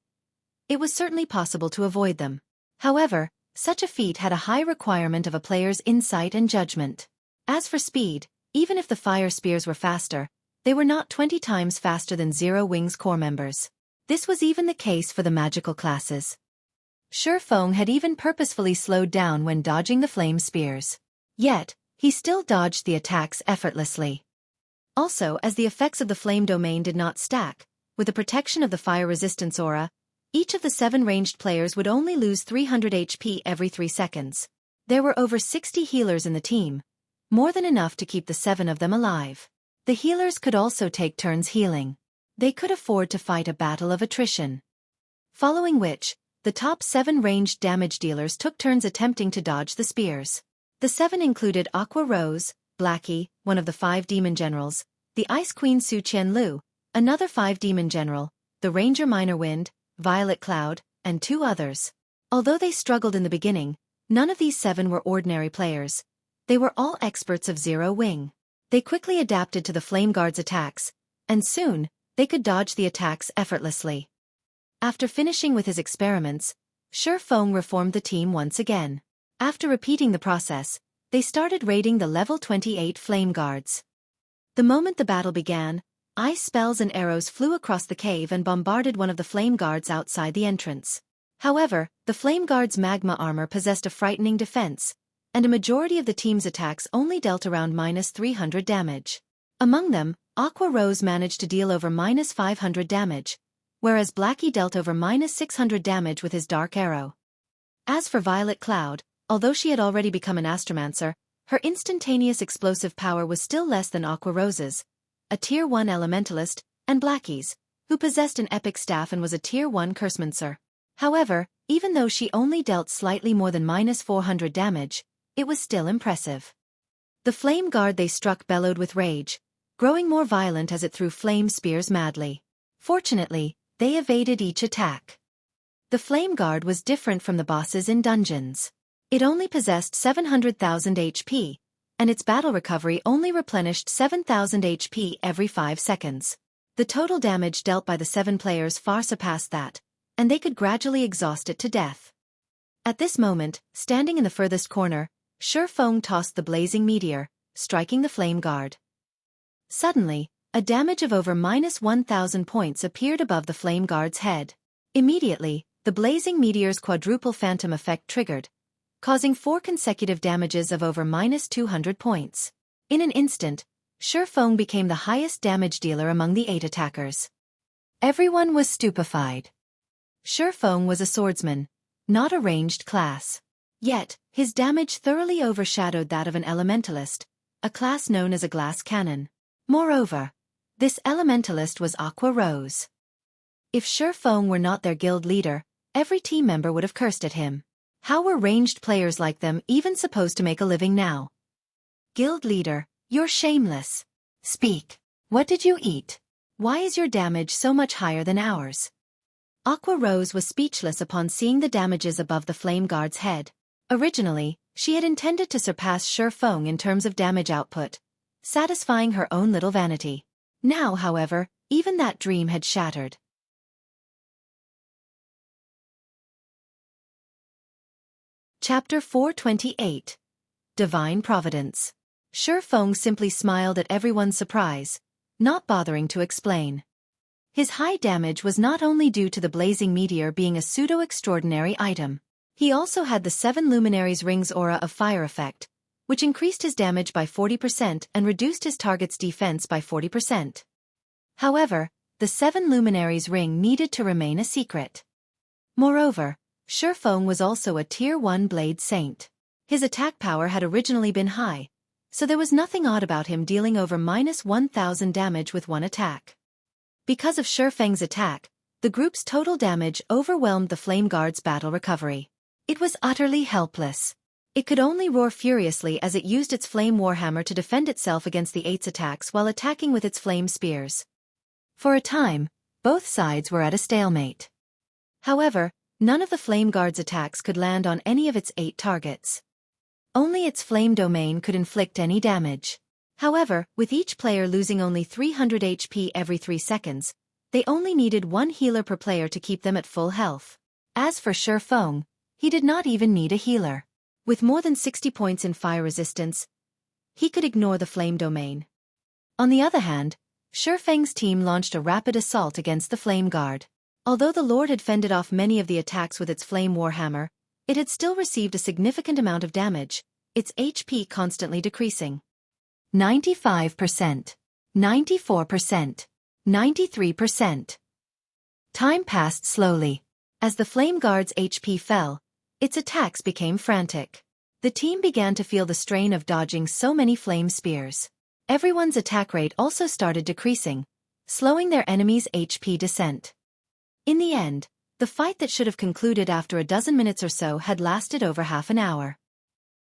It was certainly possible to avoid them. However, such a feat had a high requirement of a player's insight and judgment. As for speed, even if the fire spears were faster, they were not 20 times faster than Zero Wing's core members. This was even the case for the magical classes. Xueqi had even purposefully slowed down when dodging the flame spears. Yet, he still dodged the attacks effortlessly. Also, as the effects of the flame domain did not stack, with the protection of the fire resistance aura, each of the 7 ranged players would only lose 300 HP every 3 seconds. There were over 60 healers in the team, more than enough to keep the 7 of them alive. The healers could also take turns healing. They could afford to fight a battle of attrition. Following which, the top 7 ranged damage dealers took turns attempting to dodge the spears. The 7 included Aqua Rose, Blackie, one of the 5 demon generals, the Ice Queen Su Qianlu, another 5 demon general, the Ranger Minor Wind, Violet Cloud, and 2 others. Although they struggled in the beginning, none of these 7 were ordinary players. They were all experts of Zero Wing. They quickly adapted to the Flame Guard's attacks, and soon, they could dodge the attacks effortlessly. After finishing with his experiments, Xueqi reformed the team once again. After repeating the process, they started raiding the level 28 Flame Guards. The moment the battle began, ice spells and arrows flew across the cave and bombarded one of the Flame Guards outside the entrance. However, the Flame Guard's magma armor possessed a frightening defense, and a majority of the team's attacks only dealt around -300 damage. Among them, Aqua Rose managed to deal over -500 damage, whereas Blackie dealt over -600 damage with his dark arrow. As for Violet Cloud, although she had already become an astromancer, her instantaneous explosive power was still less than Aqua Rose's, a Tier 1 elementalist, and Blackie's, who possessed an epic staff and was a Tier 1 cursemancer. However, even though she only dealt slightly more than -400 damage, it was still impressive. The flame guard they struck bellowed with rage, growing more violent as it threw flame spears madly. Fortunately, they evaded each attack. The flame guard was different from the bosses in dungeons. It only possessed 700,000 HP, and its battle recovery only replenished 7,000 HP every 5 seconds. The total damage dealt by the 7 players far surpassed that, and they could gradually exhaust it to death. At this moment, standing in the furthest corner, Xueqi tossed the blazing meteor, striking the flame guard. Suddenly, a damage of over -1,000 points appeared above the flame guard's head. Immediately, the blazing meteor's quadruple phantom effect triggered, causing 4 consecutive damages of over -200 points. In an instant, Xueqi became the highest damage dealer among the 8 attackers. Everyone was stupefied. Xueqi was a swordsman, not a ranged class. Yet, his damage thoroughly overshadowed that of an elementalist, a class known as a glass cannon. Moreover, this elementalist was Aqua Rose. If Xueqi were not their guild leader, every team member would have cursed at him. How were ranged players like them even supposed to make a living now? Guild leader, you're shameless. Speak. What did you eat? Why is your damage so much higher than ours? Aqua Rose was speechless upon seeing the damages above the flame guard's head. Originally, she had intended to surpass Xueqi in terms of damage output, satisfying her own little vanity. Now, however, even that dream had shattered. Chapter 428. Divine Providence. Xueqi simply smiled at everyone's surprise, not bothering to explain. His high damage was not only due to the blazing meteor being a pseudo-extraordinary item. He also had the 7 Luminaries Rings aura of fire effect, which increased his damage by 40% and reduced his target's defense by 40%. However, the 7 Luminaries Ring needed to remain a secret. Moreover, Xueqi was also a Tier 1 Blade Saint. His attack power had originally been high, so there was nothing odd about him dealing over -1,000 damage with one attack. Because of Xueqi's attack, the group's total damage overwhelmed the Flame Guard's battle recovery. It was utterly helpless. It could only roar furiously as it used its Flame Warhammer to defend itself against the 8's attacks while attacking with its Flame Spears. For a time, both sides were at a stalemate. However, none of the Flame Guard's attacks could land on any of its 8 targets. Only its Flame Domain could inflict any damage. However, with each player losing only 300 HP every 3 seconds, They only needed one healer per player to keep them at full health. As for Xueqi, he did not even need a healer. With more than 60 points in fire resistance, he could ignore the flame domain. On the other hand, Xueqi's team launched a rapid assault against the Flame Guard. Although the Lord had fended off many of the attacks with its Flame Warhammer, it had still received a significant amount of damage, its HP constantly decreasing. 95%, 94%, 93%. Time passed slowly. As the Flame Guard's HP fell, its attacks became frantic. The team began to feel the strain of dodging so many flame spears. Everyone's attack rate also started decreasing, slowing their enemy's HP descent. In the end, the fight that should have concluded after a dozen minutes or so had lasted over half an hour.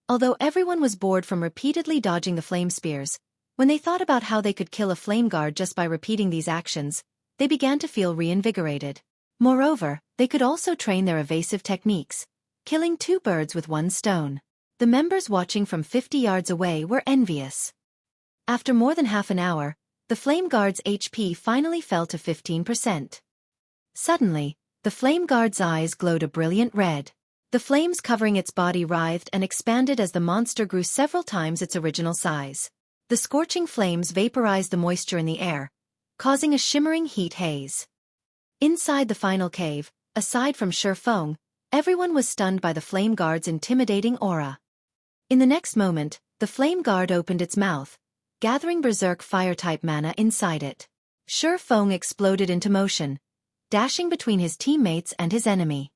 Although everyone was bored from repeatedly dodging the flame spears, when they thought about how they could kill a flame guard just by repeating these actions, they began to feel reinvigorated. Moreover, they could also train their evasive techniques, killing two birds with one stone. The members watching from 50 yards away were envious. After more than half an hour, the Flame Guard's HP finally fell to 15%. Suddenly, the Flame Guard's eyes glowed a brilliant red. The flames covering its body writhed and expanded as the monster grew several times its original size. The scorching flames vaporized the moisture in the air, causing a shimmering heat haze. Inside the final cave, aside from Xueqi, everyone was stunned by the Flame Guard's intimidating aura. In the next moment, the Flame Guard opened its mouth, gathering berserk fire-type mana inside it. Xueqi exploded into motion, dashing between his teammates and his enemy.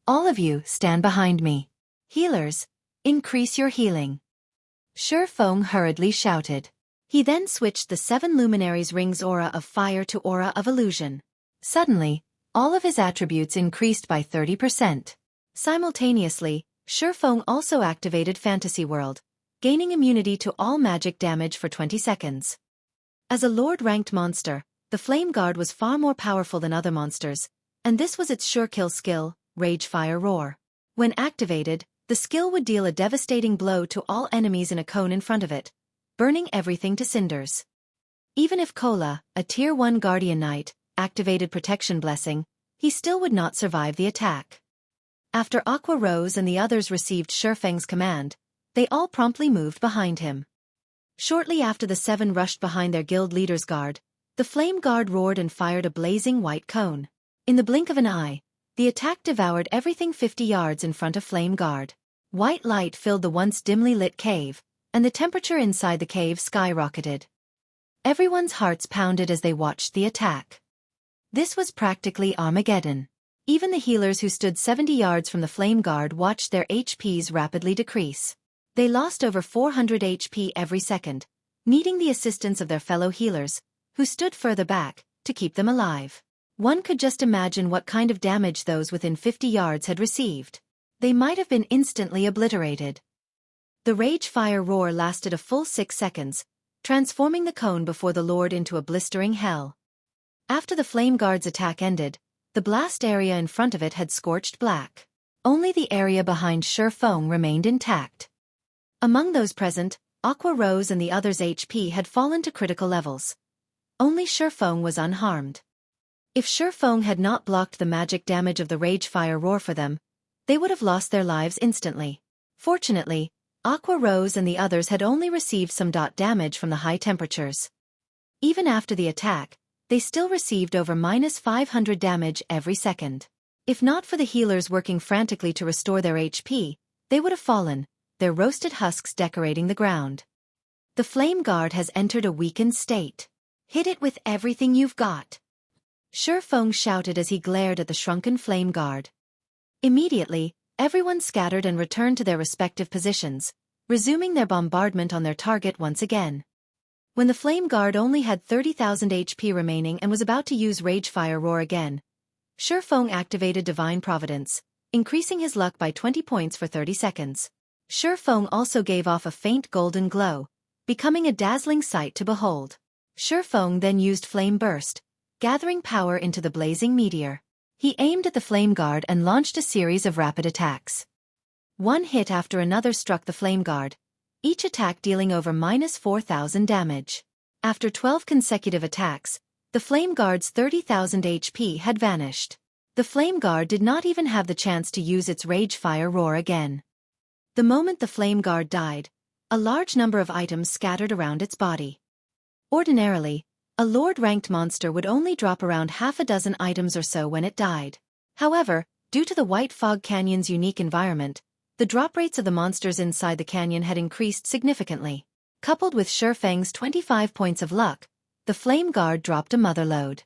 All of you, stand behind me. Healers, increase your healing. Xueqi hurriedly shouted. He then switched the 7 luminaries' ring's aura of fire to aura of illusion. Suddenly, all of his attributes increased by 30%. Simultaneously, Xueqi also activated Fantasy World, gaining immunity to all magic damage for 20 seconds. As a Lord-ranked monster, the Flame Guard was far more powerful than other monsters, and this was its sure-kill skill, Ragefire Roar. When activated, the skill would deal a devastating blow to all enemies in a cone in front of it, burning everything to cinders. Even if Kola, a Tier 1 Guardian Knight, activated Protection Blessing, he still would not survive the attack. After Aqua Rose and the others received Xueqi's command, they all promptly moved behind him. Shortly after the 7 rushed behind their guild leader's guard, the Flame Guard roared and fired a blazing white cone. In the blink of an eye, the attack devoured everything 50 yards in front of Flame Guard. White light filled the once dimly lit cave, and the temperature inside the cave skyrocketed. Everyone's hearts pounded as they watched the attack. This was practically Armageddon. Even the healers who stood 70 yards from the Flame Guard watched their HPs rapidly decrease. They lost over 400 HP every second, needing the assistance of their fellow healers, who stood further back, to keep them alive. One could just imagine what kind of damage those within 50 yards had received. They might have been instantly obliterated. The Ragefire Roar lasted a full 6 seconds, transforming the cone before the Lord into a blistering hell. After the Flame Guard's attack ended, the blast area in front of it had scorched black. Only the area behind Xueqi remained intact. Among those present, Aqua Rose and the others' HP had fallen to critical levels. Only Xueqi was unharmed. If Xueqi had not blocked the magic damage of the Ragefire Roar for them, they would have lost their lives instantly. Fortunately, Aqua Rose and the others had only received some damage from the high temperatures. Even after the attack, they still received over -500 damage every second. If not for the healers working frantically to restore their HP, they would have fallen, their roasted husks decorating the ground. The Flame Guard has entered a weakened state. Hit it with everything you've got. Xueqi shouted as he glared at the shrunken Flame Guard. Immediately, everyone scattered and returned to their respective positions, resuming their bombardment on their target once again. When the Flame Guard only had 30,000 HP remaining and was about to use Ragefire Roar again, Xueqi activated Divine Providence, increasing his luck by 20 points for 30 seconds. Xueqi also gave off a faint golden glow, becoming a dazzling sight to behold. Xueqi then used Flame Burst, gathering power into the blazing meteor. He aimed at the Flame Guard and launched a series of rapid attacks. One hit after another struck the Flame Guard, each attack dealing over -4,000 damage. After 12 consecutive attacks, The Flame Guard's 30,000 HP had vanished. The Flame Guard did not even have the chance to use its Rage Fire roar again. The moment the Flame Guard died, a large number of items scattered around its body. Ordinarily, a Lord-ranked monster would only drop around half a dozen items or so when it died. However, due to the White Fog Canyon's unique environment, the drop rates of the monsters inside the canyon had increased significantly. Coupled with Xueqi's 25 points of luck, the Flame Guard dropped a motherload.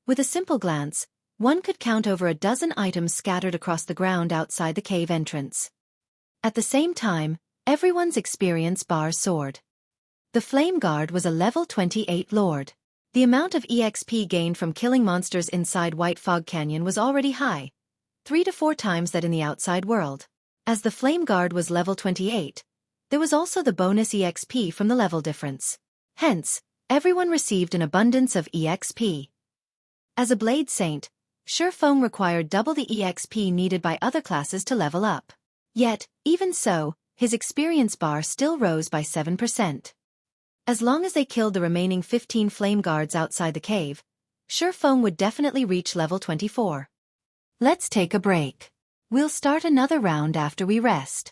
With a simple glance, one could count over a dozen items scattered across the ground outside the cave entrance. At the same time, everyone's experience bar soared. The Flame Guard was a level 28 Lord. The amount of EXP gained from killing monsters inside White Fog Canyon was already high, 3 to 4 times that in the outside world. As the Flame Guard was level 28, there was also the bonus EXP from the level difference. Hence, everyone received an abundance of EXP. As a Blade Saint, Xueqi required double the EXP needed by other classes to level up. Yet, even so, his experience bar still rose by 7%. As long as they killed the remaining 15 Flame Guards outside the cave, Xueqi would definitely reach level 24. Let's take a break. We'll start another round after we rest.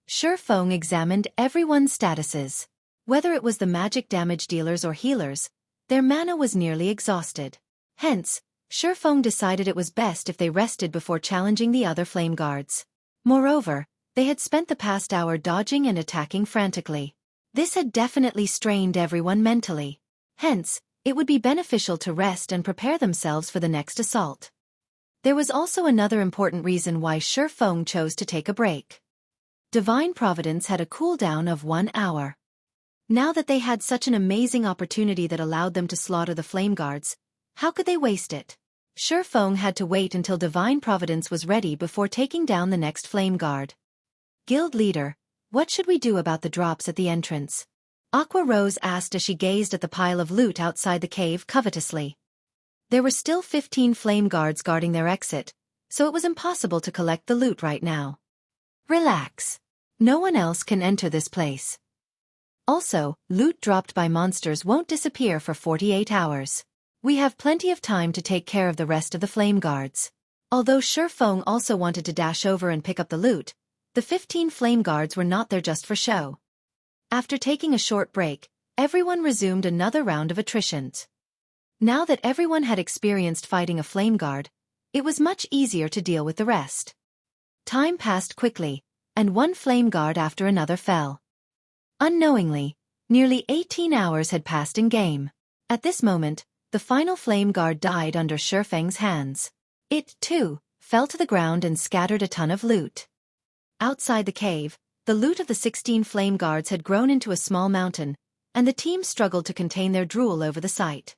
Xueqi examined everyone's statuses. Whether it was the magic damage dealers or healers, their mana was nearly exhausted. Hence, Xueqi decided it was best if they rested before challenging the other Flame Guards. Moreover, they had spent the past hour dodging and attacking frantically. This had definitely strained everyone mentally. Hence, it would be beneficial to rest and prepare themselves for the next assault. There was also another important reason why Xueqi chose to take a break. Divine Providence had a cooldown of 1 hour. Now that they had such an amazing opportunity that allowed them to slaughter the Flame Guards, how could they waste it? Xueqi had to wait until Divine Providence was ready before taking down the next Flame Guard. Guild Leader, what should we do about the drops at the entrance? Aqua Rose asked as she gazed at the pile of loot outside the cave covetously. There were still 15 Flame Guards guarding their exit, so it was impossible to collect the loot right now. Relax. No one else can enter this place. Also, loot dropped by monsters won't disappear for 48 hours. We have plenty of time to take care of the rest of the Flame Guards. Although Xueqi also wanted to dash over and pick up the loot, the 15 Flame Guards were not there just for show. After taking a short break, everyone resumed another round of attritions. Now that everyone had experienced fighting a Flame Guard, it was much easier to deal with the rest. Time passed quickly, and one Flame Guard after another fell. Unknowingly, nearly 18 hours had passed in game. At this moment, the final Flame Guard died under Xueqi's hands. It, too, fell to the ground and scattered a ton of loot. Outside the cave, the loot of the 16 Flame Guards had grown into a small mountain, and the team struggled to contain their drool over the sight.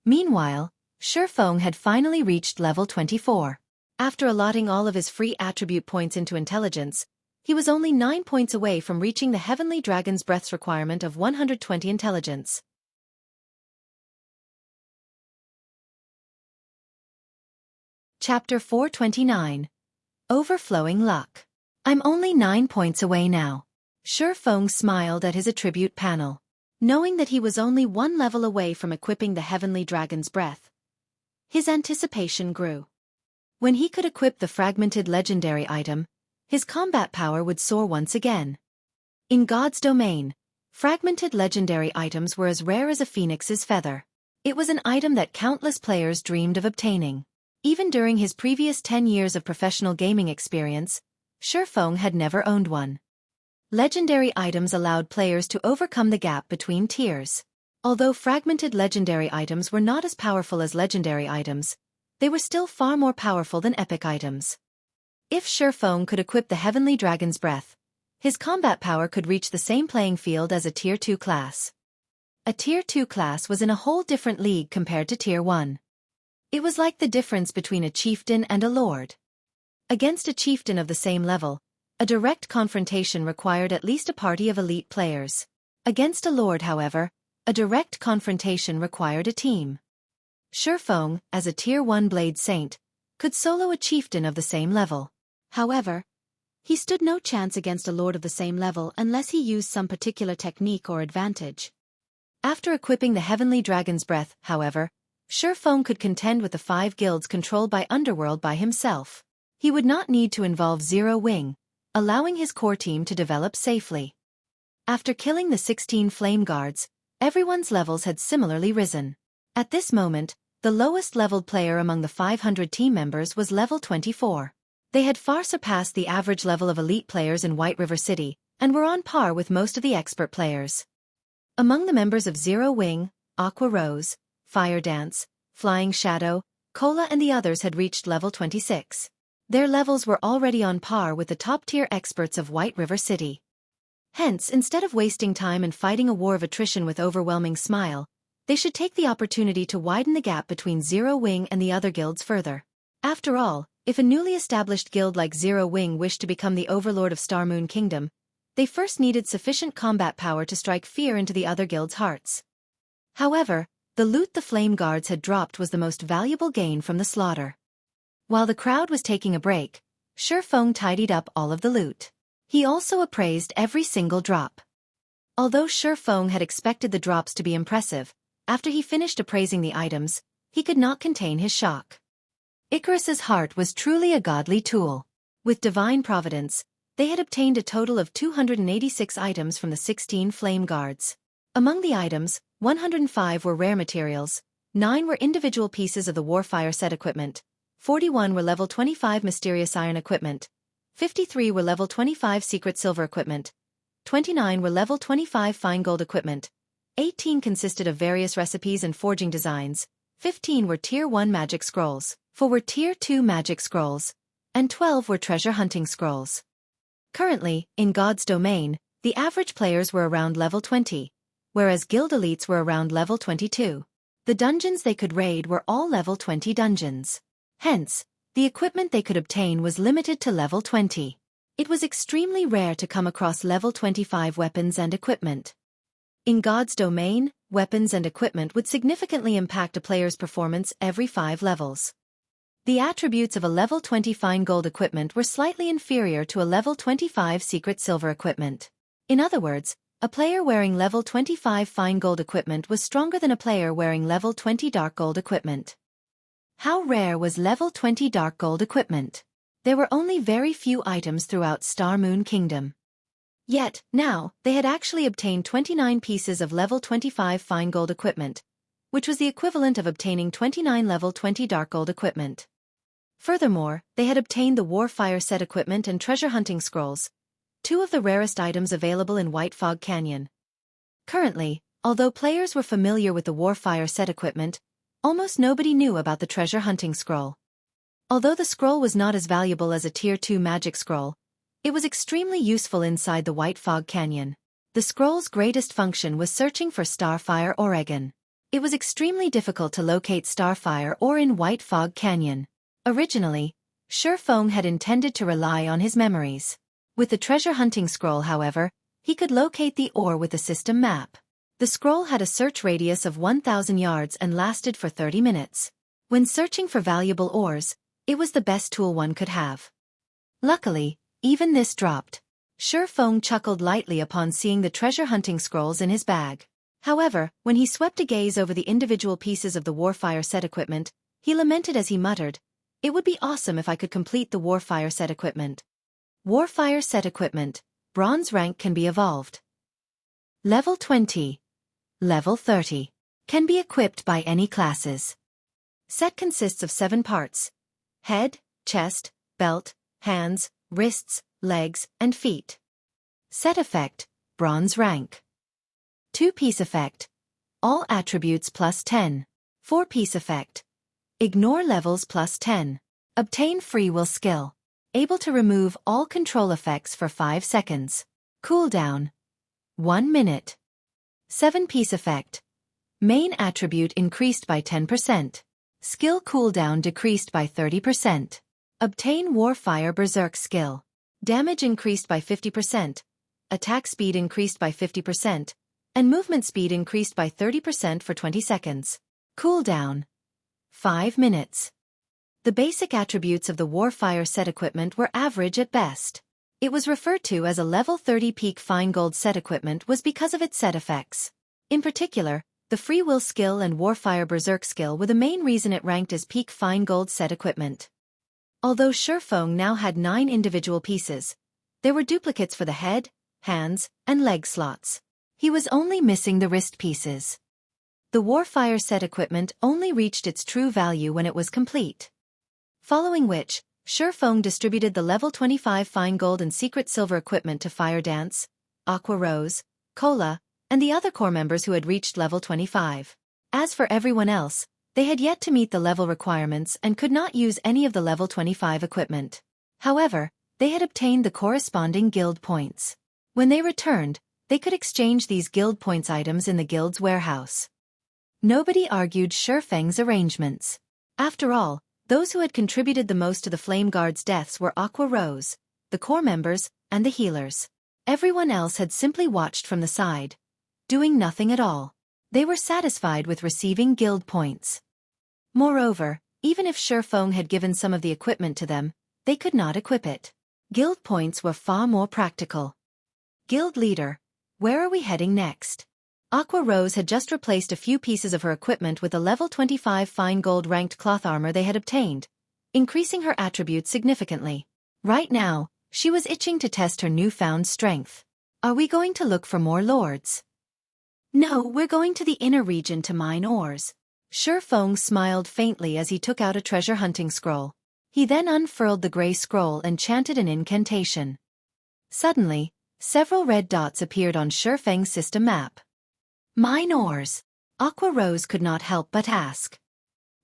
Meanwhile, Xueqi had finally reached level 24. After allotting all of his free attribute points into intelligence, he was only 9 points away from reaching the Heavenly Dragon's Breath's requirement of 120 intelligence. Chapter 429. Overflowing Luck. I'm only 9 points away now. Xueqi smiled at his attribute panel. Knowing that he was only 1 level away from equipping the Heavenly Dragon's Breath, his anticipation grew. When he could equip the fragmented legendary item, his combat power would soar once again. In God's domain, fragmented legendary items were as rare as a phoenix's feather. It was an item that countless players dreamed of obtaining. Even during his previous 10 years of professional gaming experience, Xueqi had never owned one. Legendary items allowed players to overcome the gap between tiers. Although fragmented legendary items were not as powerful as legendary items, they were still far more powerful than epic items. If Xueqi could equip the Heavenly Dragon's Breath, his combat power could reach the same playing field as a Tier 2 class. A Tier 2 class was in a whole different league compared to Tier 1. It was like the difference between a chieftain and a lord. Against a chieftain of the same level, a direct confrontation required at least a party of elite players. Against a lord, however, a direct confrontation required a team. Xueqi, as a Tier 1 Blade Saint, could solo a chieftain of the same level. However, he stood no chance against a lord of the same level unless he used some particular technique or advantage. After equipping the Heavenly Dragon's Breath, however, Xueqi could contend with the 5 guilds controlled by Underworld by himself. He would not need to involve Zero Wing, allowing his core team to develop safely. After killing the 16 flame guards, everyone's levels had similarly risen. At this moment, the lowest leveled player among the 500 team members was level 24. They had far surpassed the average level of elite players in White River City, and were on par with most of the expert players. Among the members of Zero Wing, Aqua Rose, Fire Dance, Flying Shadow, Cola and the others had reached level 26. Their levels were already on par with the top-tier experts of White River City. Hence, instead of wasting time and fighting a war of attrition with overwhelming Smile, they should take the opportunity to widen the gap between Zero Wing and the other guilds further. After all, if a newly established guild like Zero Wing wished to become the overlord of Star Moon Kingdom, they first needed sufficient combat power to strike fear into the other guilds' hearts. However, the loot the flame guards had dropped was the most valuable gain from the slaughter. While the crowd was taking a break, Xueqi tidied up all of the loot. He also appraised every single drop. Although Xueqi had expected the drops to be impressive, after he finished appraising the items, he could not contain his shock. Icarus's heart was truly a godly tool. With divine providence, they had obtained a total of 286 items from the 16 flame guards. Among the items, 105 were rare materials, 9 were individual pieces of the Warfire set equipment, 41 were level 25 mysterious iron equipment, 53 were level 25 secret silver equipment, 29 were level 25 fine gold equipment, 18 consisted of various recipes and forging designs, 15 were Tier 1 magic scrolls, 4 were Tier 2 magic scrolls, and 12 were treasure hunting scrolls. Currently, in God's domain, the average players were around level 20, whereas guild elites were around level 22. The dungeons they could raid were all level 20 dungeons. Hence, the equipment they could obtain was limited to level 20. It was extremely rare to come across level 25 weapons and equipment. In God's domain, weapons and equipment would significantly impact a player's performance every 5 levels. The attributes of a level 20 fine gold equipment were slightly inferior to a level 25 secret silver equipment. In other words, a player wearing level 25 fine gold equipment was stronger than a player wearing level 20 dark gold equipment. How rare was level 20 dark gold equipment? There were only very few items throughout Star Moon Kingdom. Yet, now, they had actually obtained 29 pieces of level 25 fine gold equipment, which was the equivalent of obtaining 29 level 20 dark gold equipment. Furthermore, they had obtained the Warfire set equipment and treasure hunting scrolls, 2 of the rarest items available in White Fog Canyon. Currently, although players were familiar with the Warfire set equipment, almost nobody knew about the treasure hunting scroll. Although the scroll was not as valuable as a Tier 2 magic scroll, it was extremely useful inside the White Fog Canyon. The scroll's greatest function was searching for Starfire Oregon. It was extremely difficult to locate Starfire ore in White Fog Canyon. Originally, Xueqi had intended to rely on his memories. With the treasure hunting scroll, however, he could locate the ore with the system map. The scroll had a search radius of 1,000 yards and lasted for 30 minutes. When searching for valuable ores, it was the best tool one could have. Luckily, even this dropped. Xueqi chuckled lightly upon seeing the treasure hunting scrolls in his bag. However, when he swept a gaze over the individual pieces of the Warfire set equipment, he lamented as he muttered, "It would be awesome if I could complete the Warfire set equipment." Warfire set equipment, bronze rank can be evolved. Level 20. Level 30. Can be equipped by any classes. Set consists of 7 parts: head, chest, belt, hands, wrists, legs, and feet. Set effect, bronze rank. 2-piece effect, all attributes plus 10. 4-piece effect, ignore levels plus 10. Obtain free will skill. Able to remove all control effects for 5 seconds. Cooldown, 1 minute. 7-piece effect, main attribute increased by 10%. Skill cooldown decreased by 30%. Obtain Warfire Berserk skill. Damage increased by 50%, attack speed increased by 50%, and movement speed increased by 30% for 20 seconds. Cooldown, 5 minutes. The basic attributes of the Warfire set equipment were average at best. It was referred to as a level 30 peak fine gold set equipment was because of its set effects. In particular, the Free Will skill and Warfire Berserk skill were the main reason it ranked as peak fine gold set equipment. Although Xueqi now had 9 individual pieces, there were duplicates for the head, hands, and leg slots. He was only missing the wrist pieces. The Warfire set equipment only reached its true value when it was complete. Following which, Xueqi distributed the level 25 fine gold and secret silver equipment to Fire Dance, Aqua Rose, Cola, and the other core members who had reached level 25. As for everyone else, they had yet to meet the level requirements and could not use any of the level 25 equipment. However, they had obtained the corresponding guild points. When they returned, they could exchange these guild points items in the guild's warehouse. Nobody argued Xueqi's arrangements. After all, those who had contributed the most to the Flame Guard's deaths were Aqua Rose, the core members, and the healers. Everyone else had simply watched from the side, doing nothing at all. They were satisfied with receiving guild points. Moreover, even if Xueqi had given some of the equipment to them, they could not equip it. Guild points were far more practical. Guild leader, where are we heading next? Aqua Rose had just replaced a few pieces of her equipment with a level 25 fine gold ranked cloth armor they had obtained, increasing her attributes significantly. Right now, she was itching to test her newfound strength. Are we going to look for more lords? No, we're going to the inner region to mine ores. Xueqi smiled faintly as he took out a treasure hunting scroll. He then unfurled the gray scroll and chanted an incantation. Suddenly, several red dots appeared on Xueqi's system map. Mine ores. Aqua Rose could not help but ask.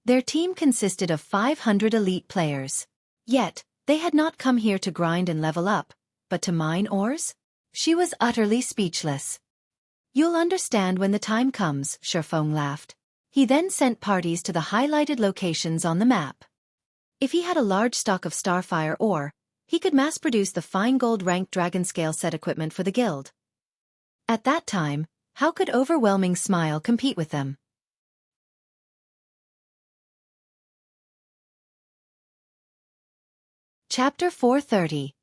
Their team consisted of 500 elite players. Yet, they had not come here to grind and level up, but to mine ores? She was utterly speechless. You'll understand when the time comes, Xueqi laughed. He then sent parties to the highlighted locations on the map. If he had a large stock of Starfire ore, he could mass-produce the fine gold ranked dragon scale set equipment for the guild. At that time, how could Overwhelming Smile compete with them? Chapter 430.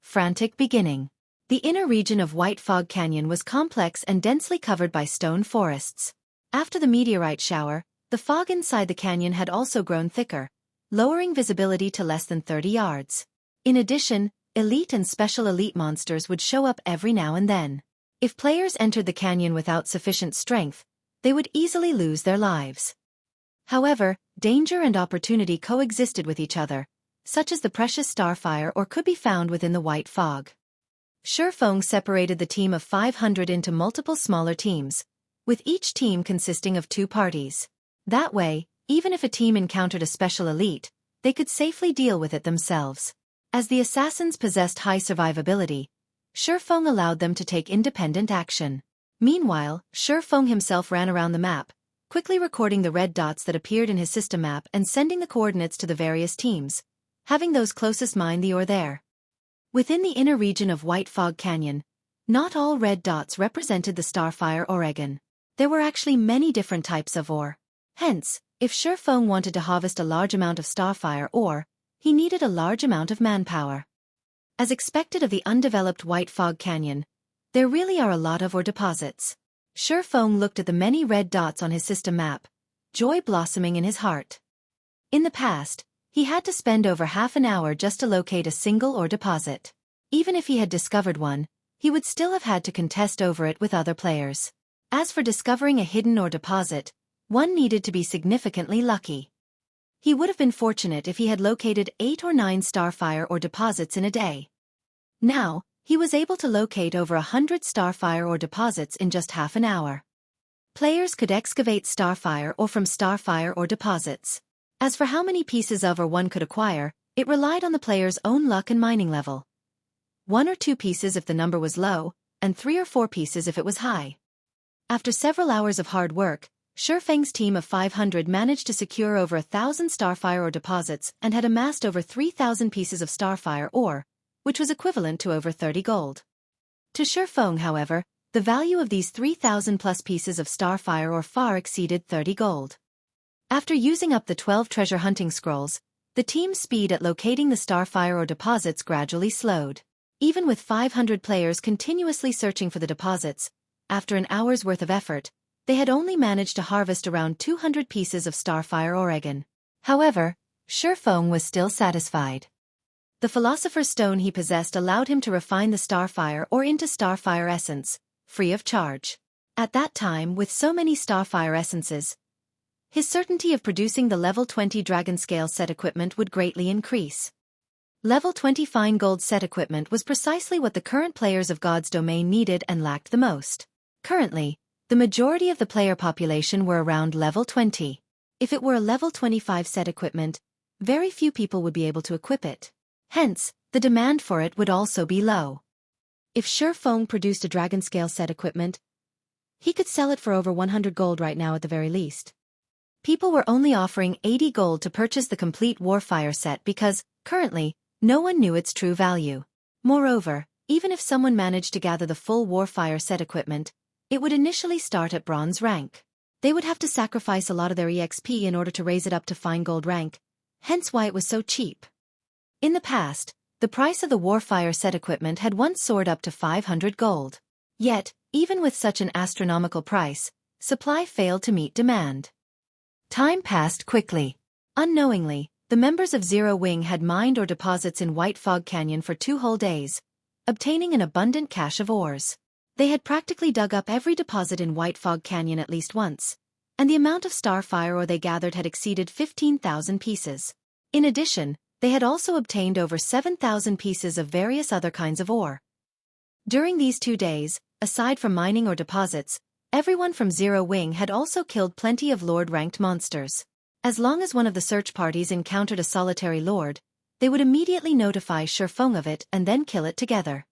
Frantic Beginning. The inner region of White Fog Canyon was complex and densely covered by stone forests. After the meteorite shower, the fog inside the canyon had also grown thicker, lowering visibility to less than 30 yards. In addition, elite and special elite monsters would show up every now and then. If players entered the canyon without sufficient strength, they would easily lose their lives. However, danger and opportunity coexisted with each other, such as the precious Starfire ore could be found within the white fog. Xueqi separated the team of 500 into multiple smaller teams, with each team consisting of 2 parties. That way, even if a team encountered a special elite, they could safely deal with it themselves. As the assassins possessed high survivability, Xueqi allowed them to take independent action. Meanwhile, Xueqi himself ran around the map, quickly recording the red dots that appeared in his system map and sending the coordinates to the various teams, having those closest mine the ore there. Within the inner region of White Fog Canyon, not all red dots represented the Starfire Oregon. There were actually many different types of ore. Hence, if Xueqi wanted to harvest a large amount of Starfire ore, he needed a large amount of manpower. As expected of the undeveloped White Fog Canyon, there really are a lot of ore deposits. Xueqi looked at the many red dots on his system map, joy blossoming in his heart. In the past, he had to spend over half an hour just to locate a single ore deposit. Even if he had discovered one, he would still have had to contest over it with other players. As for discovering a hidden ore deposit, one needed to be significantly lucky. He would have been fortunate if he had located 8 or 9 Starfire ore deposits in a day. Now, he was able to locate over 100 Starfire ore deposits in just half an hour. Players could excavate Starfire ore from Starfire ore deposits. As for how many pieces of ore one could acquire, it relied on the player's own luck and mining level. 1 or 2 pieces if the number was low, and 3 or 4 pieces if it was high. After several hours of hard work, Xueqi's team of 500 managed to secure over 1,000 Starfire ore deposits and had amassed over 3,000 pieces of Starfire ore, which was equivalent to over 30 gold. To Xueqi, however, the value of these 3,000 plus pieces of Starfire ore far exceeded 30 gold. After using up the 12 treasure hunting scrolls, the team's speed at locating the Starfire ore deposits gradually slowed. Even with 500 players continuously searching for the deposits, after an hour's worth of effort, they had only managed to harvest around 200 pieces of Starfire Oregon. However, Xueqi was still satisfied. The Philosopher's Stone he possessed allowed him to refine the Starfire ore into Starfire Essence, free of charge. At that time, with so many Starfire Essences, his certainty of producing the level 20 Dragon Scale set equipment would greatly increase. Level 20 Fine Gold set equipment was precisely what the current players of God's Domain needed and lacked the most. Currently, the majority of the player population were around level 20. If it were a level 25 set equipment, very few people would be able to equip it. Hence, the demand for it would also be low. If Xueqi produced a Dragon Scale set equipment, he could sell it for over 100 gold right now at the very least. People were only offering 80 gold to purchase the complete Warfire set because, currently, no one knew its true value. Moreover, even if someone managed to gather the full Warfire set equipment, it would initially start at bronze rank. They would have to sacrifice a lot of their EXP in order to raise it up to fine gold rank, hence why it was so cheap. In the past, the price of the Warfire set equipment had once soared up to 500 gold. Yet, even with such an astronomical price, supply failed to meet demand. Time passed quickly. Unknowingly, the members of Zero Wing had mined ore deposits in White Fog Canyon for 2 whole days, obtaining an abundant cache of ores. They had practically dug up every deposit in White Fog Canyon at least once, and the amount of Starfire ore they gathered had exceeded 15,000 pieces. In addition, they had also obtained over 7,000 pieces of various other kinds of ore. During these 2 days, aside from mining ore deposits, everyone from Zero Wing had also killed plenty of Lord-ranked monsters. As long as one of the search parties encountered a solitary Lord, they would immediately notify Xueqi of it and then kill it together.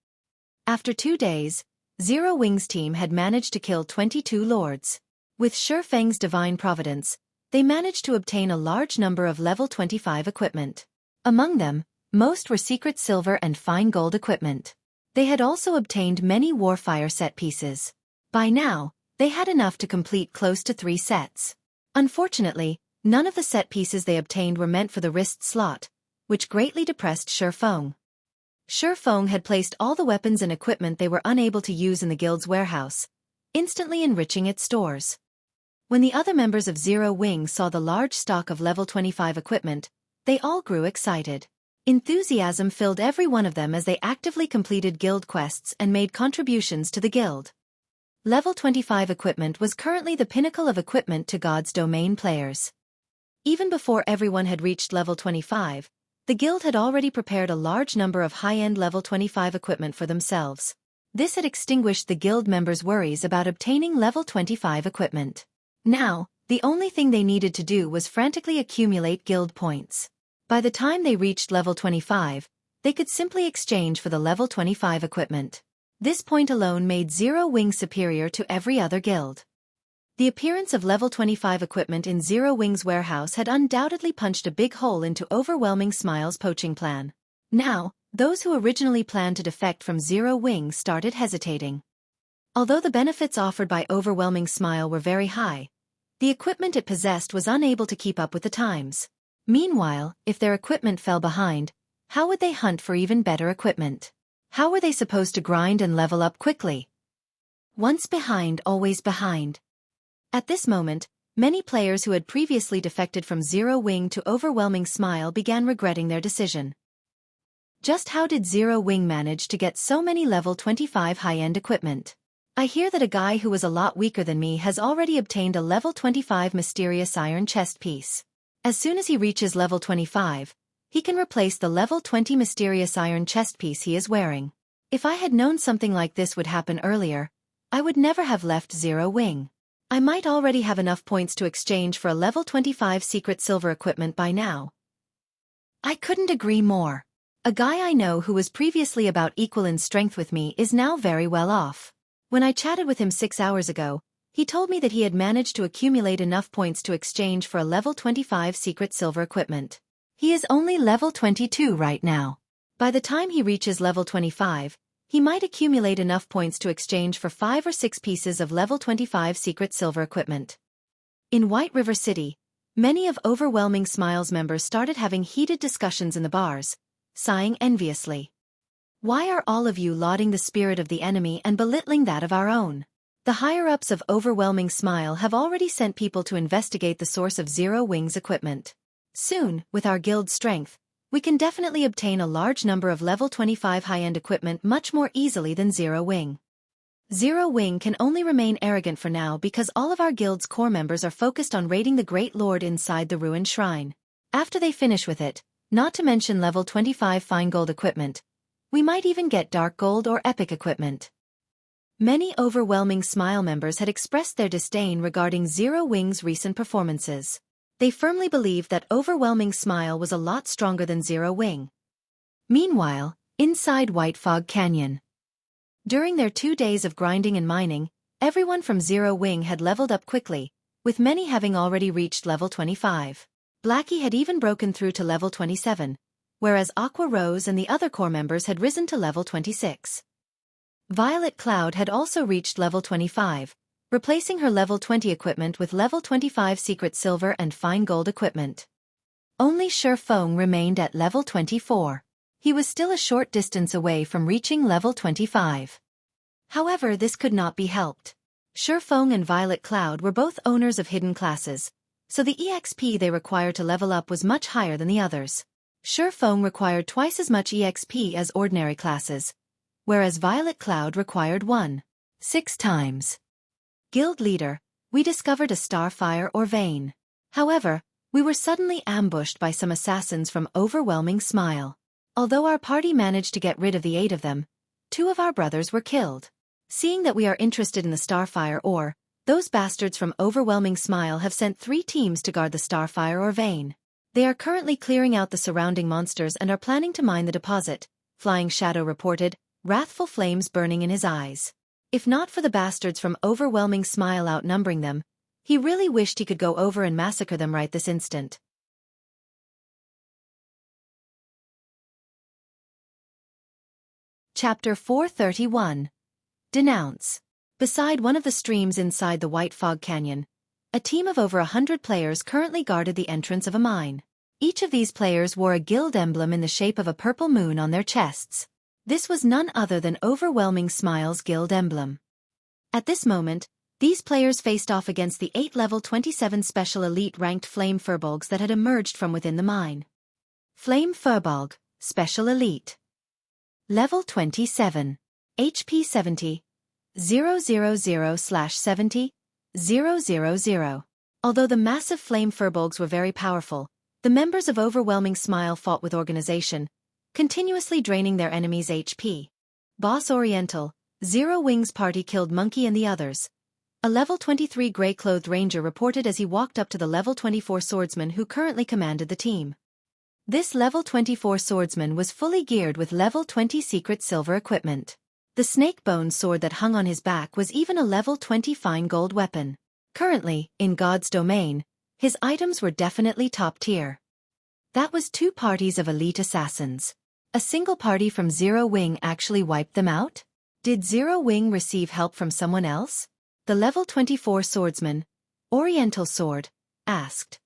After 2 days, Zero Wing's team had managed to kill 22 Lords. With Xueqi's divine providence, they managed to obtain a large number of level 25 equipment. Among them, most were secret silver and fine gold equipment. They had also obtained many Warfire set pieces. By now, they had enough to complete close to 3 sets. Unfortunately, none of the set pieces they obtained were meant for the wrist slot, which greatly depressed Xueqi. Xueqi had placed all the weapons and equipment they were unable to use in the guild's warehouse, instantly enriching its stores. When the other members of Zero Wing saw the large stock of level 25 equipment, they all grew excited. Enthusiasm filled every one of them as they actively completed guild quests and made contributions to the guild. Level 25 equipment was currently the pinnacle of equipment to God's Domain players. Even before everyone had reached level 25, the guild had already prepared a large number of high-end level 25 equipment for themselves. This had extinguished the guild members' worries about obtaining level 25 equipment. Now, the only thing they needed to do was frantically accumulate guild points. By the time they reached level 25, they could simply exchange for the level 25 equipment. This point alone made Zero Wing superior to every other guild. The appearance of level 25 equipment in Zero Wing's warehouse had undoubtedly punched a big hole into Overwhelming Smile's poaching plan. Now, those who originally planned to defect from Zero Wing started hesitating. Although the benefits offered by Overwhelming Smile were very high, the equipment it possessed was unable to keep up with the times. Meanwhile, if their equipment fell behind, how would they hunt for even better equipment? How were they supposed to grind and level up quickly? Once behind, always behind. At this moment, many players who had previously defected from Zero Wing to Overwhelming Smile began regretting their decision. Just how did Zero Wing manage to get so many level 25 high-end equipment? I hear that a guy who was a lot weaker than me has already obtained a level 25 mysterious iron chest piece. As soon as he reaches level 25, he can replace the level 20 mysterious iron chest piece he is wearing. If I had known something like this would happen earlier, I would never have left Zero Wing. I might already have enough points to exchange for a level 25 secret silver equipment by now. I couldn't agree more. A guy I know who was previously about equal in strength with me is now very well off. When I chatted with him 6 hours ago, he told me that he had managed to accumulate enough points to exchange for a level 25 secret silver equipment. He is only level 22 right now. By the time he reaches level 25, he might accumulate enough points to exchange for 5 or 6 pieces of level 25 secret silver equipment. In White River City, many of Overwhelming Smile's members started having heated discussions in the bars, sighing enviously. Why are all of you lauding the spirit of the enemy and belittling that of our own? The higher-ups of Overwhelming Smile have already sent people to investigate the source of Zero Wing's equipment. Soon, with our guild's strength, we can definitely obtain a large number of level 25 high-end equipment much more easily than Zero Wing. Zero Wing can only remain arrogant for now because all of our guild's core members are focused on raiding the Great Lord inside the ruined shrine. After they finish with it, not to mention level 25 fine gold equipment, we might even get dark gold or epic equipment. Many Overwhelming Smile members had expressed their disdain regarding Zero Wing's recent performances. They firmly believed that Overwhelming Smile was a lot stronger than Zero Wing. Meanwhile, inside White Fog Canyon. During their 2 days of grinding and mining, everyone from Zero Wing had leveled up quickly, with many having already reached level 25. Blackie had even broken through to level 27, whereas Aqua Rose and the other core members had risen to level 26. Violet Cloud had also reached level 25, replacing her level 20 equipment with level 25 secret silver and fine gold equipment. Only Xueqi remained at level 24. He was still a short distance away from reaching level 25. However, this could not be helped. Xueqi and Violet Cloud were both owners of hidden classes, so the EXP they required to level up was much higher than the others. Xueqi required twice as much EXP as ordinary classes, whereas Violet Cloud required 1.6 times. Guild leader, we discovered a starfire or vein. However, we were suddenly ambushed by some assassins from Overwhelming Smile. Although our party managed to get rid of the 8 of them, 2 of our brothers were killed. Seeing that we are interested in the starfire ore, those bastards from Overwhelming Smile have sent 3 teams to guard the starfire or vein. They are currently clearing out the surrounding monsters and are planning to mine the deposit, Flying Shadow reported, wrathful flames burning in his eyes. If not for the bastards from Overwhelming Smile outnumbering them, he really wished he could go over and massacre them right this instant. Chapter 431. Denounce. Beside one of the streams inside the White Fog Canyon, a team of over 100 players currently guarded the entrance of a mine. Each of these players wore a guild emblem in the shape of a purple moon on their chests. This was none other than Overwhelming Smile's guild emblem. At this moment, these players faced off against the 8 level 27 special elite ranked Flame Furbolgs that had emerged from within the mine. Flame Furbolg, Special Elite. Level 27. HP 70. 000/70. 000. Although the massive Flame Furbolgs were very powerful, the members of Overwhelming Smile fought with organization, continuously draining their enemies' HP. Boss Oriental, Zero Wing's party killed Monkey and the others. A level 23 gray-clothed ranger reported as he walked up to the level 24 swordsman who currently commanded the team. This level 24 swordsman was fully geared with level 20 secret silver equipment. The snake-bone sword that hung on his back was even a level 20 fine gold weapon. Currently, in God's domain, his items were definitely top tier. That was 2 parties of elite assassins. A single party from Zero Wing actually wiped them out? Did Zero Wing receive help from someone else? The level 24 swordsman, Oriental Sword, asked.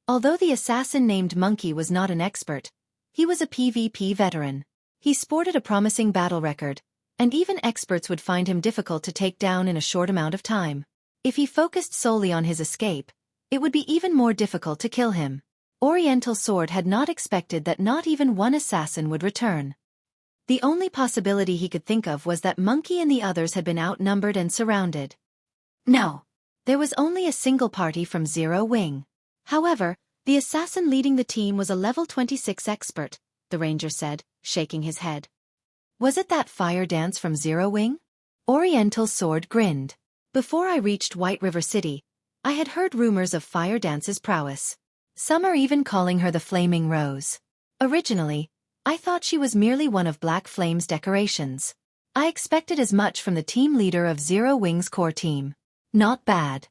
Although the assassin named Monkey was not an expert, he was a PvP veteran. He sported a promising battle record, and even experts would find him difficult to take down in a short amount of time. If he focused solely on his escape, it would be even more difficult to kill him. Oriental Sword had not expected that not even one assassin would return. The only possibility he could think of was that Monkey and the others had been outnumbered and surrounded. No, there was only a single party from Zero Wing. However, the assassin leading the team was a level 26 expert, the ranger said, shaking his head. Was it that fire dance from Zero Wing? Oriental Sword grinned. Before I reached White River City, I had heard rumors of Fire Dance's prowess. Some are even calling her the Flaming Rose. Originally, I thought she was merely one of Black Flame's decorations. I expected as much from the team leader of Zero Wing's core team. Not bad.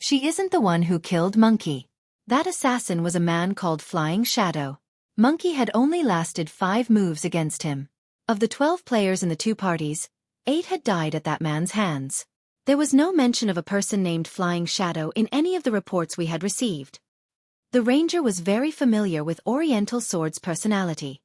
She isn't the one who killed Monkey. That assassin was a man called Flying Shadow. Monkey had only lasted 5 moves against him. Of the 12 players in the 2 parties, 8 had died at that man's hands. There was no mention of a person named Flying Shadow in any of the reports we had received. The ranger was very familiar with Oriental Sword's personality.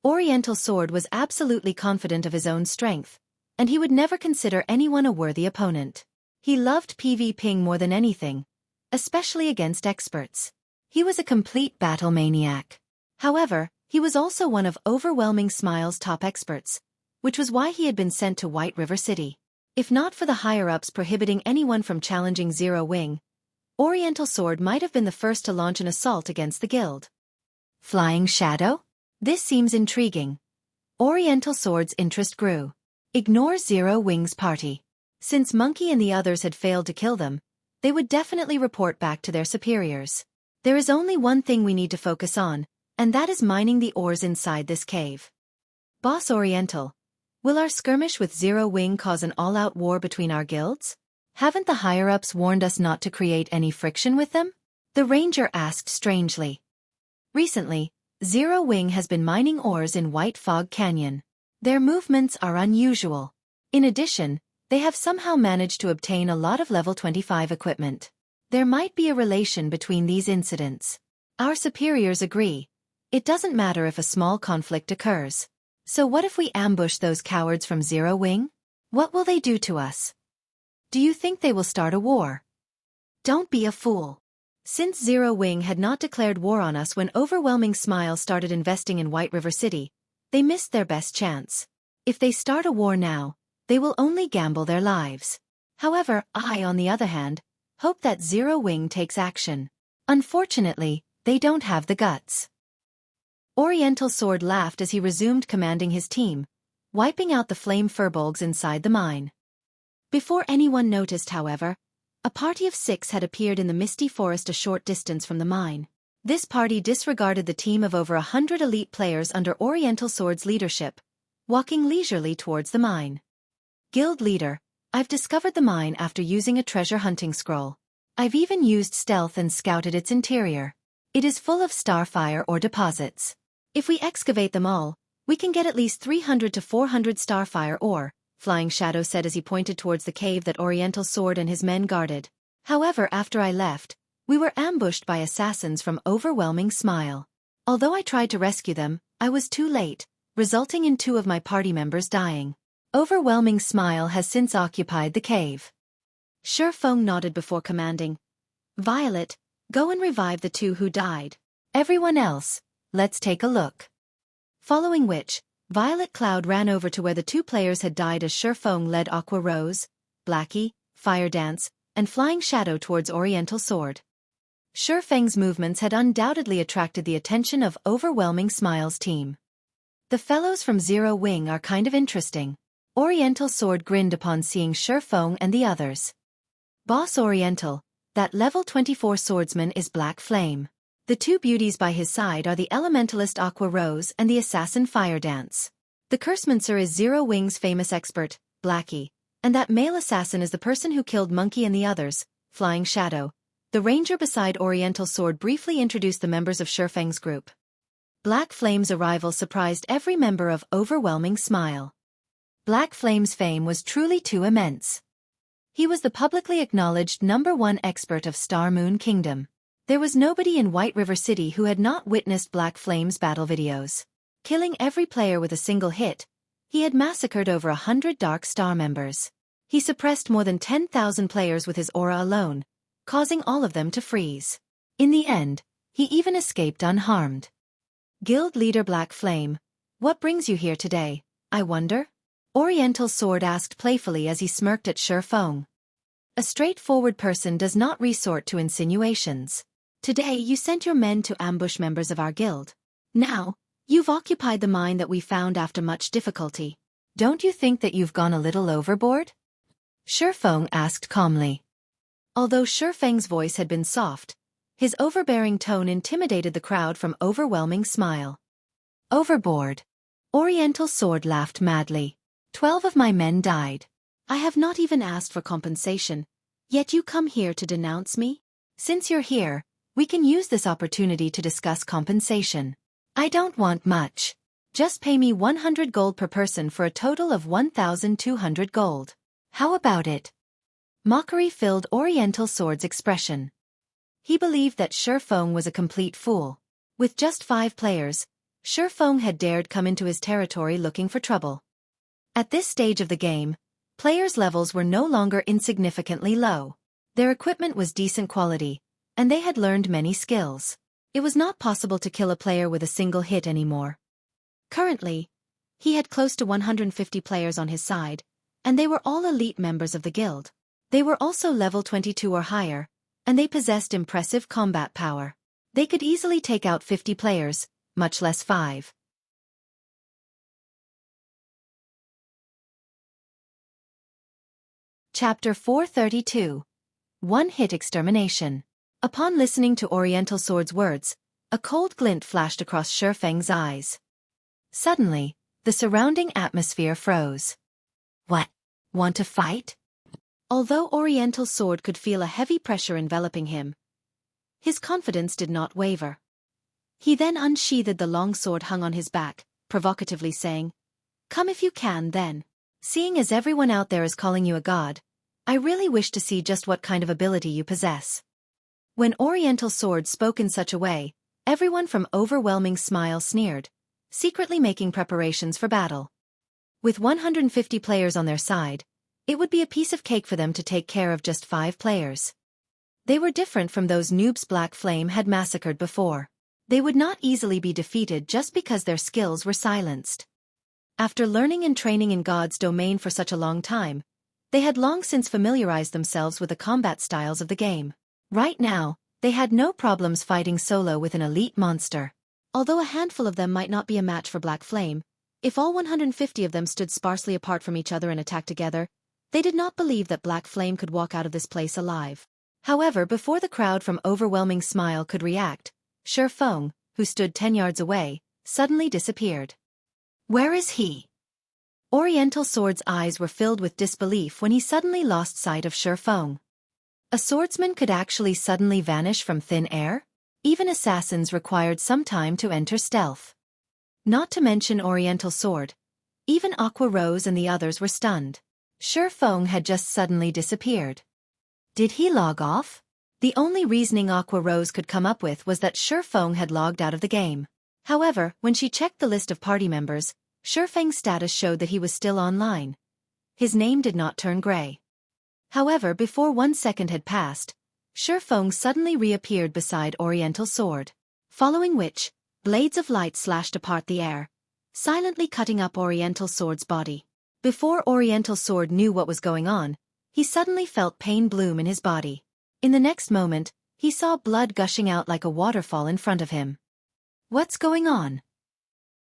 Oriental Sword was absolutely confident of his own strength, and he would never consider anyone a worthy opponent. He loved PvPing more than anything, especially against experts. He was a complete battle maniac. However, he was also one of Overwhelming Smile's top experts, which was why he had been sent to White River City. If not for the higher-ups prohibiting anyone from challenging Zero Wing, Oriental Sword might have been the first to launch an assault against the guild. Flying Shadow? This seems intriguing. Oriental Sword's interest grew. Ignore Zero Wing's party. Since Monkey and the others had failed to kill them, they would definitely report back to their superiors. There is only one thing we need to focus on, and that is mining the ores inside this cave. Boss Oriental, will our skirmish with Zero Wing cause an all-out war between our guilds? Haven't the higher-ups warned us not to create any friction with them? The ranger asked strangely. Recently, Zero Wing has been mining ores in White Fog Canyon. Their movements are unusual. In addition, they have somehow managed to obtain a lot of level 25 equipment. There might be a relation between these incidents. Our superiors agree. It doesn't matter if a small conflict occurs. So what if we ambush those cowards from Zero Wing? What will they do to us? Do you think they will start a war? Don't be a fool. Since Zero Wing had not declared war on us when Overwhelming Smile started investing in White River City, they missed their best chance. If they start a war now, they will only gamble their lives. However, I, on the other hand, hope that Zero Wing takes action. Unfortunately, they don't have the guts. Oriental Sword laughed as he resumed commanding his team, wiping out the flame furbolgs inside the mine. Before anyone noticed, however, a party of 6 had appeared in the misty forest a short distance from the mine. This party disregarded the team of over 100 elite players under Oriental Sword's leadership, walking leisurely towards the mine. Guild leader, I've discovered the mine after using a treasure hunting scroll. I've even used stealth and scouted its interior. It is full of starfire ore deposits. If we excavate them all, we can get at least 300 to 400 starfire ore, Flying Shadow said as he pointed towards the cave that Oriental Sword and his men guarded. However, after I left, we were ambushed by assassins from Overwhelming Smile. Although I tried to rescue them, I was too late, resulting in 2 of my party members dying. Overwhelming Smile has since occupied the cave. Shifeng nodded before commanding, Violet, go and revive the 2 who died. Everyone else, let's take a look. Following which, Violet Cloud ran over to where the 2 players had died as Shifeng led Aqua Rose, Blackie, Fire Dance, and Flying Shadow towards Oriental Sword. Shifeng's movements had undoubtedly attracted the attention of Overwhelming Smile's team. The fellows from Zero Wing are kind of interesting. Oriental Sword grinned upon seeing Shifeng and the others. Boss Oriental, that level 24 swordsman is Black Flame. The 2 beauties by his side are the Elementalist Aqua Rose and the Assassin Fire Dance. The Cursemancer is Zero Wing's famous expert, Blackie, and that male assassin is the person who killed Monkey and the others, Flying Shadow. The ranger beside Oriental Sword briefly introduced the members of Shifeng's group. Black Flame's arrival surprised every member of Overwhelming Smile. Black Flame's fame was truly too immense. He was the publicly acknowledged #1 expert of Star Moon Kingdom. There was nobody in White River City who had not witnessed Black Flame's battle videos. Killing every player with a single hit, he had massacred over 100 Dark Star members. He suppressed more than 10,000 players with his aura alone, causing all of them to freeze. In the end, he even escaped unharmed. Guild leader Black Flame, what brings you here today, I wonder? Oriental Sword asked playfully as he smirked at Shifeng. A straightforward person does not resort to insinuations. Today you sent your men to ambush members of our guild. Now, you've occupied the mine that we found after much difficulty. Don't you think that you've gone a little overboard? Shifeng asked calmly. Although Shifeng's voice had been soft, his overbearing tone intimidated the crowd from Overwhelming Smile. Overboard. Oriental Sword laughed madly. 12 of my men died. I have not even asked for compensation, yet you come here to denounce me? Since you're here, we can use this opportunity to discuss compensation. I don't want much. Just pay me 100 gold per person for a total of 1,200 gold. How about it? Mockery filled Oriental Sword's expression. He believed that Shifeng was a complete fool. With just 5 players, Shifeng had dared come into his territory looking for trouble. At this stage of the game, players' levels were no longer insignificantly low. Their equipment was decent quality, and they had learned many skills. It was not possible to kill a player with a single hit anymore. Currently, he had close to 150 players on his side, and they were all elite members of the guild. They were also level 22 or higher, and they possessed impressive combat power. They could easily take out 50 players, much less 5. Chapter 432. One-Hit Extermination. Upon listening to Oriental Sword's words, a cold glint flashed across Xueqi's eyes. Suddenly, the surrounding atmosphere froze. What? Want to fight? Although Oriental Sword could feel a heavy pressure enveloping him, his confidence did not waver. He then unsheathed the long sword hung on his back, provocatively saying, "Come if you can, then. Seeing as everyone out there is calling you a god, I really wish to see just what kind of ability you possess." When Oriental Sword spoke in such a way, everyone from Overwhelming Smile sneered, secretly making preparations for battle. With 150 players on their side, it would be a piece of cake for them to take care of just 5 players. They were different from those noobs Black Flame had massacred before. They would not easily be defeated just because their skills were silenced. After learning and training in God's domain for such a long time, they had long since familiarized themselves with the combat styles of the game. Right now, they had no problems fighting solo with an elite monster. Although a handful of them might not be a match for Black Flame, if all 150 of them stood sparsely apart from each other and attacked together, they did not believe that Black Flame could walk out of this place alive. However, before the crowd from Overwhelming Smile could react, Xueqi, who stood 10 yards away, suddenly disappeared. Where is he? Oriental Sword's eyes were filled with disbelief when he suddenly lost sight of Xueqi. A swordsman could actually suddenly vanish from thin air? Even assassins required some time to enter stealth. Not to mention Oriental Sword. Even Aqua Rose and the others were stunned. Xueqi had just suddenly disappeared. Did he log off? The only reasoning Aqua Rose could come up with was that Xueqi had logged out of the game. However, when she checked the list of party members, Xueqi's status showed that he was still online. His name did not turn gray. However, before 1 second had passed, Xueqi suddenly reappeared beside Oriental Sword. Following which, blades of light slashed apart the air, silently cutting up Oriental Sword's body. Before Oriental Sword knew what was going on, he suddenly felt pain bloom in his body. In the next moment, he saw blood gushing out like a waterfall in front of him. What's going on?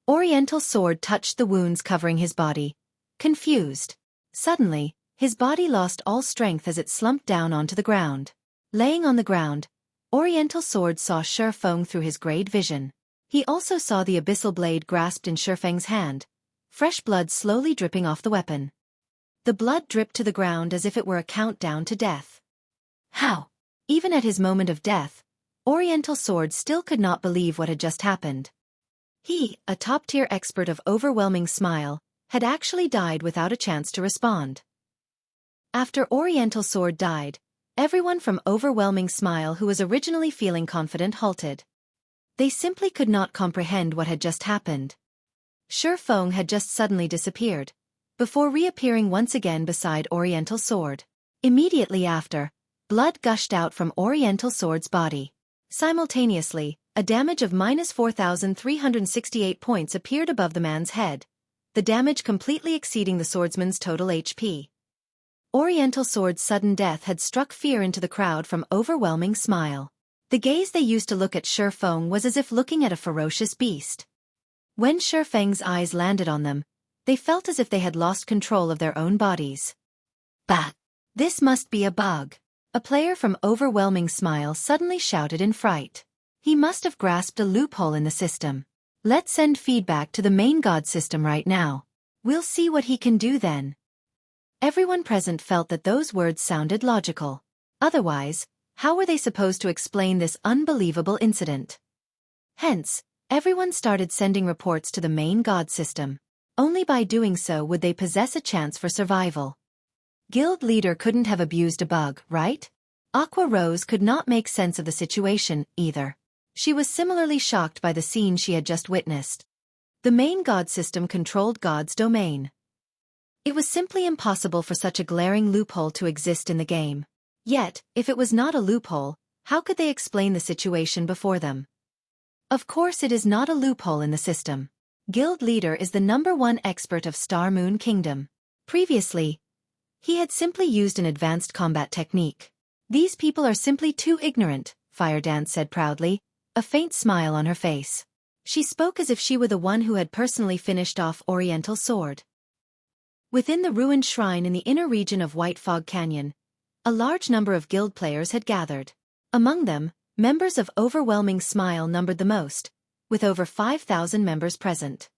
Oriental Sword touched the wounds covering his body, confused. Suddenly, his body lost all strength as it slumped down onto the ground. Laying on the ground, Oriental Sword saw Xueqi through his grade vision. He also saw the abyssal blade grasped in Xueqi's hand, fresh blood slowly dripping off the weapon. The blood dripped to the ground as if it were a countdown to death. How? Even at his moment of death, Oriental Sword still could not believe what had just happened. He, a top-tier expert of Overwhelming Smile, had actually died without a chance to respond. After Oriental Sword died, everyone from Overwhelming Smile who was originally feeling confident halted. They simply could not comprehend what had just happened. Xueqi had just suddenly disappeared, before reappearing once again beside Oriental Sword. Immediately after, blood gushed out from Oriental Sword's body. Simultaneously, a damage of -4,368 points appeared above the man's head, the damage completely exceeding the swordsman's total HP. Oriental Sword's sudden death had struck fear into the crowd from Overwhelming Smile. The gaze they used to look at Xueqi was as if looking at a ferocious beast. When Xueqi's eyes landed on them, they felt as if they had lost control of their own bodies. Bah! This must be a bug. A player from Overwhelming Smile suddenly shouted in fright. He must have grasped a loophole in the system. Let's send feedback to the main god system right now. We'll see what he can do then. Everyone present felt that those words sounded logical. Otherwise, how were they supposed to explain this unbelievable incident? Hence, everyone started sending reports to the main god system. Only by doing so would they possess a chance for survival. Guild leader couldn't have abused a bug, right? Aqua Rose could not make sense of the situation, either. She was similarly shocked by the scene she had just witnessed. The main god system controlled God's domain. It was simply impossible for such a glaring loophole to exist in the game. Yet, if it was not a loophole, how could they explain the situation before them? Of course it is not a loophole in the system. Guild Leader is the #1 expert of Star Moon Kingdom. Previously, he had simply used an advanced combat technique. These people are simply too ignorant, Fire Dance said proudly, a faint smile on her face. She spoke as if she were the one who had personally finished off Oriental Sword. Within the ruined shrine in the inner region of White Fog Canyon, a large number of guild players had gathered. Among them, members of Overwhelming Smile numbered the most, with over 5,000 members present.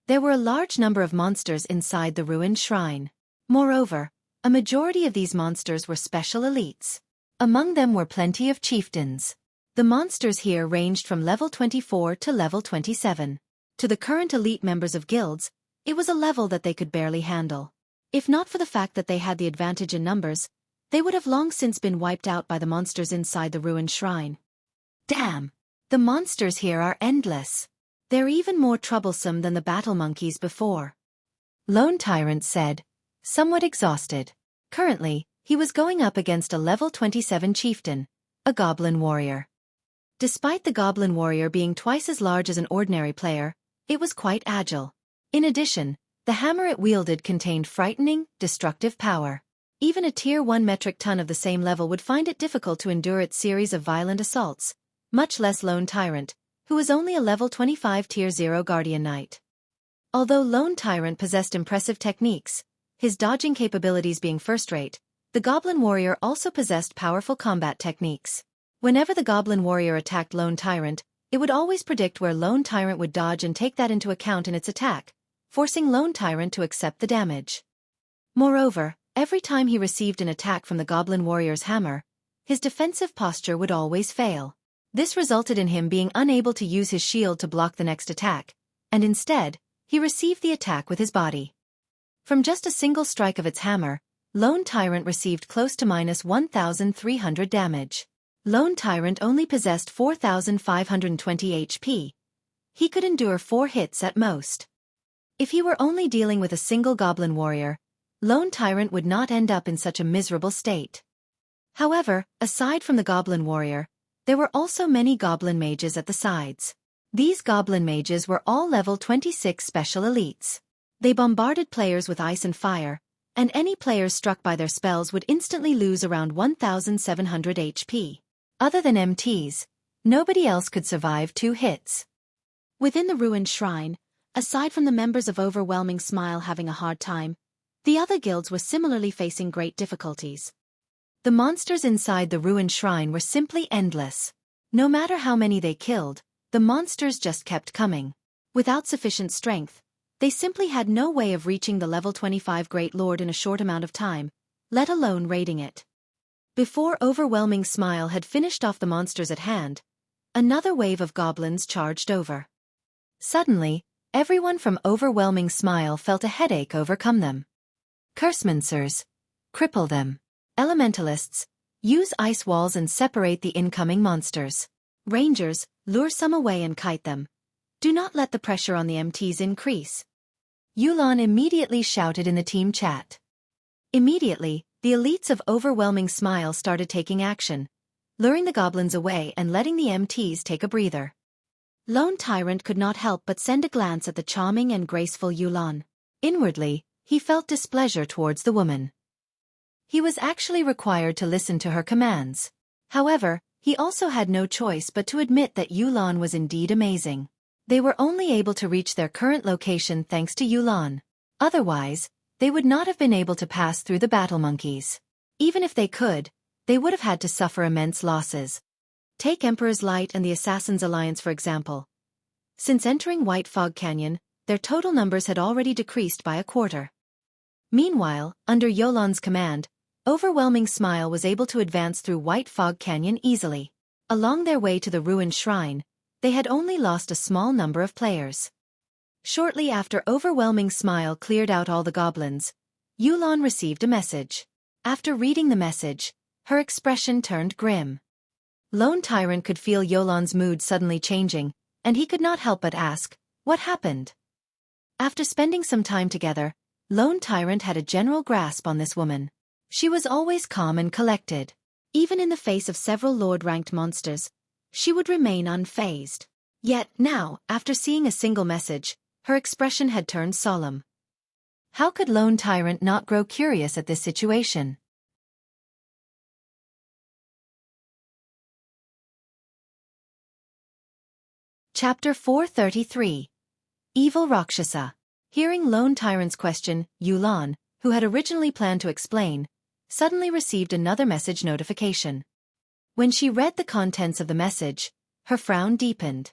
There were a large number of monsters inside the ruined shrine. Moreover, a majority of these monsters were special elites. Among them were plenty of chieftains. The monsters here ranged from level 24 to level 27. To the current elite members of guilds, it was a level that they could barely handle. If not for the fact that they had the advantage in numbers, they would have long since been wiped out by the monsters inside the ruined shrine. Damn! The monsters here are endless. They're even more troublesome than the battle monkeys before. Lone Tyrant said, somewhat exhausted. Currently, he was going up against a level 27 chieftain, a goblin warrior. Despite the goblin warrior being twice as large as an ordinary player, it was quite agile. In addition, the hammer it wielded contained frightening, destructive power. Even a tier 1 metric ton of the same level would find it difficult to endure its series of violent assaults, much less Lone Tyrant, who was only a level 25 tier 0 guardian knight. Although Lone Tyrant possessed impressive techniques, his dodging capabilities being first-rate, the Goblin Warrior also possessed powerful combat techniques. Whenever the Goblin Warrior attacked Lone Tyrant, it would always predict where Lone Tyrant would dodge and take that into account in its attack, forcing Lone Tyrant to accept the damage. Moreover, every time he received an attack from the Goblin Warrior's hammer, his defensive posture would always fail. This resulted in him being unable to use his shield to block the next attack, and instead, he received the attack with his body. From just a single strike of its hammer, Lone Tyrant received close to -1,300 damage. Lone Tyrant only possessed 4,520 HP. He could endure 4 hits at most. If he were only dealing with a single Goblin Warrior, Lone Tyrant would not end up in such a miserable state. However, aside from the Goblin Warrior, there were also many Goblin Mages at the sides. These Goblin Mages were all level 26 special elites. They bombarded players with ice and fire, and any players struck by their spells would instantly lose around 1,700 HP. Other than MTs, nobody else could survive 2 hits. Within the ruined shrine, aside from the members of Overwhelming Smile having a hard time, the other guilds were similarly facing great difficulties. The monsters inside the ruined shrine were simply endless. No matter how many they killed, the monsters just kept coming. Without sufficient strength, they simply had no way of reaching the level 25 Great Lord in a short amount of time, let alone raiding it. Before Overwhelming Smile had finished off the monsters at hand, another wave of goblins charged over. Suddenly, everyone from Overwhelming Smile felt a headache overcome them. Cursemancers, cripple them. Elementalists, use ice walls and separate the incoming monsters. Rangers, lure some away and kite them. Do not let the pressure on the MTs increase. Yulan immediately shouted in the team chat. Immediately, the elites of Overwhelming Smile started taking action, luring the goblins away and letting the MTs take a breather. Lone Tyrant could not help but send a glance at the charming and graceful Yulan. Inwardly, he felt displeasure towards the woman. He was actually required to listen to her commands. However, he also had no choice but to admit that Yulan was indeed amazing. They were only able to reach their current location thanks to Yulan. Otherwise, they would not have been able to pass through the battle monkeys. Even if they could, they would have had to suffer immense losses. Take Emperor's Light and the Assassin's Alliance for example. Since entering White Fog Canyon, their total numbers had already decreased by a quarter. Meanwhile, under Yulan's command, Overwhelming Smile was able to advance through White Fog Canyon easily. Along their way to the ruined shrine, they had only lost a small number of players. Shortly after Overwhelming Smile cleared out all the goblins, Yulan received a message. After reading the message, her expression turned grim. Lone Tyrant could feel Yulan's mood suddenly changing, and he could not help but ask, "What happened?" After spending some time together, Lone Tyrant had a general grasp on this woman. She was always calm and collected. Even in the face of several Lord-ranked monsters, she would remain unfazed. Yet now, after seeing a single message, her expression had turned solemn. How could Lone Tyrant not grow curious at this situation? Chapter 433. Evil Rakshasa. Hearing Lone Tyrant's question, Yulan, who had originally planned to explain, suddenly received another message notification. When she read the contents of the message, her frown deepened.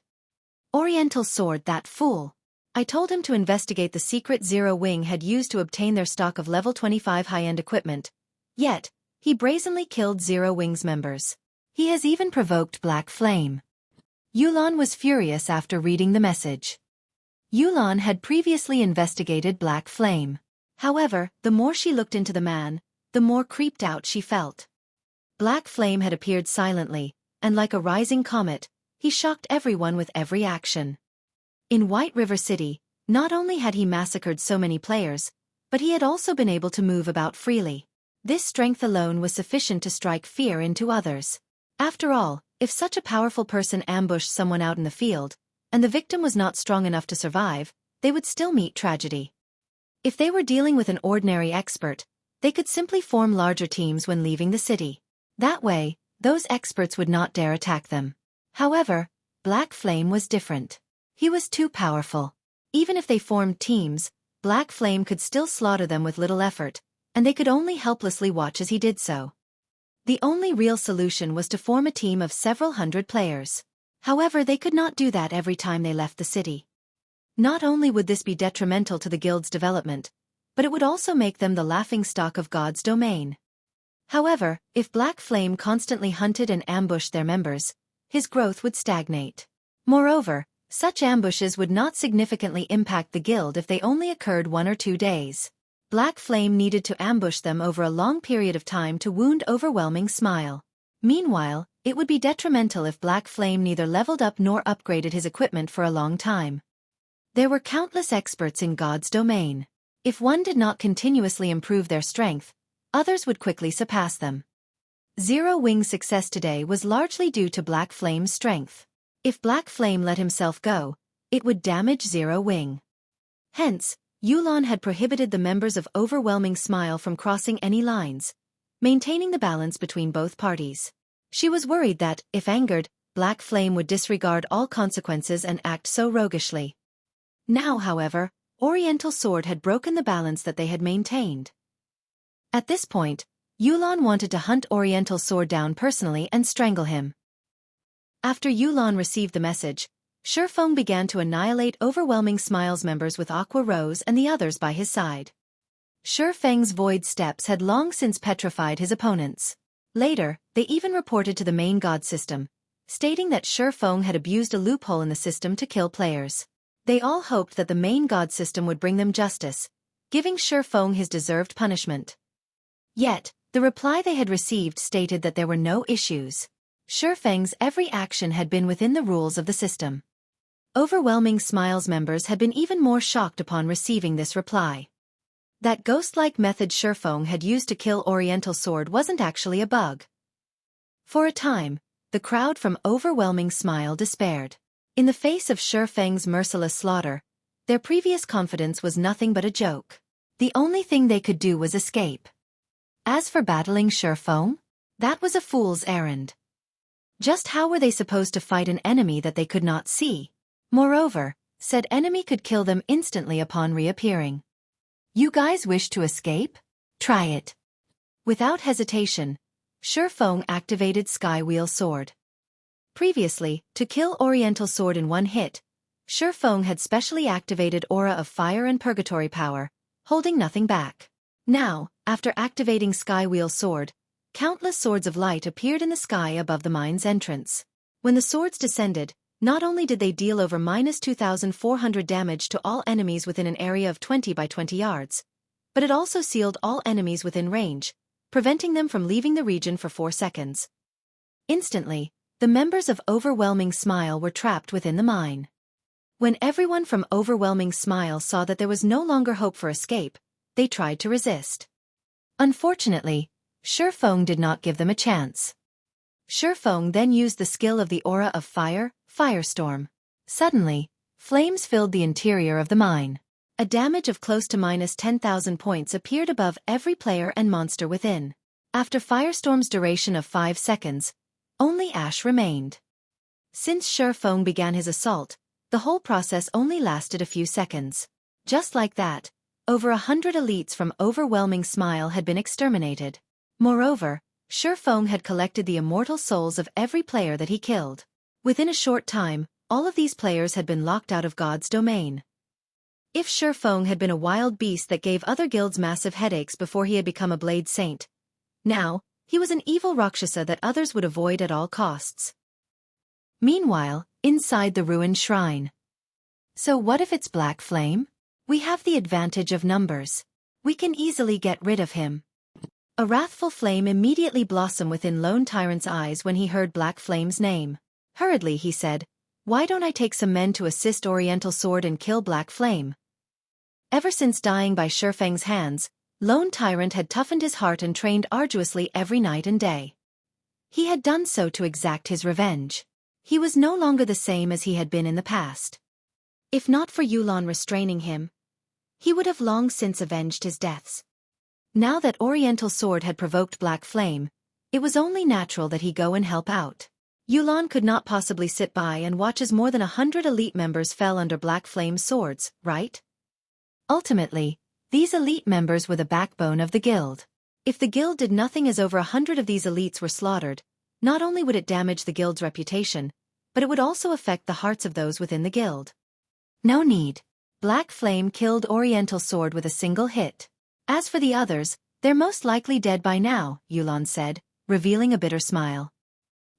Oriental Sword, that fool. I told him to investigate the secret Zero Wing had used to obtain their stock of level 25 high-end equipment. Yet, he brazenly killed Zero Wing's members. He has even provoked Black Flame. Yulan was furious after reading the message. Yulan had previously investigated Black Flame. However, the more she looked into the man, the more creeped out she felt. Black Flame had appeared silently, and like a rising comet, he shocked everyone with every action. In White River City, not only had he massacred so many players, but he had also been able to move about freely. This strength alone was sufficient to strike fear into others. After all, if such a powerful person ambushed someone out in the field, and the victim was not strong enough to survive, they would still meet tragedy. If they were dealing with an ordinary expert, they could simply form larger teams when leaving the city. That way, those experts would not dare attack them. However, Black Flame was different. He was too powerful. Even if they formed teams, Black Flame could still slaughter them with little effort, and they could only helplessly watch as he did so. The only real solution was to form a team of several hundred players. However, they could not do that every time they left the city. Not only would this be detrimental to the guild's development, but it would also make them the laughingstock of God's domain. However, if Black Flame constantly hunted and ambushed their members, his growth would stagnate. Moreover, such ambushes would not significantly impact the guild if they only occurred 1 or 2 days. Black Flame needed to ambush them over a long period of time to wound Overwhelming Smile. Meanwhile, it would be detrimental if Black Flame neither leveled up nor upgraded his equipment for a long time. There were countless experts in God's domain. If one did not continuously improve their strength, others would quickly surpass them. Zero Wing's success today was largely due to Black Flame's strength. If Black Flame let himself go, it would damage Zero Wing. Hence, Yulan had prohibited the members of Overwhelming Smile from crossing any lines, maintaining the balance between both parties. She was worried that, if angered, Black Flame would disregard all consequences and act so roguishly. Now, however, Oriental Sword had broken the balance that they had maintained. At this point, Yulan wanted to hunt Oriental Sword down personally and strangle him. After Yulan received the message, Xueqi began to annihilate Overwhelming Smile's members with Aqua Rose and the others by his side. Xueqi's void steps had long since petrified his opponents. Later, they even reported to the main god system, stating that Xueqi had abused a loophole in the system to kill players. They all hoped that the main god system would bring them justice, giving Xueqi his deserved punishment. Yet, the reply they had received stated that there were no issues. Xueqi's every action had been within the rules of the system. Overwhelming Smile's members had been even more shocked upon receiving this reply. That ghost-like method Xueqi had used to kill Oriental Sword wasn't actually a bug. For a time, the crowd from Overwhelming Smile despaired. In the face of Xueqi's merciless slaughter, their previous confidence was nothing but a joke. The only thing they could do was escape. As for battling Xueqi, that was a fool's errand. Just how were they supposed to fight an enemy that they could not see? Moreover, said enemy could kill them instantly upon reappearing. You guys wish to escape? Try it. Without hesitation, Xueqi activated Skywheel Sword. Previously, to kill Oriental Sword in one hit, Xueqi had specially activated Aura of Fire and Purgatory Power, holding nothing back. Now, after activating Skywheel Sword, countless swords of light appeared in the sky above the mine's entrance. When the swords descended, not only did they deal over -2,400 damage to all enemies within an area of 20 by 20 yards, but it also sealed all enemies within range, preventing them from leaving the region for 4 seconds. Instantly, the members of Overwhelming Smile were trapped within the mine. When everyone from Overwhelming Smile saw that there was no longer hope for escape, they tried to resist. Unfortunately, Xueqi did not give them a chance. Xueqi then used the skill of the aura of fire, Firestorm. Suddenly, flames filled the interior of the mine. A damage of close to minus 10,000 points appeared above every player and monster within. After Firestorm's duration of 5 seconds, only ash remained. Since Xueqi began his assault, the whole process only lasted a few seconds. Just like that, over 100 elites from Overwhelming Smile had been exterminated. Moreover, Xueqi had collected the immortal souls of every player that he killed. Within a short time, all of these players had been locked out of God's domain. If Xueqi had been a wild beast that gave other guilds massive headaches before he had become a Blade Saint, now, he was an evil Rakshasa that others would avoid at all costs. Meanwhile, inside the ruined shrine. So what if it's Black Flame? We have the advantage of numbers. We can easily get rid of him. A wrathful flame immediately blossomed within Lone Tyrant's eyes when he heard Black Flame's name. Hurriedly he said, "Why don't I take some men to assist Oriental Sword and kill Black Flame?" Ever since dying by Xueqi's hands, Lone Tyrant had toughened his heart and trained arduously every night and day. He had done so to exact his revenge. He was no longer the same as he had been in the past. If not for Yulan restraining him, he would have long since avenged his deaths. Now that Oriental Sword had provoked Black Flame, it was only natural that he go and help out. Yulan could not possibly sit by and watch as more than 100 elite members fell under Black Flame's swords, right? Ultimately, these elite members were the backbone of the guild. If the guild did nothing as over 100 of these elites were slaughtered, not only would it damage the guild's reputation, but it would also affect the hearts of those within the guild. No need. Black Flame killed Oriental Sword with a single hit. As for the others, they're most likely dead by now, Yulan said, revealing a bitter smile.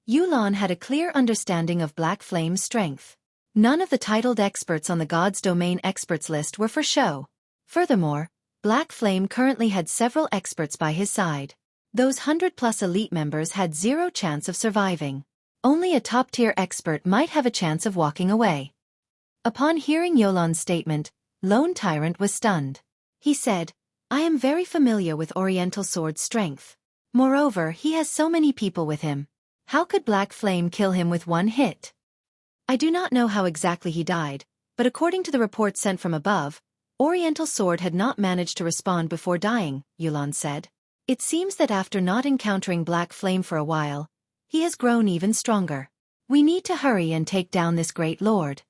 Yulan had a clear understanding of Black Flame's strength. None of the titled experts on the God's Domain experts list were for show. Furthermore, Black Flame currently had several experts by his side. Those 100-plus elite members had zero chance of surviving. Only a top-tier expert might have a chance of walking away. Upon hearing Yulan's statement, Lone Tyrant was stunned. He said, "I am very familiar with Oriental Sword's strength. Moreover, he has so many people with him. How could Black Flame kill him with one hit? I do not know how exactly he died, but according to the report sent from above, Oriental Sword had not managed to respond before dying," Yulan said. "It seems that after not encountering Black Flame for a while, he has grown even stronger. We need to hurry and take down this great lord."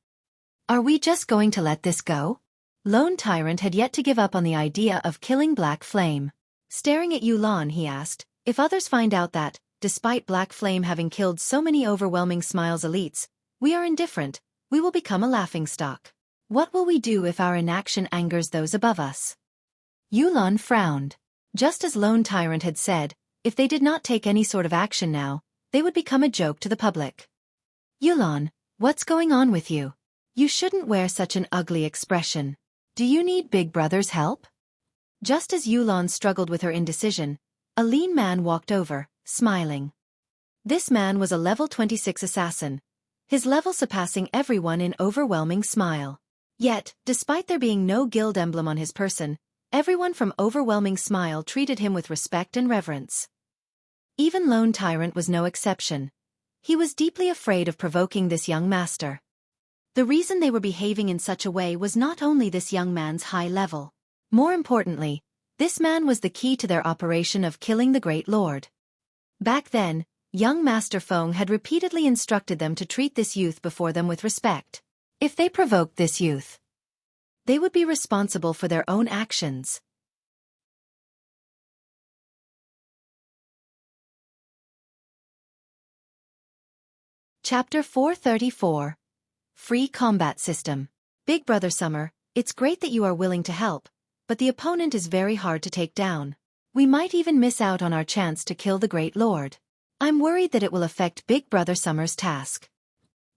"Are we just going to let this go?" Lone Tyrant had yet to give up on the idea of killing Black Flame. Staring at Yulan, he asked, "If others find out that, despite Black Flame having killed so many Overwhelming Smiles elites, we are indifferent, we will become a laughingstock. What will we do if our inaction angers those above us?" Yulan frowned. Just as Lone Tyrant had said, if they did not take any sort of action now, they would become a joke to the public. "Yulan, what's going on with you? You shouldn't wear such an ugly expression. Do you need Big Brother's help?" Just as Yulan struggled with her indecision, a lean man walked over, smiling. This man was a level 26 assassin, his level surpassing everyone in Overwhelming Smile. Yet, despite there being no guild emblem on his person, everyone from Overwhelming Smile treated him with respect and reverence. Even Lone Tyrant was no exception. He was deeply afraid of provoking this young master. The reason they were behaving in such a way was not only this young man's high level. More importantly, this man was the key to their operation of killing the Great Lord. Back then, young Master Feng had repeatedly instructed them to treat this youth before them with respect. If they provoked this youth, they would be responsible for their own actions. Chapter 434. Free Combat System. Big Brother Summer, it's great that you are willing to help, but the opponent is very hard to take down. We might even miss out on our chance to kill the Great Lord. I'm worried that it will affect Big Brother Summer's task.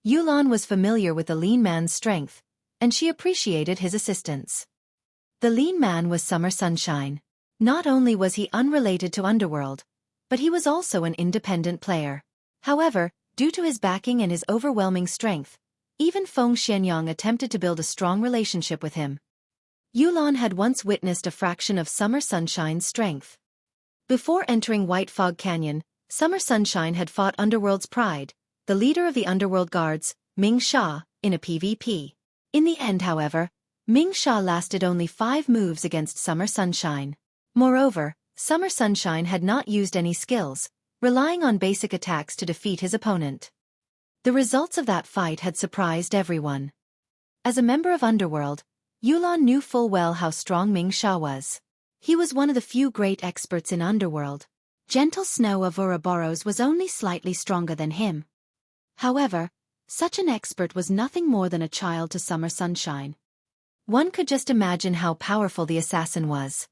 Yulan was familiar with the lean man's strength, and she appreciated his assistance. The lean man was Summer Sunshine. Not only was he unrelated to Underworld, but he was also an independent player. However, due to his backing and his overwhelming strength, even Feng Xianyang attempted to build a strong relationship with him. Yulon had once witnessed a fraction of Summer Sunshine's strength. Before entering White Fog Canyon, Summer Sunshine had fought Underworld's Pride, the leader of the Underworld Guards, Ming Sha, in a PvP. In the end, however, Ming Sha lasted only 5 moves against Summer Sunshine. Moreover, Summer Sunshine had not used any skills, relying on basic attacks to defeat his opponent. The results of that fight had surprised everyone. As a member of Underworld, Yulon knew full well how strong Ming Sha was. He was one of the few great experts in Underworld. Gentle Snow of Ouroboros was only slightly stronger than him. However, such an expert was nothing more than a child to Summer Sunshine. One could just imagine how powerful the assassin was.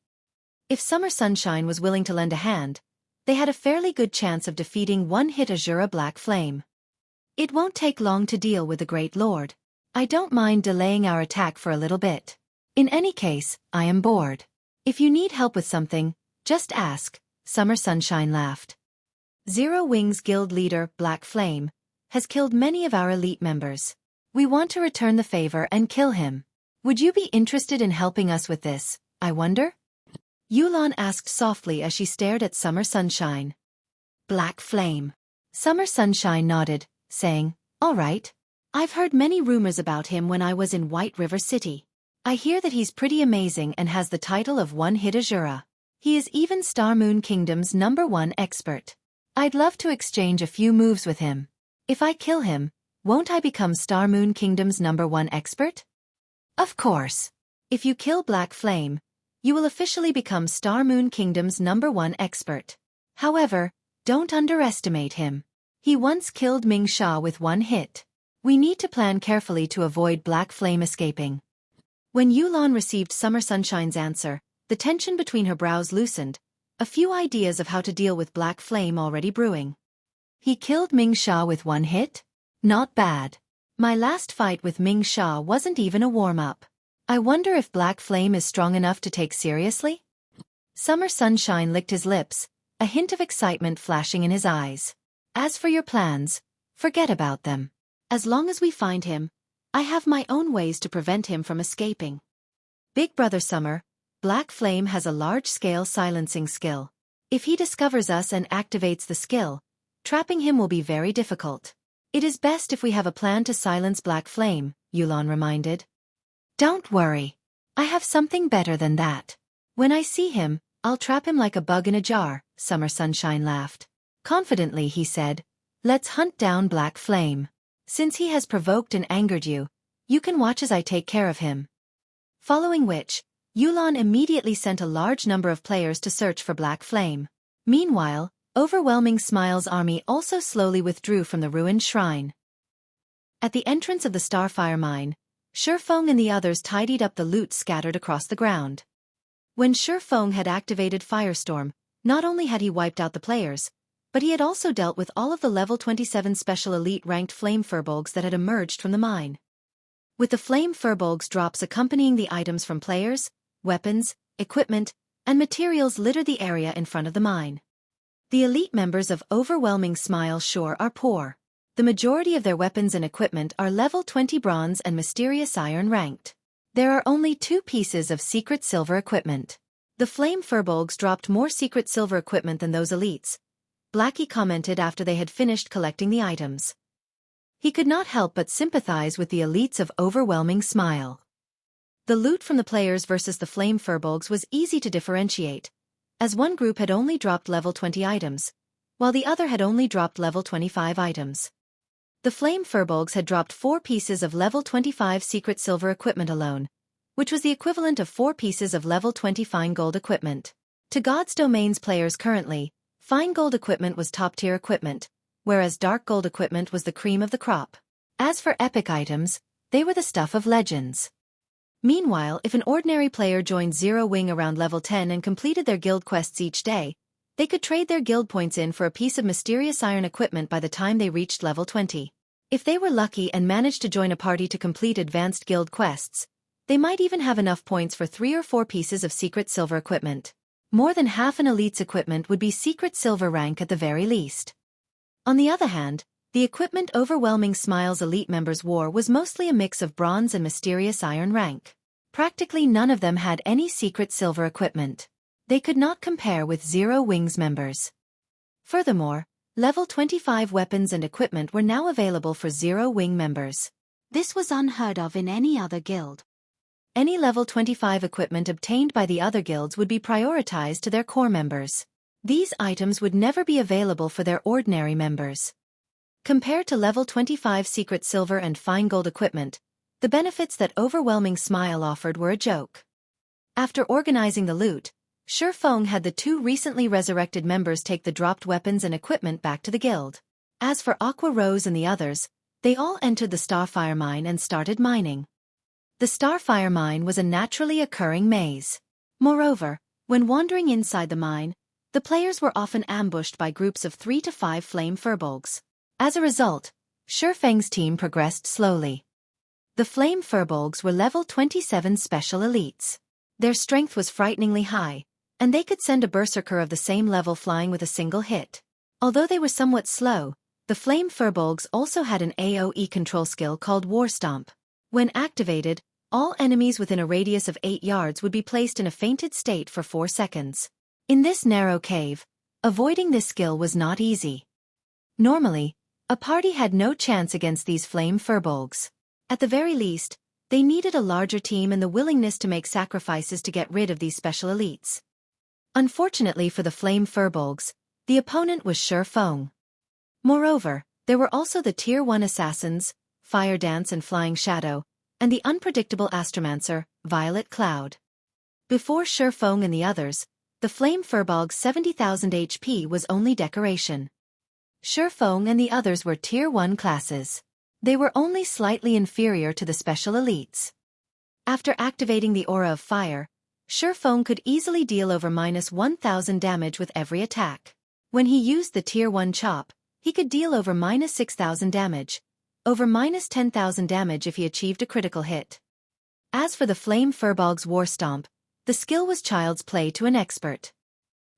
If Summer Sunshine was willing to lend a hand, they had a fairly good chance of defeating one-hit Azura Black Flame. It won't take long to deal with the Great Lord. I don't mind delaying our attack for a little bit. In any case, I am bored. If you need help with something, just ask, Summer Sunshine laughed. Zero Wings Guild leader, Black Flame, has killed many of our elite members. We want to return the favor and kill him. Would you be interested in helping us with this, I wonder? Yulon asked softly as she stared at Summer Sunshine. Black Flame. Summer Sunshine nodded, saying, all right. I've heard many rumors about him when I was in White River City. I hear that he's pretty amazing and has the title of One-Hit Azura. He is even Star Moon Kingdom's #1 expert. I'd love to exchange a few moves with him. If I kill him, won't I become Star Moon Kingdom's #1 expert? Of course. If you kill Black Flame, you will officially become Star Moon Kingdom's #1 expert. However, don't underestimate him. He once killed Ming Sha with 1 hit. We need to plan carefully to avoid Black Flame escaping. When Yulon received Summer Sunshine's answer, the tension between her brows loosened, a few ideas of how to deal with Black Flame already brewing. He killed Ming Sha with 1 hit? Not bad. My last fight with Ming Sha wasn't even a warm-up. I wonder if Black Flame is strong enough to take seriously? Summer Sunshine licked his lips, a hint of excitement flashing in his eyes. As for your plans, forget about them. As long as we find him, I have my own ways to prevent him from escaping. Big Brother Summer, Black Flame has a large-scale silencing skill. If he discovers us and activates the skill, trapping him will be very difficult. It is best if we have a plan to silence Black Flame, Yulon reminded. Don't worry. I have something better than that. When I see him, I'll trap him like a bug in a jar, Summer Sunshine laughed. Confidently he said, let's hunt down Black Flame. Since he has provoked and angered you, you can watch as I take care of him. Following which, Yulon immediately sent a large number of players to search for Black Flame. Meanwhile, Overwhelming Smile's army also slowly withdrew from the ruined shrine. At the entrance of the Starfire mine, Shurfeng and the others tidied up the loot scattered across the ground. When Shurfeng had activated Firestorm, not only had he wiped out the players, but he had also dealt with all of the level 27 special elite ranked flame furbolgs that had emerged from the mine. With the flame furbolgs drops accompanying the items from players, weapons, equipment, and materials littered the area in front of the mine. The elite members of Overwhelming Smile sure are poor. The majority of their weapons and equipment are level 20 bronze and mysterious iron ranked. There are only 2 pieces of secret silver equipment. The flame furbolgs dropped more secret silver equipment than those elites, Blackie commented after they had finished collecting the items. He could not help but sympathize with the elites of Overwhelming Smile. The loot from the players versus the flame furbolgs was easy to differentiate, as one group had only dropped level 20 items, while the other had only dropped level 25 items. The flame furbolgs had dropped 4 pieces of level 25 secret silver equipment alone, which was the equivalent of 4 pieces of level 20 fine gold equipment. To God's Domains players currently, fine gold equipment was top-tier equipment, whereas dark gold equipment was the cream of the crop. As for epic items, they were the stuff of legends. Meanwhile, if an ordinary player joined Zero Wing around level 10 and completed their guild quests each day, they could trade their guild points in for a piece of mysterious iron equipment by the time they reached level 20. If they were lucky and managed to join a party to complete advanced guild quests, they might even have enough points for 3 or 4 pieces of secret silver equipment. More than half an elite's equipment would be secret silver rank at the very least. On the other hand, the equipment Overwhelming Smile's elite members wore was mostly a mix of bronze and mysterious iron rank. Practically none of them had any secret silver equipment. They could not compare with Zero Wings members. Furthermore, level 25 weapons and equipment were now available for Zero Wing members. This was unheard of in any other guild. Any level 25 equipment obtained by the other guilds would be prioritized to their core members. These items would never be available for their ordinary members. Compared to level 25 secret silver and fine gold equipment, the benefits that Overwhelming Smile offered were a joke. After organizing the loot, Xueqi had the two recently resurrected members take the dropped weapons and equipment back to the guild. As for Aqua Rose and the others, they all entered the Starfire mine and started mining. The Starfire mine was a naturally occurring maze. Moreover, when wandering inside the mine, the players were often ambushed by groups of 3 to 5 flame furbolgs. As a result, Xueqi's team progressed slowly. The flame furbolgs were level 27 special elites. Their strength was frighteningly high, and they could send a berserker of the same level flying with a single hit. Although they were somewhat slow, the flame furbolgs also had an AoE control skill called War Stomp. When activated, all enemies within a radius of 8 yards would be placed in a fainted state for 4 seconds. In this narrow cave, avoiding this skill was not easy. Normally, a party had no chance against these flame furbolgs. At the very least, they needed a larger team and the willingness to make sacrifices to get rid of these special elites. Unfortunately for the flame furbolgs, the opponent was Xueqi. Moreover, there were also the Tier 1 assassins, Fire Dance and Flying Shadow, and the unpredictable Astromancer, Violet Cloud. Before Xueqi and the others, the flame furbolg's 70,000 HP was only decoration. Xueqi and the others were Tier 1 classes. They were only slightly inferior to the special elites. After activating the Aura of Fire, Xueqi could easily deal over -1,000 damage with every attack. When he used the Tier 1 Chop, he could deal over -6,000 damage, over -10,000 damage if he achieved a critical hit. As for the Flame Furbolg's War Stomp, the skill was child's play to an expert.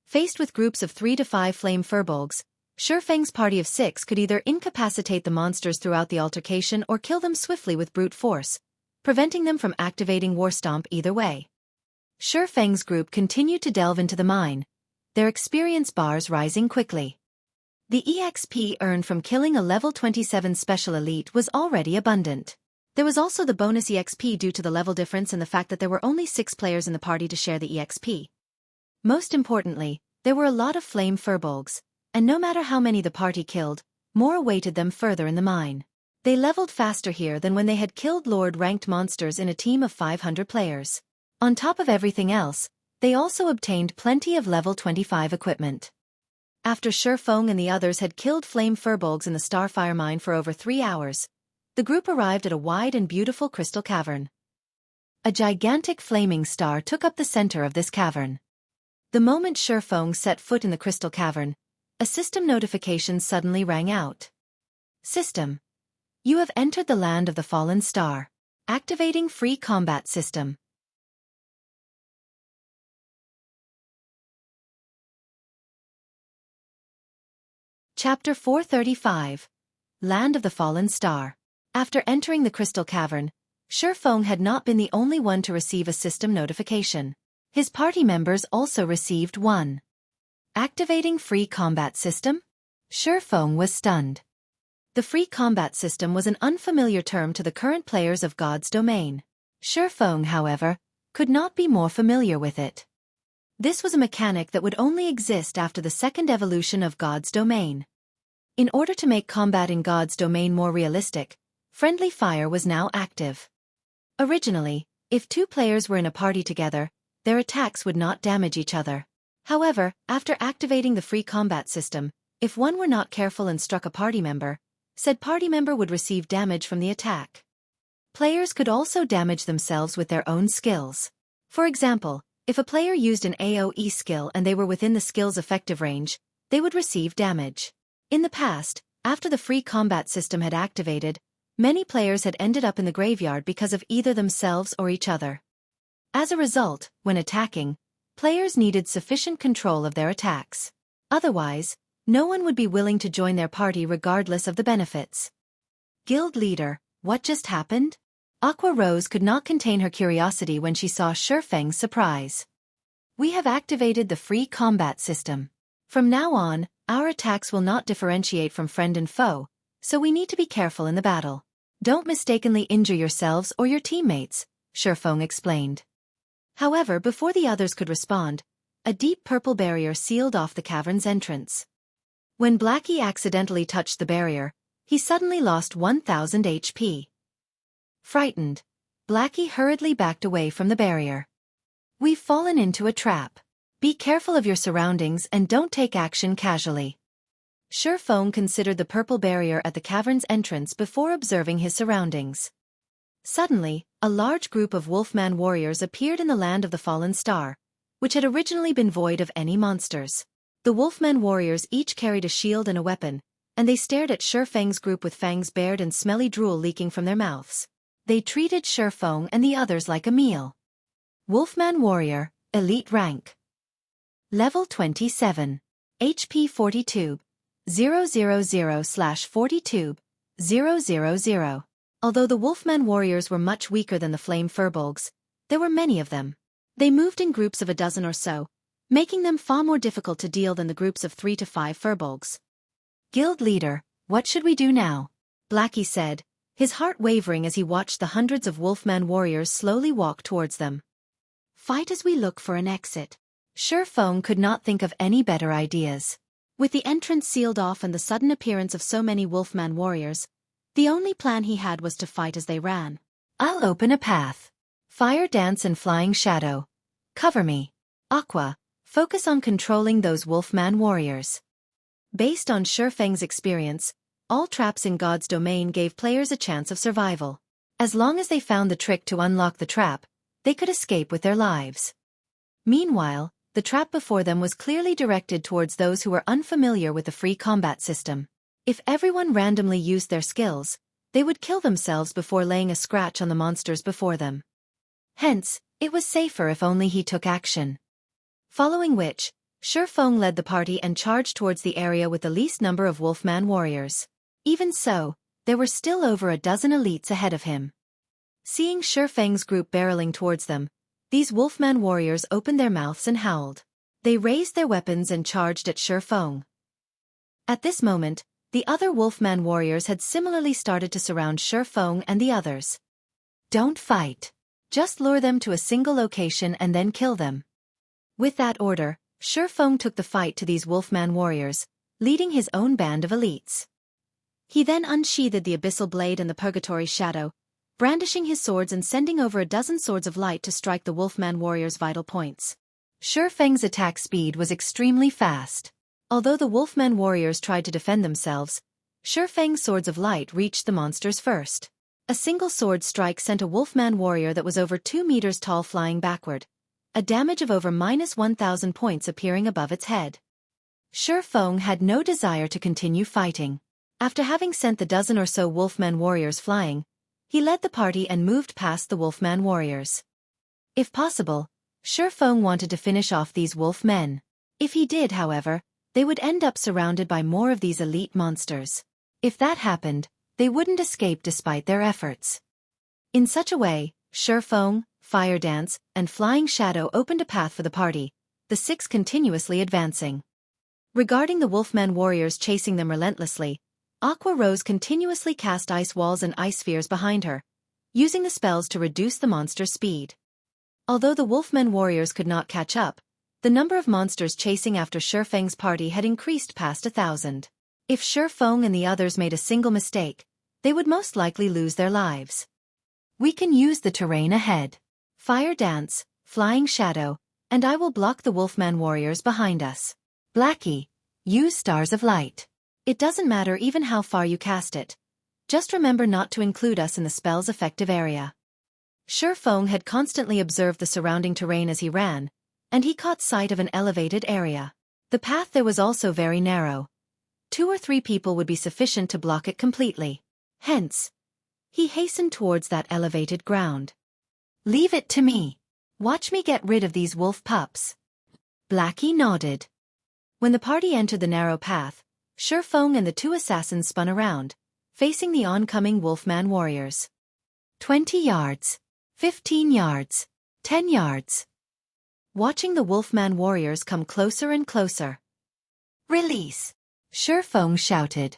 Faced with groups of 3 to 5 Flame Furbolgs, Xueqi's party of 6 could either incapacitate the monsters throughout the altercation or kill them swiftly with brute force, preventing them from activating War Stomp either way. Xueqi's group continued to delve into the mine, their experience bars rising quickly. The EXP earned from killing a level 27 special elite was already abundant. There was also the bonus EXP due to the level difference and the fact that there were only 6 players in the party to share the EXP. Most importantly, there were a lot of flame furbolgs, and no matter how many the party killed, more awaited them further in the mine. They leveled faster here than when they had killed Lord-ranked monsters in a team of 500 players. On top of everything else, they also obtained plenty of level 25 equipment. After Xueqi and the others had killed flame furbolgs in the Starfire mine for over 3 hours, the group arrived at a wide and beautiful crystal cavern. A gigantic flaming star took up the center of this cavern. The moment Xueqi set foot in the crystal cavern, a system notification suddenly rang out. System: you have entered the land of the fallen star. Activating free combat system. Chapter 435. Land of the Fallen Star. After entering the crystal cavern, Xueqi had not been the only one to receive a system notification. His party members also received one. Activating free combat system? Xueqi was stunned. The free combat system was an unfamiliar term to the current players of God's Domain. Xueqi, however, could not be more familiar with it. This was a mechanic that would only exist after the second evolution of God's Domain. In order to make combat in God's Domain more realistic, friendly fire was now active. Originally, if 2 players were in a party together, their attacks would not damage each other. However, after activating the free combat system, if one were not careful and struck a party member, said party member would receive damage from the attack. Players could also damage themselves with their own skills. For example, if a player used an AoE skill and they were within the skill's effective range, they would receive damage. In the past, after the free combat system had activated, many players had ended up in the graveyard because of either themselves or each other. As a result, when attacking, players needed sufficient control of their attacks. Otherwise, no one would be willing to join their party regardless of the benefits. Guild leader, what just happened? Aqua Rose could not contain her curiosity when she saw Shifeng's surprise. We have activated the free combat system. From now on, our attacks will not differentiate from friend and foe, so we need to be careful in the battle. Don't mistakenly injure yourselves or your teammates, Shifeng explained. However, before the others could respond, a deep purple barrier sealed off the cavern's entrance. When Blackie accidentally touched the barrier, he suddenly lost 1000 HP. Frightened, Blackie hurriedly backed away from the barrier. We've fallen into a trap. Be careful of your surroundings and don't take action casually. Shifeng considered the purple barrier at the cavern's entrance before observing his surroundings. Suddenly, a large group of Wolfman warriors appeared in the land of the Fallen Star, which had originally been void of any monsters. The Wolfman warriors each carried a shield and a weapon, and they stared at Shifeng's group with fangs bared and smelly drool leaking from their mouths. They treated Shifeng and the others like a meal. Wolfman Warrior, Elite Rank. Level 27. HP 42. 000/42. 000. Although the Wolfman warriors were much weaker than the Flame Furbolgs, there were many of them. They moved in groups of a dozen or so, making them far more difficult to deal than the groups of 3 to 5 Furbolgs. Guild Leader, what should we do now? Blackie said, his heart wavering as he watched the hundreds of Wolfman warriors slowly walk towards them. Fight as we look for an exit. Shifeng could not think of any better ideas. With the entrance sealed off and the sudden appearance of so many Wolfman warriors, the only plan he had was to fight as they ran. I'll open a path. Fire Dance and Flying Shadow. Cover me. Aqua, focus on controlling those Wolfman warriors. Based on Shifeng's experience, all traps in God's domain gave players a chance of survival. As long as they found the trick to unlock the trap, they could escape with their lives. Meanwhile, the trap before them was clearly directed towards those who were unfamiliar with the free combat system. If everyone randomly used their skills, they would kill themselves before laying a scratch on the monsters before them. Hence, it was safer if only he took action. Following which, Shifeng led the party and charged towards the area with the least number of Wolfman warriors. Even so, there were still over a dozen elites ahead of him. Seeing Shifeng's group barreling towards them, these Wolfman warriors opened their mouths and howled. They raised their weapons and charged at Shifeng. At this moment, the other Wolfman warriors had similarly started to surround Shifeng and the others. Don't fight. Just lure them to a single location and then kill them. With that order, Shifeng took the fight to these Wolfman warriors, leading his own band of elites. He then unsheathed the Abyssal Blade and the Purgatory Shadow, brandishing his swords and sending over a dozen swords of light to strike the Wolfman warriors' vital points. Shifeng's attack speed was extremely fast. Although the Wolfman warriors tried to defend themselves, Shifeng's swords of light reached the monsters first. A single sword strike sent a Wolfman warrior that was over 2 meters tall flying backward, a damage of over -1000 points appearing above its head. Shifeng had no desire to continue fighting. After having sent the dozen or so Wolfman warriors flying, he led the party and moved past the Wolfman warriors. If possible, Shifeng wanted to finish off these Wolfmen. If he did, however, they would end up surrounded by more of these elite monsters. If that happened, they wouldn't escape despite their efforts. In such a way, Shifeng, Fire Dance, and Flying Shadow opened a path for the party, the 6 continuously advancing. Regarding the Wolfman warriors chasing them relentlessly, Aqua Rose continuously cast ice walls and ice spheres behind her, using the spells to reduce the monster's speed. Although the Wolfman warriors could not catch up, the number of monsters chasing after Shifeng's party had increased past 1,000. If Shifeng and the others made a single mistake, they would most likely lose their lives. We can use the terrain ahead. Fire Dance, Flying Shadow, and I will block the Wolfman warriors behind us. Blackie, use Stars of Light. It doesn't matter even how far you cast it. Just remember not to include us in the spell's effective area. Shifeng had constantly observed the surrounding terrain as he ran, and he caught sight of an elevated area. The path there was also very narrow. 2 or 3 people would be sufficient to block it completely. Hence, he hastened towards that elevated ground. Leave it to me. Watch me get rid of these wolf pups. Blackie nodded. When the party entered the narrow path, Shifeng and the 2 assassins spun around, facing the oncoming Wolfman warriors. 20 yards. 15 yards. 10 yards. Watching the Wolfman warriors come closer and closer. Release! Xueqi shouted.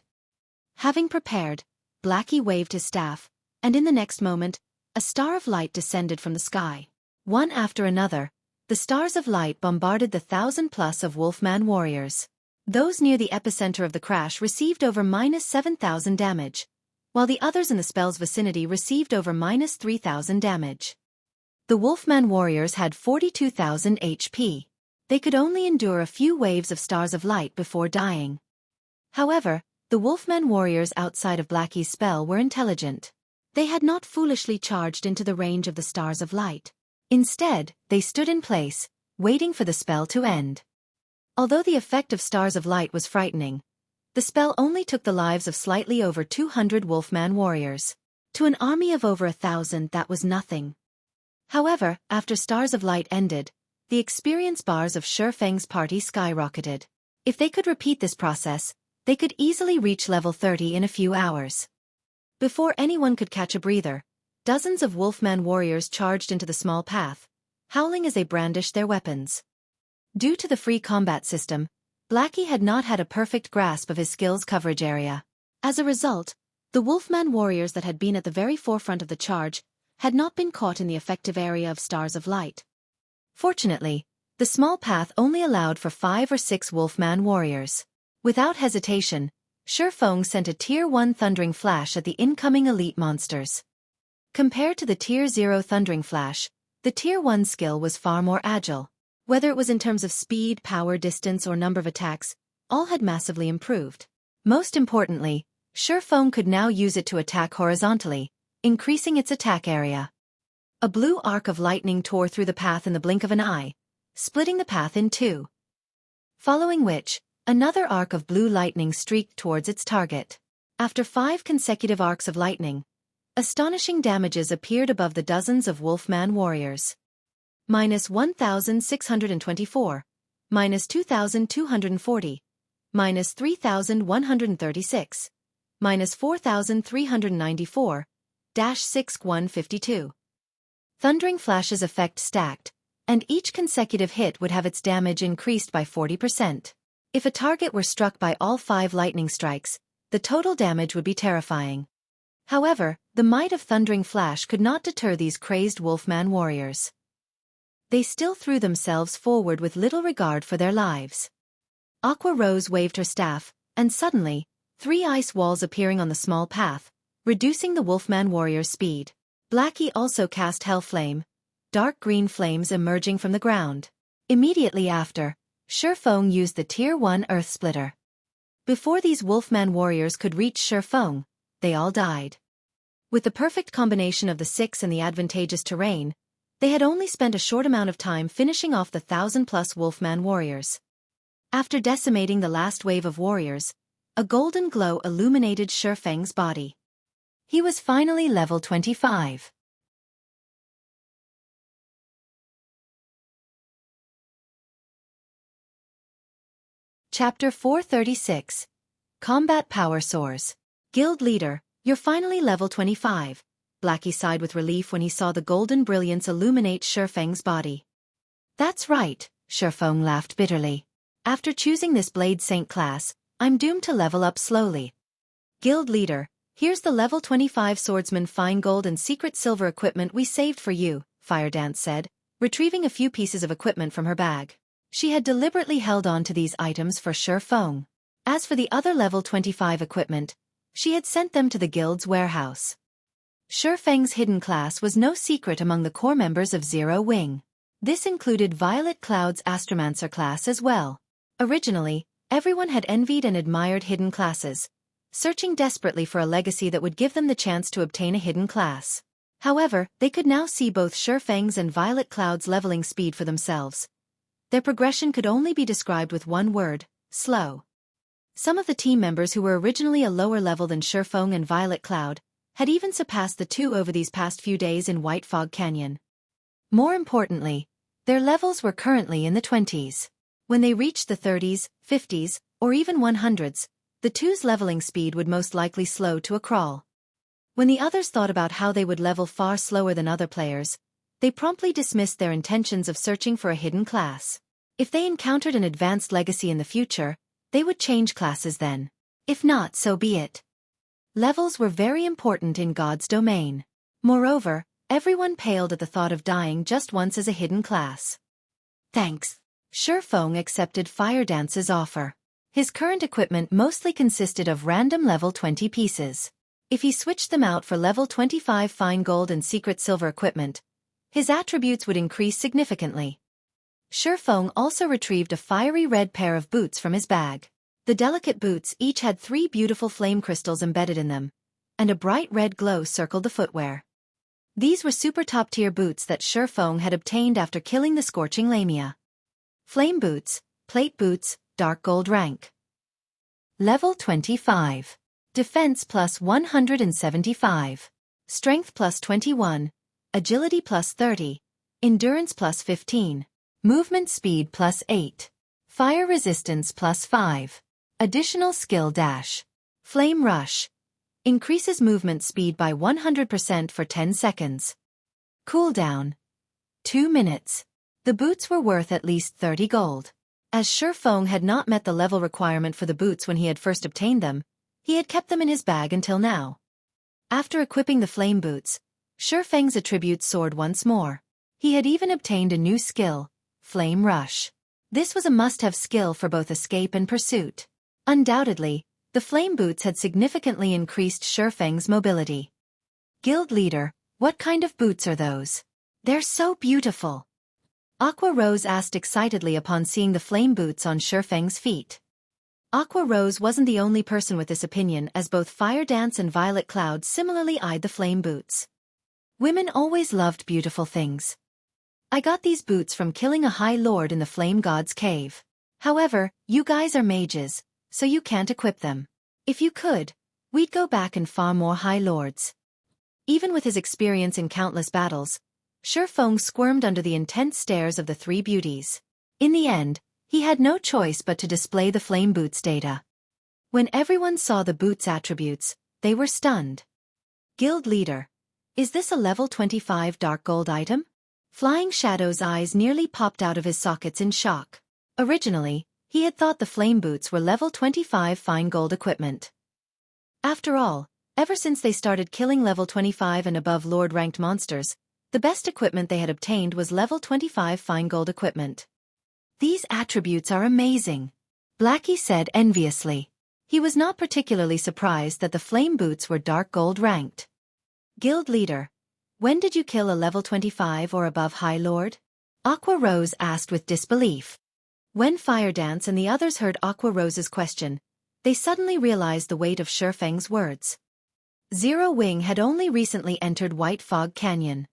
Having prepared, Blackie waved his staff, and in the next moment, a star of light descended from the sky. One after another, the stars of light bombarded the 1,000+ of Wolfman warriors. Those near the epicenter of the crash received over -7,000 damage, while the others in the spell's vicinity received over -3,000 damage. The Wolfman warriors had 42,000 HP. They could only endure a few waves of stars of light before dying. However, the Wolfman warriors outside of Blackie's spell were intelligent. They had not foolishly charged into the range of the stars of light. Instead, they stood in place, waiting for the spell to end. Although the effect of stars of light was frightening, the spell only took the lives of slightly over 200 Wolfman warriors. To an army of over 1,000, that was nothing. However, after stars of light ended, the experience bars of Xueqi's party skyrocketed. If they could repeat this process, they could easily reach level 30 in a few hours. Before anyone could catch a breather, dozens of Wolfman warriors charged into the small path, howling as they brandished their weapons. Due to the free combat system, Blackie had not had a perfect grasp of his skill's coverage area. As a result, the Wolfman warriors that had been at the very forefront of the charge had not been caught in the effective area of stars of light. Fortunately, the small path only allowed for 5 or 6 Wolfman warriors. Without hesitation, Xueqi sent a Tier 1 Thundering Flash at the incoming elite monsters. Compared to the Tier 0 Thundering Flash, the Tier 1 skill was far more agile. Whether it was in terms of speed, power, distance, or number of attacks, all had massively improved. Most importantly, Xueqi could now use it to attack horizontally, increasing its attack area. A blue arc of lightning tore through the path in the blink of an eye, splitting the path in two. Following which, another arc of blue lightning streaked towards its target. After 5 consecutive arcs of lightning, astonishing damages appeared above the dozens of Wolfman warriors. -1,624, -2,240, -3,136, -4,394, -6152. Thundering Flash's effect stacked, and each consecutive hit would have its damage increased by 40%. If a target were struck by all 5 lightning strikes, the total damage would be terrifying. However, the might of Thundering Flash could not deter these crazed Wolfman warriors. They still threw themselves forward with little regard for their lives. Aqua Rose waved her staff, and suddenly, 3 ice walls appearing on the small path, reducing the Wolfman warrior's speed. Blackie also cast Hellflame, dark green flames emerging from the ground. Immediately after, Xueqi used the Tier 1 Earth Splitter. Before these Wolfman warriors could reach Xueqi, they all died. With the perfect combination of the 6 and the advantageous terrain, they had only spent a short amount of time finishing off the 1,000+ Wolfman warriors. After decimating the last wave of warriors, a golden glow illuminated Xueqi's body. He was finally level 25. Chapter 436. Combat Power Soars. Guild Leader, you're finally level 25. Blackie sighed with relief when he saw the golden brilliance illuminate Xueqi's body. That's right, Xueqi laughed bitterly. After choosing this Blade Saint class, I'm doomed to level up slowly. Guild Leader, here's the level 25 swordsman fine gold and secret silver equipment we saved for you, Fire Dance said, retrieving a few pieces of equipment from her bag. She had deliberately held on to these items for Xueqi. As for the other level 25 equipment, she had sent them to the guild's warehouse. Xueqi's hidden class was no secret among the core members of Zero Wing. This included Violet Cloud's Astromancer class as well. Originally, everyone had envied and admired hidden classes, searching desperately for a legacy that would give them the chance to obtain a hidden class. However, they could now see both Xueqi's and Violet Cloud's leveling speed for themselves. Their progression could only be described with one word: slow. Some of the team members who were originally a lower level than Xueqi and Violet Cloud had even surpassed the two over these past few days in White Fog Canyon. More importantly, their levels were currently in the 20s. When they reached the 30s, 50s, or even 100s, the two's leveling speed would most likely slow to a crawl. When the others thought about how they would level far slower than other players, they promptly dismissed their intentions of searching for a hidden class. If they encountered an advanced legacy in the future, they would change classes then. If not, so be it. Levels were very important in God's domain. Moreover, everyone paled at the thought of dying just once as a hidden class. Thanks. Xueqi accepted Firedance's offer. His current equipment mostly consisted of random level 20 pieces. If he switched them out for level 25 fine gold and secret silver equipment, his attributes would increase significantly. Xueqi also retrieved a fiery red pair of boots from his bag. The delicate boots each had 3 beautiful flame crystals embedded in them, and a bright red glow circled the footwear. These were super top-tier boots that Xueqi had obtained after killing the scorching lamia. Flame boots, plate boots, dark gold rank. Level 25. Defense plus 175. Strength plus 21. Agility plus 30. Endurance plus 15. Movement speed plus 8. Fire resistance plus 5. Additional skill dash. Flame rush. Increases movement speed by 100% for 10 seconds. Cooldown. 2 minutes. The boots were worth at least 30 gold. As Xueqi had not met the level requirement for the boots when he had first obtained them, he had kept them in his bag until now. After equipping the flame boots, Xueqi's attributes soared once more. He had even obtained a new skill, Flame Rush. This was a must-have skill for both escape and pursuit. Undoubtedly, the flame boots had significantly increased Xueqi's mobility. Guild leader, what kind of boots are those? They're so beautiful. Aqua Rose asked excitedly upon seeing the flame boots on Xueqi's feet. Aqua Rose wasn't the only person with this opinion, as both Fire Dance and Violet Cloud similarly eyed the flame boots. Women always loved beautiful things. I got these boots from killing a High Lord in the Flame God's cave. However, you guys are mages, so you can't equip them. If you could, we'd go back and farm more High Lords. Even with his experience in countless battles, Xueqi squirmed under the intense stares of the 3 beauties. In the end, he had no choice but to display the flame boots data. When everyone saw the boots attributes, they were stunned. Guild leader, is this a level 25 dark gold item? Flying Shadow's eyes nearly popped out of his sockets in shock. Originally, he had thought the flame boots were level 25 fine gold equipment. After all, ever since they started killing level 25 and above Lord-ranked monsters, the best equipment they had obtained was level 25 fine gold equipment. These attributes are amazing, Blackie said enviously. He was not particularly surprised that the flame boots were dark gold ranked. Guild leader, when did you kill a level 25 or above High Lord? Aqua Rose asked with disbelief. When Fire Dance and the others heard Aqua Rose's question, they suddenly realized the weight of Xueqi's words. Zero Wing had only recently entered White Fog Canyon.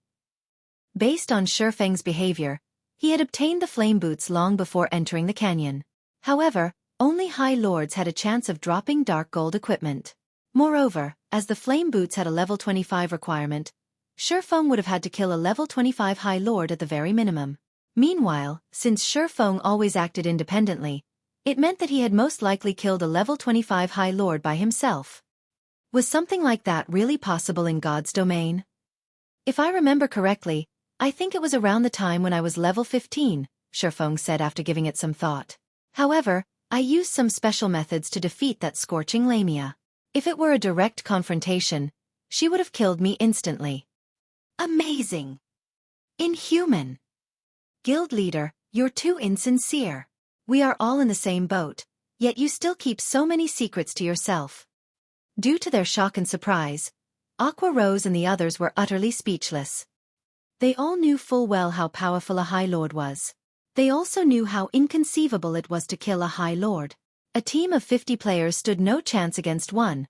Based on Xueqi's behavior, he had obtained the flame boots long before entering the canyon. However, only High Lords had a chance of dropping dark gold equipment. Moreover, as the flame boots had a level 25 requirement, Xueqi would have had to kill a level 25 High Lord at the very minimum. Meanwhile, since Xueqi always acted independently, it meant that he had most likely killed a level 25 High Lord by himself. Was something like that really possible in God's domain? If I remember correctly, I think it was around the time when I was level 15, Xueqi said after giving it some thought. However, I used some special methods to defeat that scorching lamia. If it were a direct confrontation, she would have killed me instantly. Amazing! Inhuman! Guild leader, you're too insincere. We are all in the same boat, yet you still keep so many secrets to yourself. Due to their shock and surprise, Aqua Rose and the others were utterly speechless. They all knew full well how powerful a High Lord was. They also knew how inconceivable it was to kill a High Lord. A team of 50 players stood no chance against one,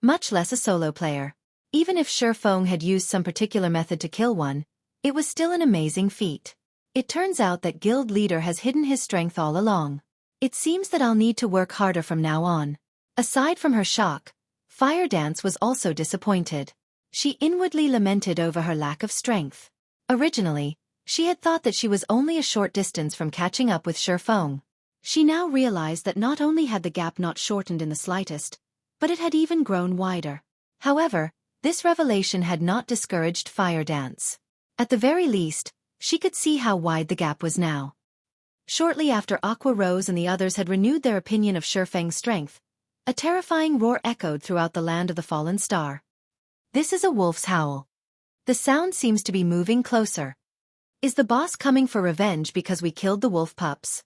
much less a solo player. Even if Xueqi had used some particular method to kill one, it was still an amazing feat. It turns out that Guild Leader has hidden his strength all along. It seems that I'll need to work harder from now on. Aside from her shock, Fire Dance was also disappointed. She inwardly lamented over her lack of strength. Originally, she had thought that she was only a short distance from catching up with Xueqi. She now realized that not only had the gap not shortened in the slightest, but it had even grown wider. However, This revelation had not discouraged Fire Dance. At the very least, she could see how wide the gap was now. Shortly after Aqua Rose and the others had renewed their opinion of Xueqi's strength, a terrifying roar echoed throughout the land of the fallen star. This is a wolf's howl. The sound seems to be moving closer. Is the boss coming for revenge because we killed the wolf pups?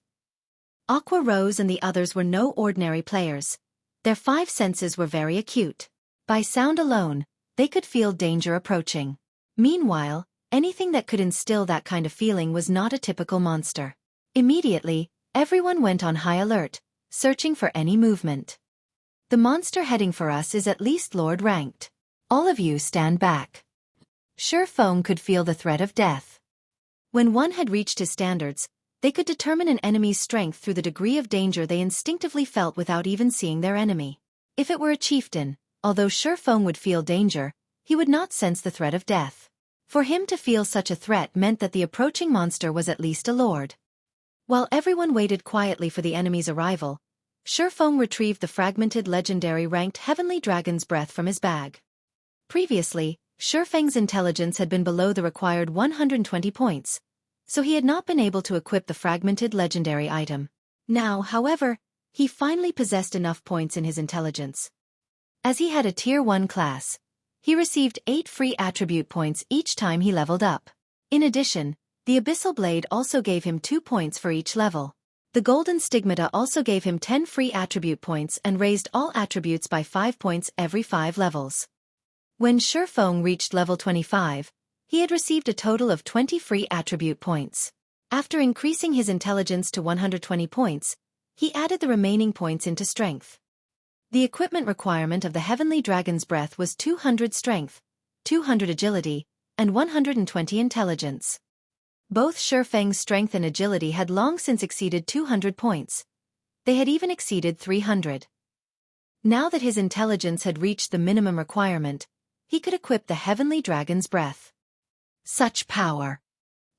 Aqua Rose and the others were no ordinary players. Their 5 senses were very acute. By sound alone, they could feel danger approaching. Meanwhile, anything that could instill that kind of feeling was not a typical monster. Immediately, everyone went on high alert, searching for any movement. The monster heading for us is at least Lord ranked. All of you stand back. Xueqi could feel the threat of death. When one had reached his standards, they could determine an enemy's strength through the degree of danger they instinctively felt without even seeing their enemy. If it were a chieftain, although Xueqi would feel danger, he would not sense the threat of death. For him to feel such a threat meant that the approaching monster was at least a lord. While everyone waited quietly for the enemy's arrival, Xueqi retrieved the fragmented legendary ranked Heavenly Dragon's Breath from his bag. Previously, Xueqi's intelligence had been below the required 120 points, so he had not been able to equip the fragmented legendary item. Now, however, he finally possessed enough points in his intelligence. As he had a Tier 1 class, he received 8 free attribute points each time he leveled up. In addition, the Abyssal Blade also gave him 2 points for each level. The Golden Stigmata also gave him 10 free attribute points and raised all attributes by 5 points every 5 levels. When Xueqi reached level 25, he had received a total of 20 free attribute points. After increasing his intelligence to 120 points, he added the remaining points into strength. The equipment requirement of the Heavenly Dragon's Breath was 200 strength, 200 agility, and 120 intelligence. Both Xueqi's strength and agility had long since exceeded 200 points. They had even exceeded 300. Now that his intelligence had reached the minimum requirement, he could equip the Heavenly Dragon's Breath. Such power!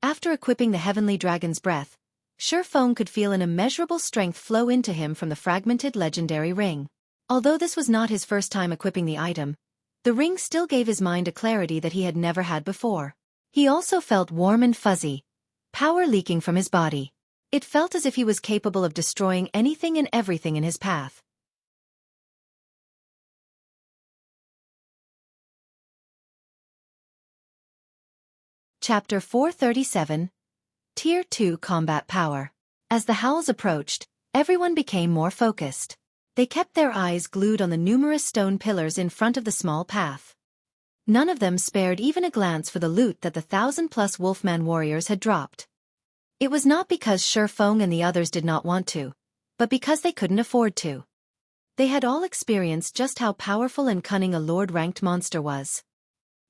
After equipping the Heavenly Dragon's Breath, Xueqi could feel an immeasurable strength flow into him from the fragmented legendary ring. Although this was not his first time equipping the item, the ring still gave his mind a clarity that he had never had before. He also felt warm and fuzzy, power leaking from his body. It felt as if he was capable of destroying anything and everything in his path. Chapter 437, Tier 2 Combat Power. As the howls approached, everyone became more focused. They kept their eyes glued on the numerous stone pillars in front of the small path. None of them spared even a glance for the loot that the 1,000+ Wolfman warriors had dropped. It was not because Xueqi and the others did not want to, but because they couldn't afford to. They had all experienced just how powerful and cunning a lord-ranked monster was.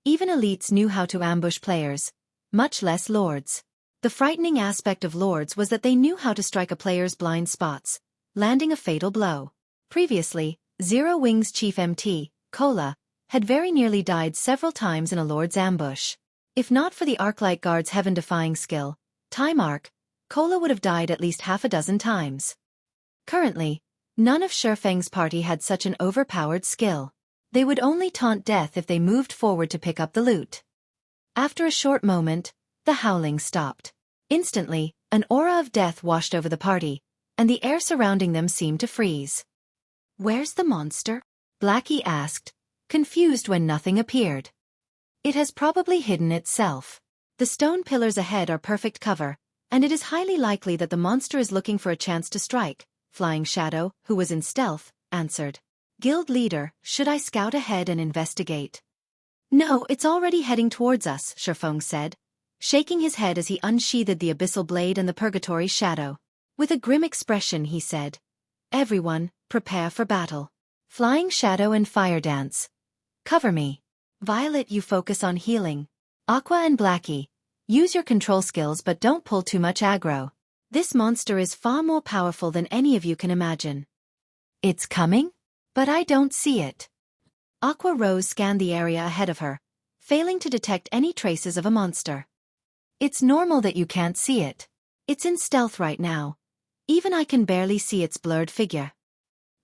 Even elites knew how to ambush players, much less lords. The frightening aspect of lords was that they knew how to strike a player's blind spots, landing a fatal blow. Previously, Zero Wings Chief MT, Kola, had very nearly died several times in a lord's ambush. If not for the Arclight Guard's heaven-defying skill, Time Arc, Kola would have died at least half a dozen times. Currently, none of Xueqi's party had such an overpowered skill. They would only taunt death if they moved forward to pick up the loot. After a short moment, the howling stopped. Instantly, an aura of death washed over the party, and the air surrounding them seemed to freeze. "Where's the monster?" Blackie asked, confused when nothing appeared. "It has probably hidden itself. The stone pillars ahead are perfect cover, and it is highly likely that the monster is looking for a chance to strike," Flying Shadow, who was in stealth, answered. "Guild leader, should I scout ahead and investigate?" "No, it's already heading towards us," Xueqi said, shaking his head as he unsheathed the Abyssal Blade and the Purgatory Shadow. With a grim expression he said, "Everyone, prepare for battle. Flying Shadow and Fire Dance, cover me. Violet, you focus on healing. Aqua and Blackie, use your control skills but don't pull too much aggro. This monster is far more powerful than any of you can imagine." "It's coming? But I don't see it." Aqua Rose scanned the area ahead of her, failing to detect any traces of a monster. "It's normal that you can't see it. It's in stealth right now. Even I can barely see its blurred figure."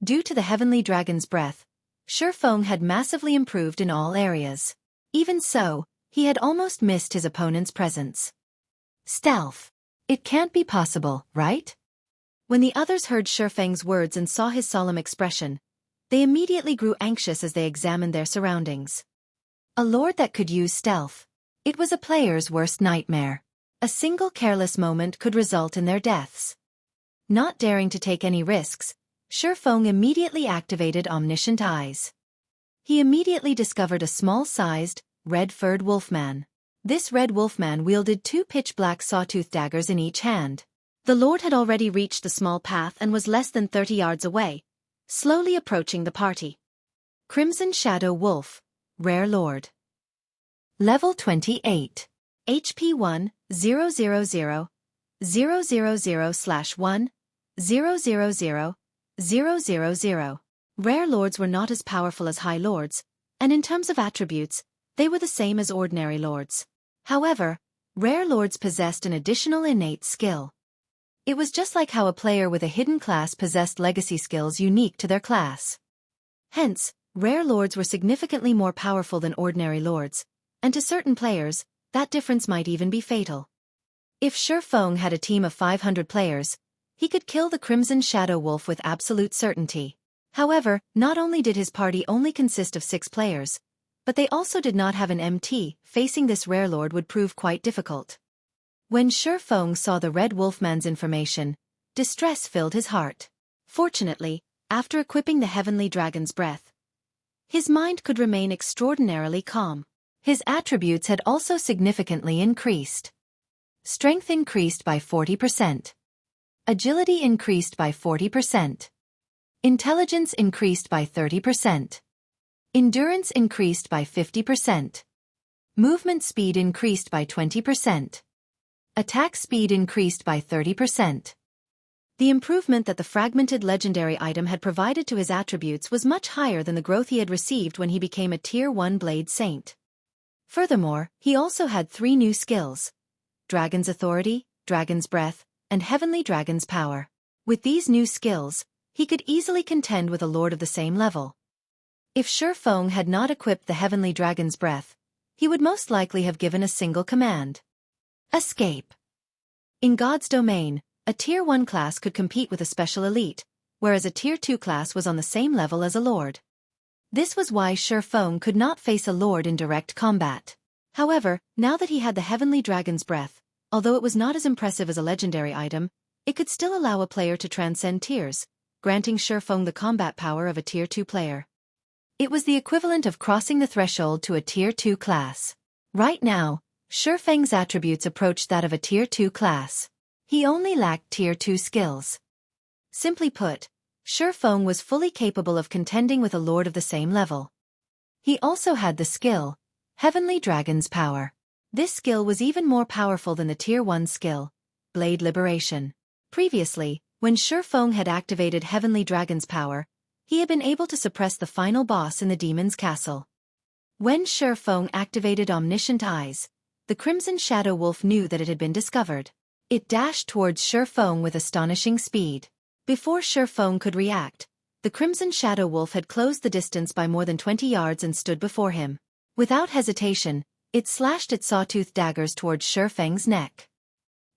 Due to the Heavenly Dragon's Breath, Xueqi had massively improved in all areas. Even so, he had almost missed his opponent's presence. Stealth. It can't be possible, right? When the others heard Xueqi's words and saw his solemn expression, they immediately grew anxious as they examined their surroundings. A lord that could use stealth. It was a player's worst nightmare. A single careless moment could result in their deaths. Not daring to take any risks, Xueqi immediately activated Omniscient Eyes. He immediately discovered a small-sized, red-furred wolfman. This red wolfman wielded 2 pitch-black sawtooth daggers in each hand. The lord had already reached the small path and was less than 30 yards away, slowly approaching the party. Crimson Shadow Wolf, Rare Lord. Level 28. HP 1, 000, 000/1, 000, 000. Rare lords were not as powerful as high lords, and in terms of attributes, they were the same as ordinary lords. However, rare lords possessed an additional innate skill. It was just like how a player with a hidden class possessed legacy skills unique to their class. Hence, rare lords were significantly more powerful than ordinary lords, and to certain players, that difference might even be fatal. If Xueqi had a team of 500 players, he could kill the Crimson Shadow Wolf with absolute certainty. However, not only did his party only consist of 6 players, but they also did not have an MT. Facing this rare lord would prove quite difficult. When Xueqi saw the red wolfman's information, distress filled his heart. Fortunately, after equipping the heavenly dragon's breath, his mind could remain extraordinarily calm. His attributes had also significantly increased. Strength increased by 40%. Agility increased by 40%. Intelligence increased by 30%. Endurance increased by 50%. Movement speed increased by 20%. Attack speed increased by 30%. The improvement that the fragmented legendary item had provided to his attributes was much higher than the growth he had received when he became a Tier 1 Blade Saint. Furthermore, he also had 3 new skills: Dragon's Authority, Dragon's Breath, and Heavenly Dragon's Power. With these new skills, he could easily contend with a lord of the same level. If Xueqi had not equipped the Heavenly Dragon's Breath, he would most likely have given a single command. Escape. In God's domain, a Tier 1 class could compete with a special elite, whereas a Tier 2 class was on the same level as a lord. This was why Xueqi could not face a lord in direct combat. However, now that he had the Heavenly Dragon's Breath, although it was not as impressive as a legendary item, it could still allow a player to transcend tiers, granting Xueqi the combat power of a Tier 2 player. It was the equivalent of crossing the threshold to a Tier 2 class. Right now, Xueqi's attributes approached that of a Tier 2 class. He only lacked Tier 2 skills. Simply put, Xueqi was fully capable of contending with a lord of the same level. He also had the skill, Heavenly Dragon's Power. This skill was even more powerful than the Tier 1 skill, Blade Liberation. Previously, when Xueqi had activated Heavenly Dragon's Power, he had been able to suppress the final boss in the demon's castle. When Xueqi activated Omniscient Eyes, the Crimson Shadow Wolf knew that it had been discovered. It dashed towards Xueqi with astonishing speed. Before Xueqi could react, the Crimson Shadow Wolf had closed the distance by more than 20 yards and stood before him. Without hesitation, it slashed its sawtooth daggers towards Xueqi's neck.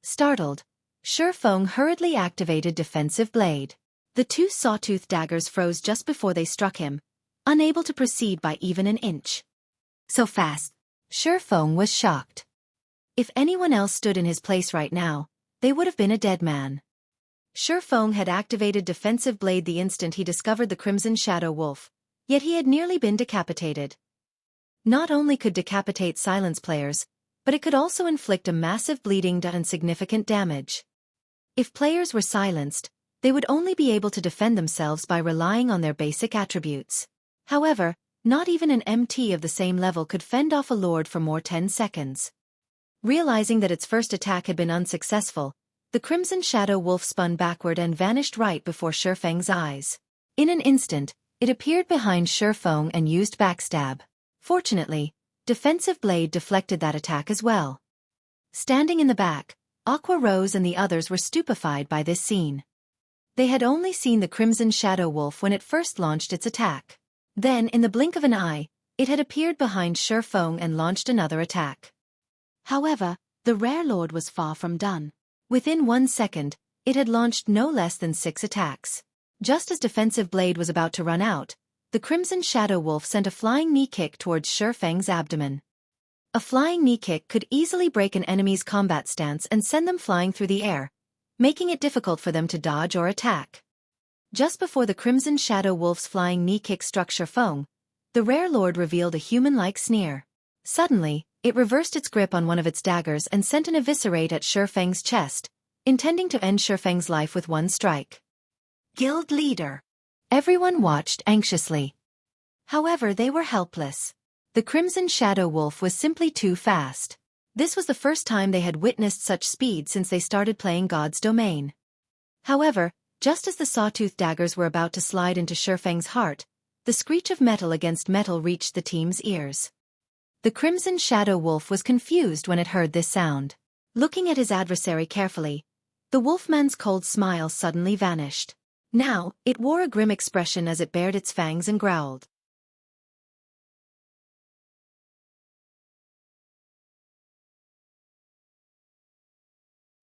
Startled, Xueqi hurriedly activated Defensive Blade. The 2 sawtooth daggers froze just before they struck him, unable to proceed by even an inch. So fast. Xueqi was shocked. If anyone else stood in his place right now, they would have been a dead man. Xueqi had activated Defensive Blade the instant he discovered the Crimson Shadow Wolf, yet he had nearly been decapitated. Not only could decapitate silence players, but it could also inflict a massive bleeding and significant damage. If players were silenced, they would only be able to defend themselves by relying on their basic attributes. However, not even an MT of the same level could fend off a lord for more 10 seconds. Realizing that its first attack had been unsuccessful, the Crimson Shadow Wolf spun backward and vanished right before Xueqi's eyes. In an instant, it appeared behind Xueqi and used Backstab. Fortunately, Defensive Blade deflected that attack as well. Standing in the back, Aqua Rose and the others were stupefied by this scene. They had only seen the Crimson Shadow Wolf when it first launched its attack. Then, in the blink of an eye, it had appeared behind Xueqi and launched another attack. However, the Rare Lord was far from done. Within 1 second, it had launched no less than 6 attacks. Just as Defensive Blade was about to run out, the Crimson Shadow Wolf sent a flying knee kick towards Xueqi's abdomen. A flying knee kick could easily break an enemy's combat stance and send them flying through the air, making it difficult for them to dodge or attack. Just before the Crimson Shadow Wolf's flying knee kick struck Xueqi, the Rare Lord revealed a human-like sneer. Suddenly, it reversed its grip on one of its daggers and sent an eviscerate at Xueqi's chest, intending to end Xueqi's life with one strike. Guild Leader. Everyone watched anxiously. However, they were helpless. The Crimson Shadow Wolf was simply too fast. This was the first time they had witnessed such speed since they started playing God's Domain. However, just as the sawtooth daggers were about to slide into Xueqi's heart, the screech of metal against metal reached the team's ears. The Crimson Shadow Wolf was confused when it heard this sound. Looking at his adversary carefully, the wolfman's cold smile suddenly vanished. Now, it wore a grim expression as it bared its fangs and growled.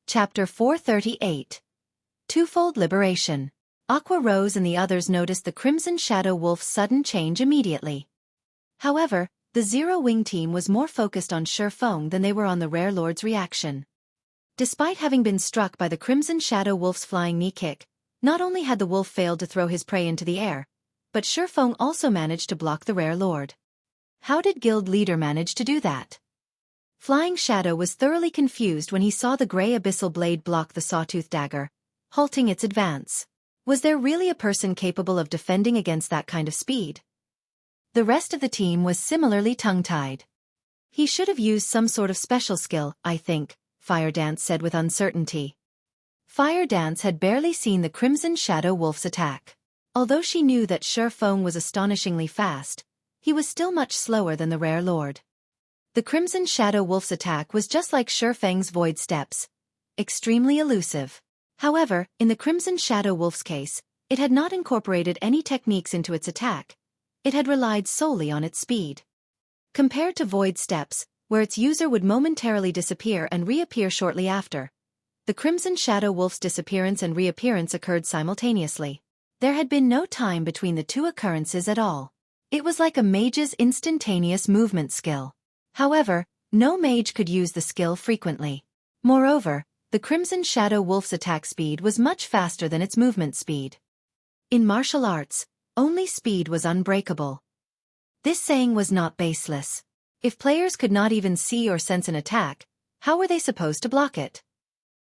Chapter 438. Twofold Liberation. Aqua Rose and the others noticed the Crimson Shadow Wolf's sudden change immediately. However, the Zero Wing team was more focused on Xueqi than they were on the Rare Lord's reaction. Despite having been struck by the Crimson Shadow Wolf's flying knee kick, not only had the wolf failed to throw his prey into the air, but Xueqi also managed to block the Rare Lord. How did Guild Leader manage to do that? Flying Shadow was thoroughly confused when he saw the gray abyssal blade block the sawtooth dagger, halting its advance. Was there really a person capable of defending against that kind of speed? The rest of the team was similarly tongue-tied. He should have used some sort of special skill, I think, Fire Dance said with uncertainty. Fire Dance had barely seen the Crimson Shadow Wolf's attack. Although she knew that Xueqi was astonishingly fast, he was still much slower than the Rare Lord. The Crimson Shadow Wolf's attack was just like Xueqi's Void Steps, extremely elusive. However, in the Crimson Shadow Wolf's case, it had not incorporated any techniques into its attack. It had relied solely on its speed. Compared to Void Steps, where its user would momentarily disappear and reappear shortly after, the Crimson Shadow Wolf's disappearance and reappearance occurred simultaneously. There had been no time between the two occurrences at all. It was like a mage's instantaneous movement skill. However, no mage could use the skill frequently. Moreover, the Crimson Shadow Wolf's attack speed was much faster than its movement speed. In martial arts, only speed was unbreakable. This saying was not baseless. If players could not even see or sense an attack, how were they supposed to block it?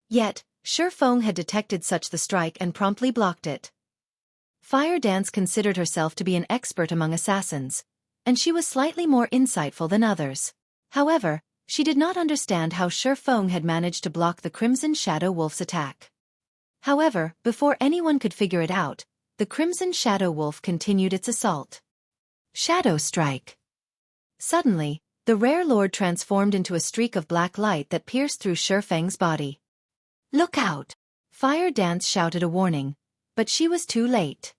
Yet, Xueqi had detected such the strike and promptly blocked it. Fire Dance considered herself to be an expert among assassins, and she was slightly more insightful than others. However, she did not understand how Xueqi had managed to block the Crimson Shadow Wolf's attack. However, before anyone could figure it out, the Crimson Shadow Wolf continued its assault. Shadow Strike. Suddenly, the Rare Lord transformed into a streak of black light that pierced through Xueqi's body. "Look out!" Fire Dance shouted a warning, but she was too late.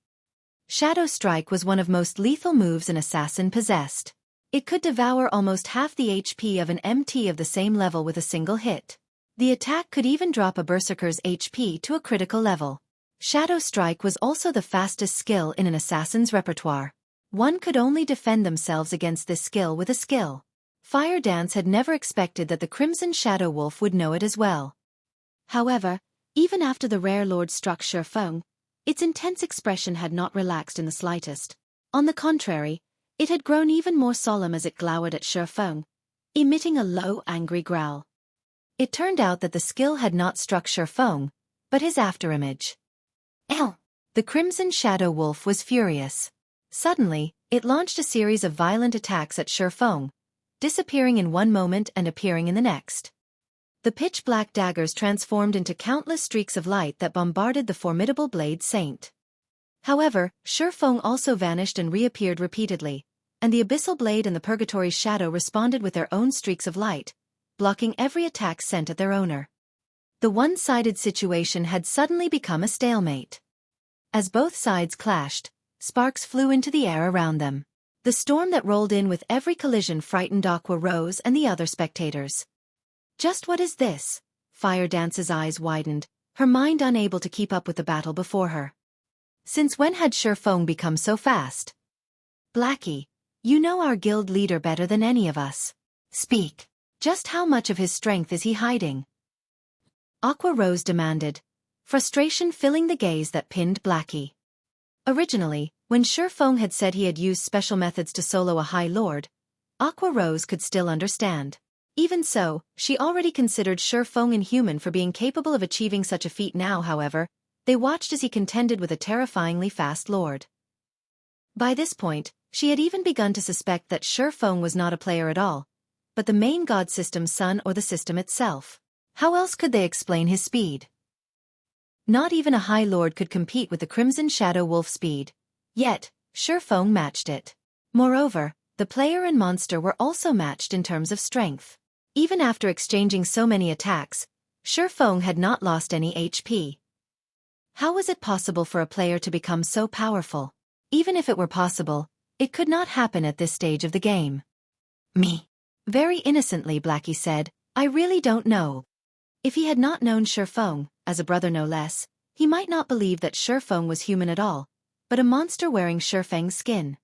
Shadow Strike was one of most lethal moves an assassin possessed. It could devour almost half the HP of an MT of the same level with a single hit. The attack could even drop a berserker's HP to a critical level. Shadow Strike was also the fastest skill in an assassin's repertoire. One could only defend themselves against this skill with a skill. Fire Dance had never expected that the Crimson Shadow Wolf would know it as well. However, even after the Rare Lord struck Xueqi, its intense expression had not relaxed in the slightest. On the contrary, it had grown even more solemn as it glowered at Xueqi, emitting a low, angry growl. It turned out that the skill had not struck Xueqi, but his afterimage. Ow! The Crimson Shadow Wolf was furious. Suddenly, it launched a series of violent attacks at Xueqi, disappearing in one moment and appearing in the next. The pitch-black daggers transformed into countless streaks of light that bombarded the formidable blade saint. However, Xueqi also vanished and reappeared repeatedly, and the abyssal blade and the purgatory's shadow responded with their own streaks of light, blocking every attack sent at their owner. The one-sided situation had suddenly become a stalemate. As both sides clashed, sparks flew into the air around them. The storm that rolled in with every collision frightened Aqua Rose and the other spectators. Just what is this? Fire Dance's eyes widened, her mind unable to keep up with the battle before her. Since when had Xueqi become so fast? Blackie, you know our guild leader better than any of us. Speak. Just how much of his strength is he hiding? Aqua Rose demanded, frustration filling the gaze that pinned Blackie. Originally, when Xueqi had said he had used special methods to solo a High Lord, Aqua Rose could still understand. Even so, she already considered Xueqi inhuman for being capable of achieving such a feat now. However, they watched as he contended with a terrifyingly fast lord. By this point, she had even begun to suspect that Xueqi was not a player at all, but the main god system's son or the system itself. How else could they explain his speed? Not even a High Lord could compete with the Crimson Shadow Wolf speed. Yet, Xueqi matched it. Moreover, the player and monster were also matched in terms of strength. Even after exchanging so many attacks, Xueqi had not lost any HP. How was it possible for a player to become so powerful? Even if it were possible, it could not happen at this stage of the game. Me. Very innocently, Blackie said, I really don't know. If he had not known Xueqi, as a brother no less, he might not believe that Xueqi was human at all, but a monster wearing Xueqi's skin.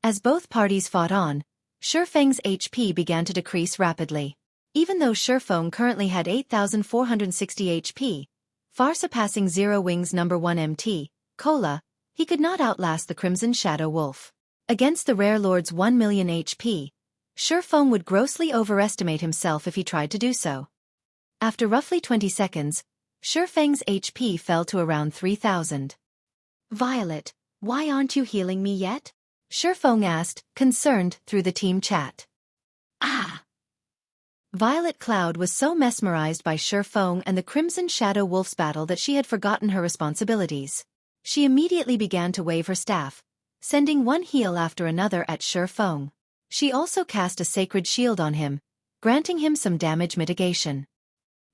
As both parties fought on, Xueqi's HP began to decrease rapidly. Even though Xueqi currently had 8,460 HP, far surpassing Zero Wings No. 1 MT, Cola, he could not outlast the Crimson Shadow Wolf. Against the Rare Lord's 1 million HP, Xueqi would grossly overestimate himself if he tried to do so. After roughly 20 seconds, Xueqi's HP fell to around 3,000. Violet, why aren't you healing me yet? Xueqi asked, concerned, through the team chat. Ah! Violet Cloud was so mesmerized by Xueqi and the Crimson Shadow Wolf's battle that she had forgotten her responsibilities. She immediately began to wave her staff, sending one heal after another at Xueqi. She also cast a sacred shield on him, granting him some damage mitigation.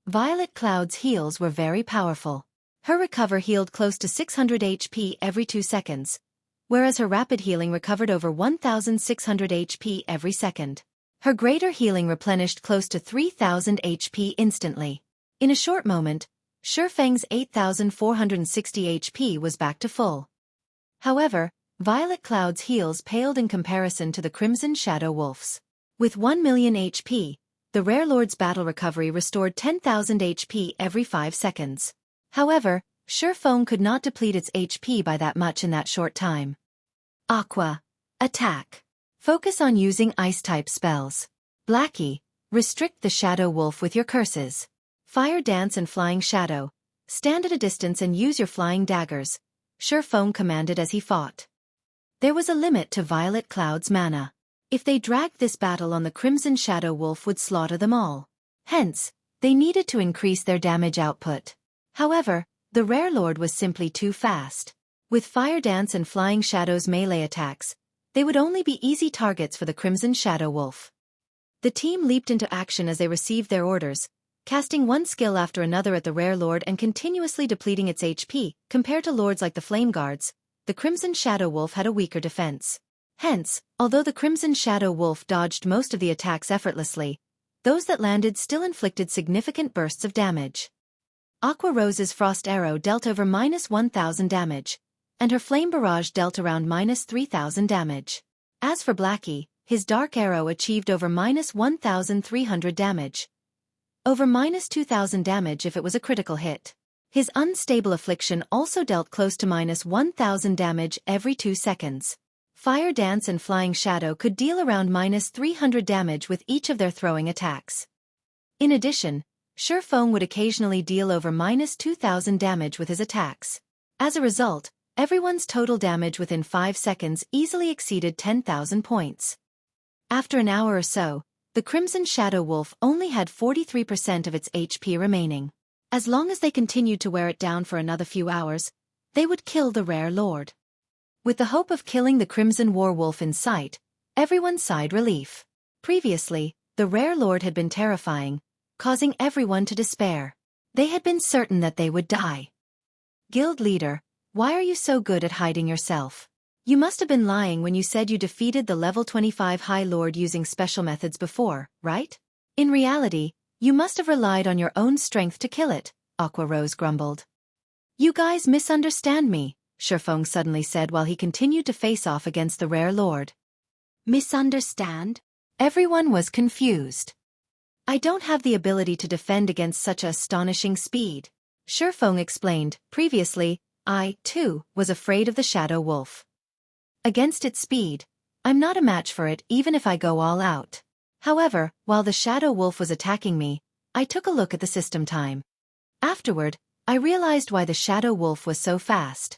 Violet Cloud's heals were very powerful. Her recover healed close to 600 HP every 2 seconds, whereas her rapid healing recovered over 1,600 HP every second. Her greater healing replenished close to 3,000 HP instantly. In a short moment, Xueqi's 8,460 HP was back to full. However, Violet Cloud's heals paled in comparison to the Crimson Shadow Wolf's. With 1 million HP, the Rare Lord's battle recovery restored 10,000 HP every 5 seconds. However, Xueqi could not deplete its HP by that much in that short time. Aqua. Attack. Focus on using Ice-type spells. Blackie. Restrict the Shadow Wolf with your curses. Fire Dance and Flying Shadow. Stand at a distance and use your flying daggers, Xueqi commanded as he fought. There was a limit to Violet Cloud's mana. If they dragged this battle on, the Crimson Shadow Wolf would slaughter them all. Hence, they needed to increase their damage output. However, the Rare Lord was simply too fast. With Fire Dance and Flying Shadow's melee attacks, they would only be easy targets for the Crimson Shadow Wolf. The team leaped into action as they received their orders, casting one skill after another at the Rare Lord and continuously depleting its HP. Compared to lords like the Flame Guards, the Crimson Shadow Wolf had a weaker defense. Hence, although the Crimson Shadow Wolf dodged most of the attacks effortlessly, those that landed still inflicted significant bursts of damage. Aqua Rose's Frost Arrow dealt over -1,000 damage, and her Flame Barrage dealt around -3,000 damage. As for Blackie, his Dark Arrow achieved over -1,300 damage. Over -2,000 damage if it was a critical hit. His Unstable Affliction also dealt close to -1,000 damage every 2 seconds. Fire Dance and Flying Shadow could deal around -300 damage with each of their throwing attacks. In addition, Xueqi would occasionally deal over -2,000 damage with his attacks. As a result, everyone's total damage within 5 seconds easily exceeded 10,000 points. After an hour or so, the Crimson Shadow Wolf only had 43% of its HP remaining. As long as they continued to wear it down for another few hours, they would kill the Rare Lord. With the hope of killing the Crimson War Wolf in sight, everyone sighed relief. Previously, the Rare Lord had been terrifying, causing everyone to despair. They had been certain that they would die. Guild leader, why are you so good at hiding yourself? You must have been lying when you said you defeated the level 25 High Lord using special methods before, right? In reality, you must have relied on your own strength to kill it, Aqua Rose grumbled. You guys misunderstand me, Xueqi suddenly said while he continued to face off against the rare lord. Misunderstand? Everyone was confused. I don't have the ability to defend against such astonishing speed. Xueqi explained. Previously, I, too, was afraid of the Shadow Wolf. Against its speed, I'm not a match for it even if I go all out. However, while the Shadow Wolf was attacking me, I took a look at the system time. Afterward, I realized why the Shadow Wolf was so fast.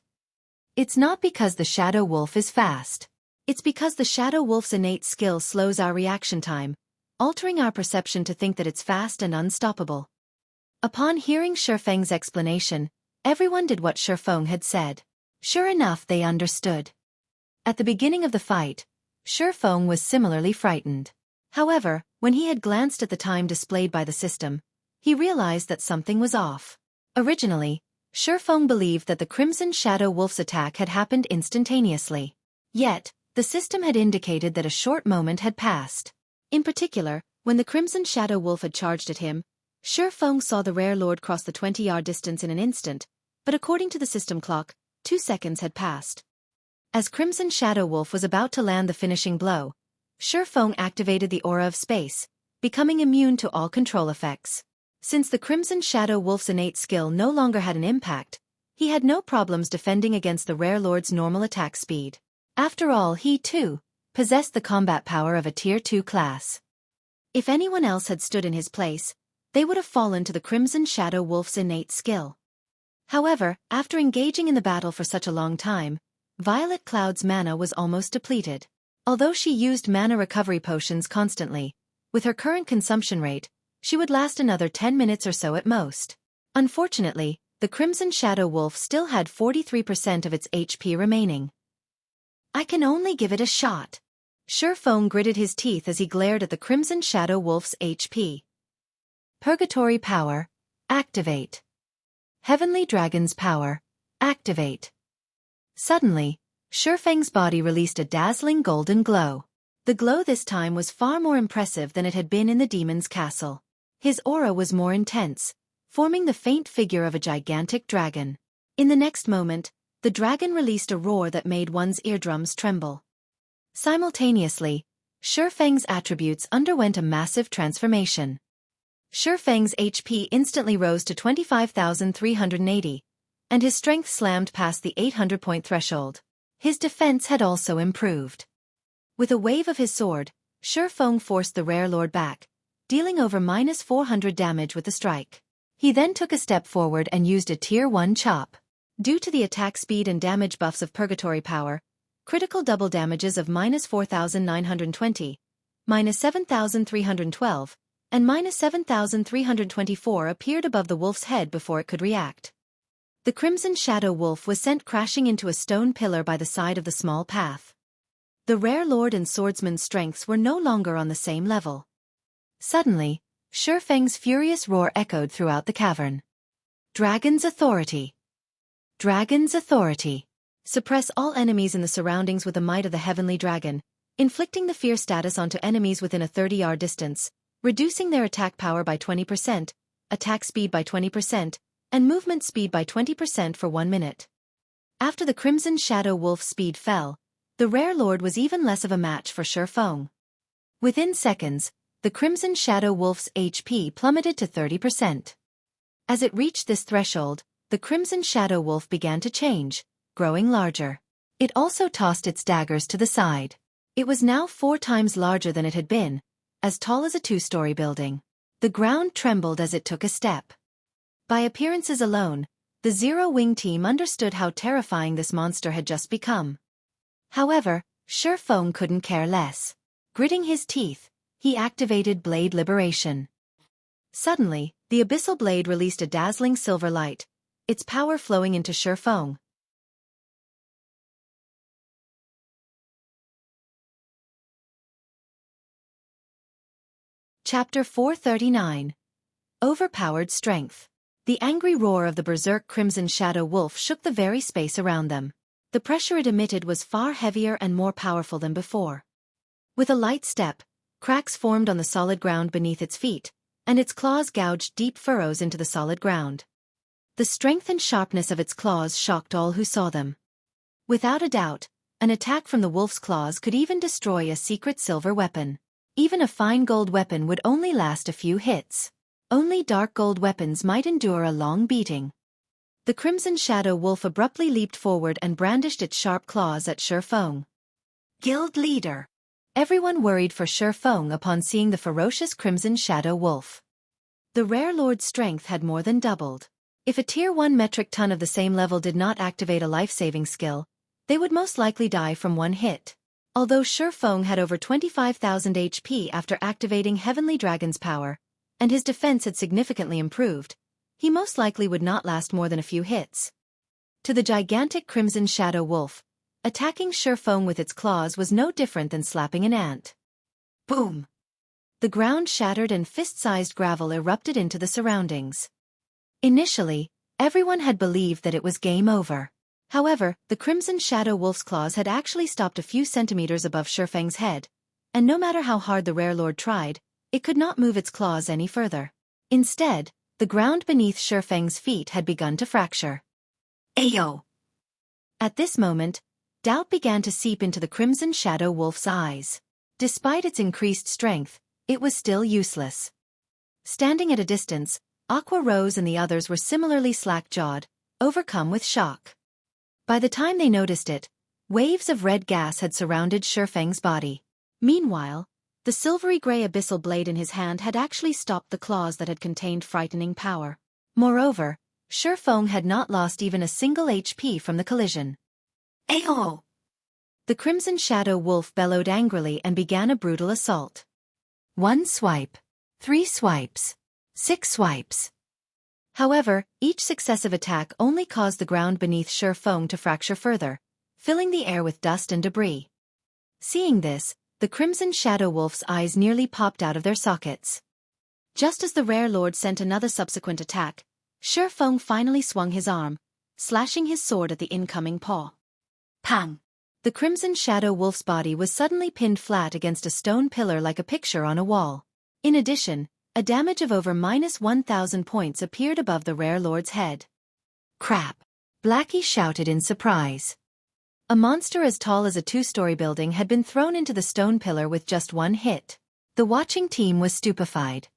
It's not because the Shadow Wolf is fast. It's because the Shadow Wolf's innate skill slows our reaction time, altering our perception to think that it's fast and unstoppable. Upon hearing Xueqi's explanation, everyone did what Xueqi had said. Sure enough, they understood. At the beginning of the fight, Xueqi was similarly frightened. However, when he had glanced at the time displayed by the system, he realized that something was off. Originally, Xueqi believed that the Crimson Shadow Wolf's attack had happened instantaneously. Yet, the system had indicated that a short moment had passed. In particular, when the Crimson Shadow Wolf had charged at him, Xueqi saw the rare lord cross the 20-yard distance in an instant, but according to the system clock, 2 seconds had passed. As Crimson Shadow Wolf was about to land the finishing blow, Xueqi activated the Aura of Space, becoming immune to all control effects. Since the Crimson Shadow Wolf's innate skill no longer had an impact, he had no problems defending against the rare lord's normal attack speed. After all, he, too, possessed the combat power of a Tier 2 class. If anyone else had stood in his place, they would have fallen to the Crimson Shadow Wolf's innate skill. However, after engaging in the battle for such a long time, Violet Cloud's mana was almost depleted. Although she used mana recovery potions constantly, with her current consumption rate, she would last another 10 minutes or so at most. Unfortunately, the Crimson Shadow Wolf still had 43% of its HP remaining. I can only give it a shot. Xueqi gritted his teeth as he glared at the Crimson Shadow Wolf's HP. Purgatory Power, activate. Heavenly Dragon's Power, activate. Suddenly, Xueqi's body released a dazzling golden glow. The glow this time was far more impressive than it had been in the demon's castle. His aura was more intense, forming the faint figure of a gigantic dragon. In the next moment, the dragon released a roar that made one's eardrums tremble. Simultaneously, Xueqi's attributes underwent a massive transformation. Xueqi's HP instantly rose to 25,380, and his strength slammed past the 800-point threshold. His defense had also improved. With a wave of his sword, Xueqi forced the rare lord back, dealing over -400 damage with the strike. He then took a step forward and used a Tier 1 chop. Due to the attack speed and damage buffs of Purgatory Power, critical double damages of -4,920, -7,312, and -7,324 appeared above the wolf's head before it could react. The Crimson Shadow Wolf was sent crashing into a stone pillar by the side of the small path. The rare lord and swordsman's strengths were no longer on the same level. Suddenly, Xueqi's furious roar echoed throughout the cavern. Dragon's Authority. Dragon's Authority. Suppress all enemies in the surroundings with the might of the Heavenly Dragon, inflicting the fear status onto enemies within a 30-yard distance, reducing their attack power by 20%, attack speed by 20%, and movement speed by 20% for 1 minute. After the Crimson Shadow Wolf's speed fell, the rare lord was even less of a match for Xueqi. Within seconds, the Crimson Shadow Wolf's HP plummeted to 30%. As it reached this threshold, the Crimson Shadow Wolf began to change, growing larger. It also tossed its daggers to the side. It was now 4 times larger than it had been, as tall as a 2-story building. The ground trembled as it took a step. By appearances alone, the Zero Wing team understood how terrifying this monster had just become. However, Xueqi couldn't care less. Gritting his teeth, he activated Blade Liberation. Suddenly, the Abyssal Blade released a dazzling silver light, its power flowing into Xueqi. Chapter 439. Overpowered Strength. The angry roar of the berserk Crimson Shadow Wolf shook the very space around them. The pressure it emitted was far heavier and more powerful than before. With a light step, cracks formed on the solid ground beneath its feet, and its claws gouged deep furrows into the solid ground. The strength and sharpness of its claws shocked all who saw them. Without a doubt, an attack from the wolf's claws could even destroy a secret silver weapon. Even a fine gold weapon would only last a few hits. Only dark gold weapons might endure a long beating. The Crimson Shadow Wolf abruptly leaped forward and brandished its sharp claws at Xueqi. Guild leader. Everyone worried for Xueqi upon seeing the ferocious Crimson Shadow Wolf. The Rare Lord's strength had more than doubled. If a Tier 1 metric ton of the same level did not activate a life-saving skill, they would most likely die from one hit. Although Xueqi had over 25,000 HP after activating Heavenly Dragon's power, and his defense had significantly improved, he most likely would not last more than a few hits. To the gigantic Crimson Shadow Wolf, attacking Xueqi with its claws was no different than slapping an ant. Boom! The ground shattered and fist-sized gravel erupted into the surroundings. Initially, everyone had believed that it was game over. However, the Crimson Shadow Wolf's claws had actually stopped a few centimeters above Xueqi's head, and no matter how hard the Rare Lord tried, it could not move its claws any further. Instead, the ground beneath Xueqi's feet had begun to fracture. Ayo! At this moment, doubt began to seep into the Crimson Shadow Wolf's eyes. Despite its increased strength, it was still useless. Standing at a distance, Aqua Rose and the others were similarly slack-jawed, overcome with shock. By the time they noticed it, waves of red gas had surrounded Xueqi's body. Meanwhile, the silvery gray abyssal blade in his hand had actually stopped the claws that had contained frightening power. Moreover, Xueqi had not lost even a single HP from the collision. Ayo! The Crimson Shadow Wolf bellowed angrily and began a brutal assault. 1 swipe. 3 swipes. 6 swipes. However, each successive attack only caused the ground beneath Xueqi to fracture further, filling the air with dust and debris. Seeing this, the Crimson Shadow Wolf's eyes nearly popped out of their sockets. Just as the Rare Lord sent another subsequent attack, Xueqi finally swung his arm, slashing his sword at the incoming paw. Pang! The Crimson Shadow Wolf's body was suddenly pinned flat against a stone pillar like a picture on a wall. In addition, a damage of over -1,000 points appeared above the Rare Lord's head. Crap! Blackie shouted in surprise. A monster as tall as a 2-story building had been thrown into the stone pillar with just one hit. The watching team was stupefied.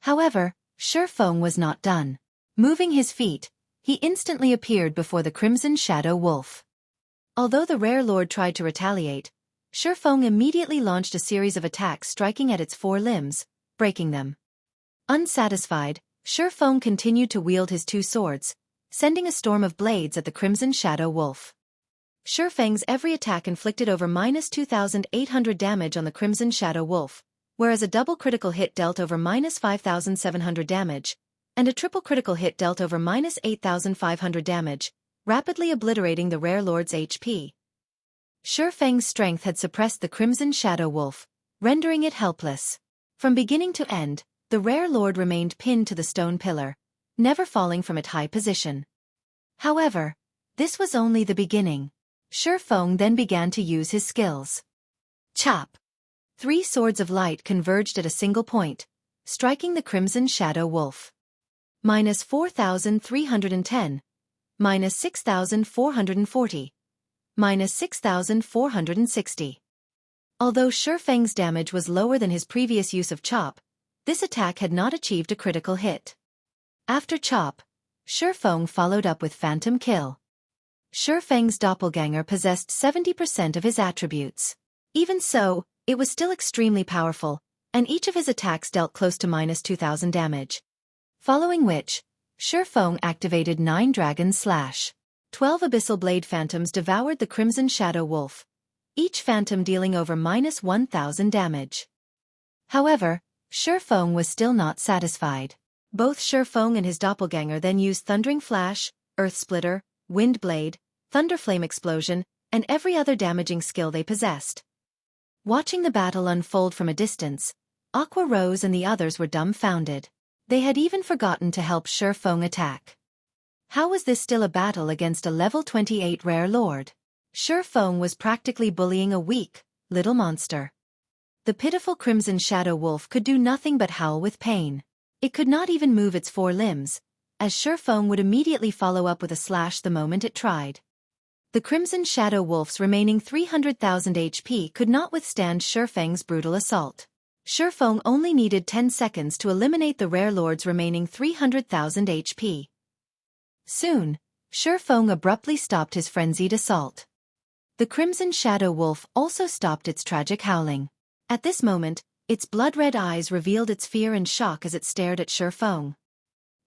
However, Xueqi was not done. Moving his feet, he instantly appeared before the Crimson Shadow Wolf. Although the Rare Lord tried to retaliate, Xueqi immediately launched a series of attacks striking at its 4 limbs, breaking them. Unsatisfied, Xueqi continued to wield his 2 swords, sending a storm of blades at the Crimson Shadow Wolf. Xueqi's every attack inflicted over -2,800 damage on the Crimson Shadow Wolf, whereas a double critical hit dealt over -5,700 damage, and a triple critical hit dealt over -8,500 damage, rapidly obliterating the Rare Lord's HP. Xueqi's strength had suppressed the Crimson Shadow Wolf, rendering it helpless. From beginning to end, the Rare Lord remained pinned to the stone pillar, never falling from its high position. However, this was only the beginning. Xueqi then began to use his skills. Chop! 3 swords of light converged at a single point, striking the Crimson Shadow Wolf. -4,310. -6,440. -6,460. Although Xueqi's damage was lower than his previous use of Chop, this attack had not achieved a critical hit. After Chop, Xueqi followed up with Phantom Kill. Xueqi's doppelganger possessed 70% of his attributes. Even so, it was still extremely powerful, and each of his attacks dealt close to -2,000 damage. Following which, Xueqi activated 9 Dragon Slash. 12 Abyssal Blade Phantoms devoured the Crimson Shadow Wolf, each phantom dealing over -1,000 damage. However, Xueqi was still not satisfied. Both Xueqi and his doppelganger then used Thundering Flash, Earth Splitter, Wind Blade, Thunderflame Explosion, and every other damaging skill they possessed. Watching the battle unfold from a distance, Aqua Rose and the others were dumbfounded. They had even forgotten to help Xueqi attack. How was this still a battle against a level 28 Rare Lord? Xueqi was practically bullying a weak, little monster. The pitiful Crimson Shadow Wolf could do nothing but howl with pain. It could not even move its four limbs, as Xueqi would immediately follow up with a slash the moment it tried. The Crimson Shadow Wolf's remaining 300,000 HP could not withstand Xueqi's brutal assault. Xueqi only needed 10 seconds to eliminate the Rare Lord's remaining 300,000 HP. Soon, Xueqi abruptly stopped his frenzied assault. The Crimson Shadow Wolf also stopped its tragic howling. At this moment, its blood-red eyes revealed its fear and shock as it stared at Xueqi.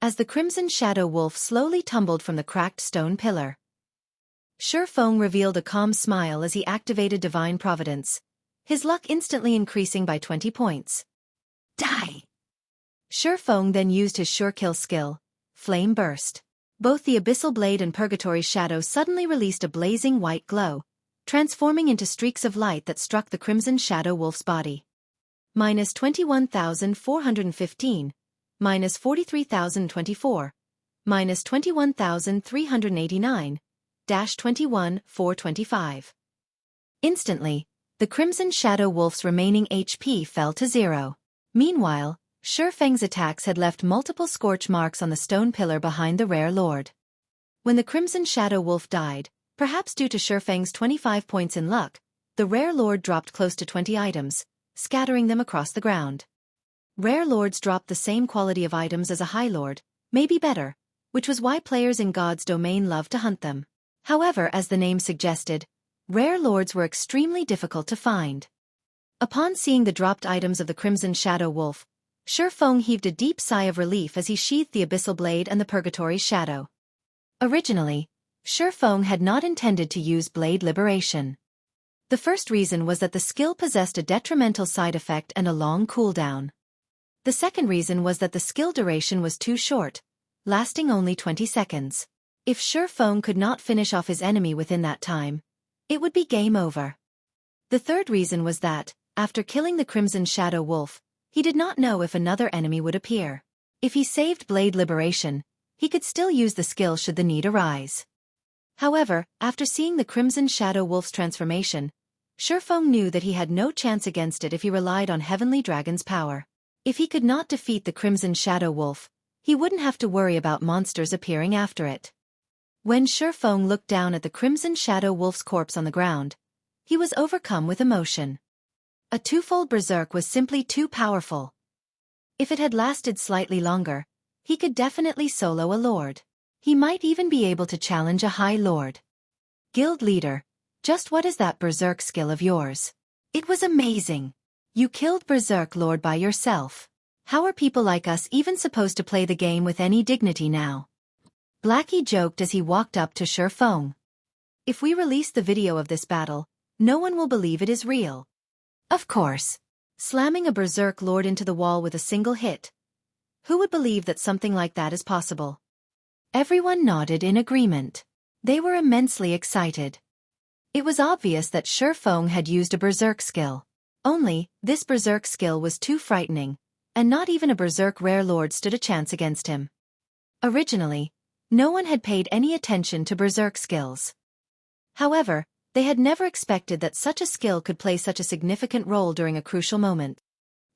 As the Crimson Shadow Wolf slowly tumbled from the cracked stone pillar, Xueqi revealed a calm smile as he activated Divine Providence, his luck instantly increasing by 20 points. Die! Xueqi then used his sure kill skill, Flame Burst. Both the Abyssal Blade and Purgatory Shadow suddenly released a blazing white glow, transforming into streaks of light that struck the Crimson Shadow Wolf's body. Minus 21,415, minus 43,024, minus 21,389, dash 21,425. Instantly, the Crimson Shadow Wolf's remaining HP fell to 0. Meanwhile, Xueqi's attacks had left multiple scorch marks on the stone pillar behind the Rare Lord. When the Crimson Shadow Wolf died, perhaps due to Xueqi's 25 points in luck, the Rare Lord dropped close to 20 items, scattering them across the ground. Rare Lords dropped the same quality of items as a High Lord, maybe better, which was why players in God's domain loved to hunt them. However, as the name suggested, Rare Lords were extremely difficult to find. Upon seeing the dropped items of the Crimson Shadow Wolf, Xueqi heaved a deep sigh of relief as he sheathed the Abyssal Blade and the Purgatory Shadow. Originally, Xueqi had not intended to use Blade Liberation. The first reason was that the skill possessed a detrimental side effect and a long cooldown. The second reason was that the skill duration was too short, lasting only 20 seconds. If Xueqi could not finish off his enemy within that time, it would be game over. The third reason was that, after killing the Crimson Shadow Wolf, he did not know if another enemy would appear. If he saved Blade Liberation, he could still use the skill should the need arise. However, after seeing the Crimson Shadow Wolf's transformation, Xueqi knew that he had no chance against it if he relied on Heavenly Dragon's power. If he could not defeat the Crimson Shadow Wolf, he wouldn't have to worry about monsters appearing after it. When Xueqi looked down at the Crimson Shadow Wolf's corpse on the ground, he was overcome with emotion. A Twofold Berserk was simply too powerful. If it had lasted slightly longer, he could definitely solo a Lord. He might even be able to challenge a High Lord. Guild Leader, just what is that Berserk skill of yours? It was amazing. You killed Berserk Lord by yourself. How are people like us even supposed to play the game with any dignity now? Blackie joked as he walked up to Xueqi. If we release the video of this battle, no one will believe it is real. Of course. Slamming a Berserk Lord into the wall with a single hit. Who would believe that something like that is possible? Everyone nodded in agreement. They were immensely excited. It was obvious that Xueqi had used a Berserk skill. Only, this Berserk skill was too frightening, and not even a Berserk Rare Lord stood a chance against him. Originally, no one had paid any attention to Berserk skills. However, they had never expected that such a skill could play such a significant role during a crucial moment.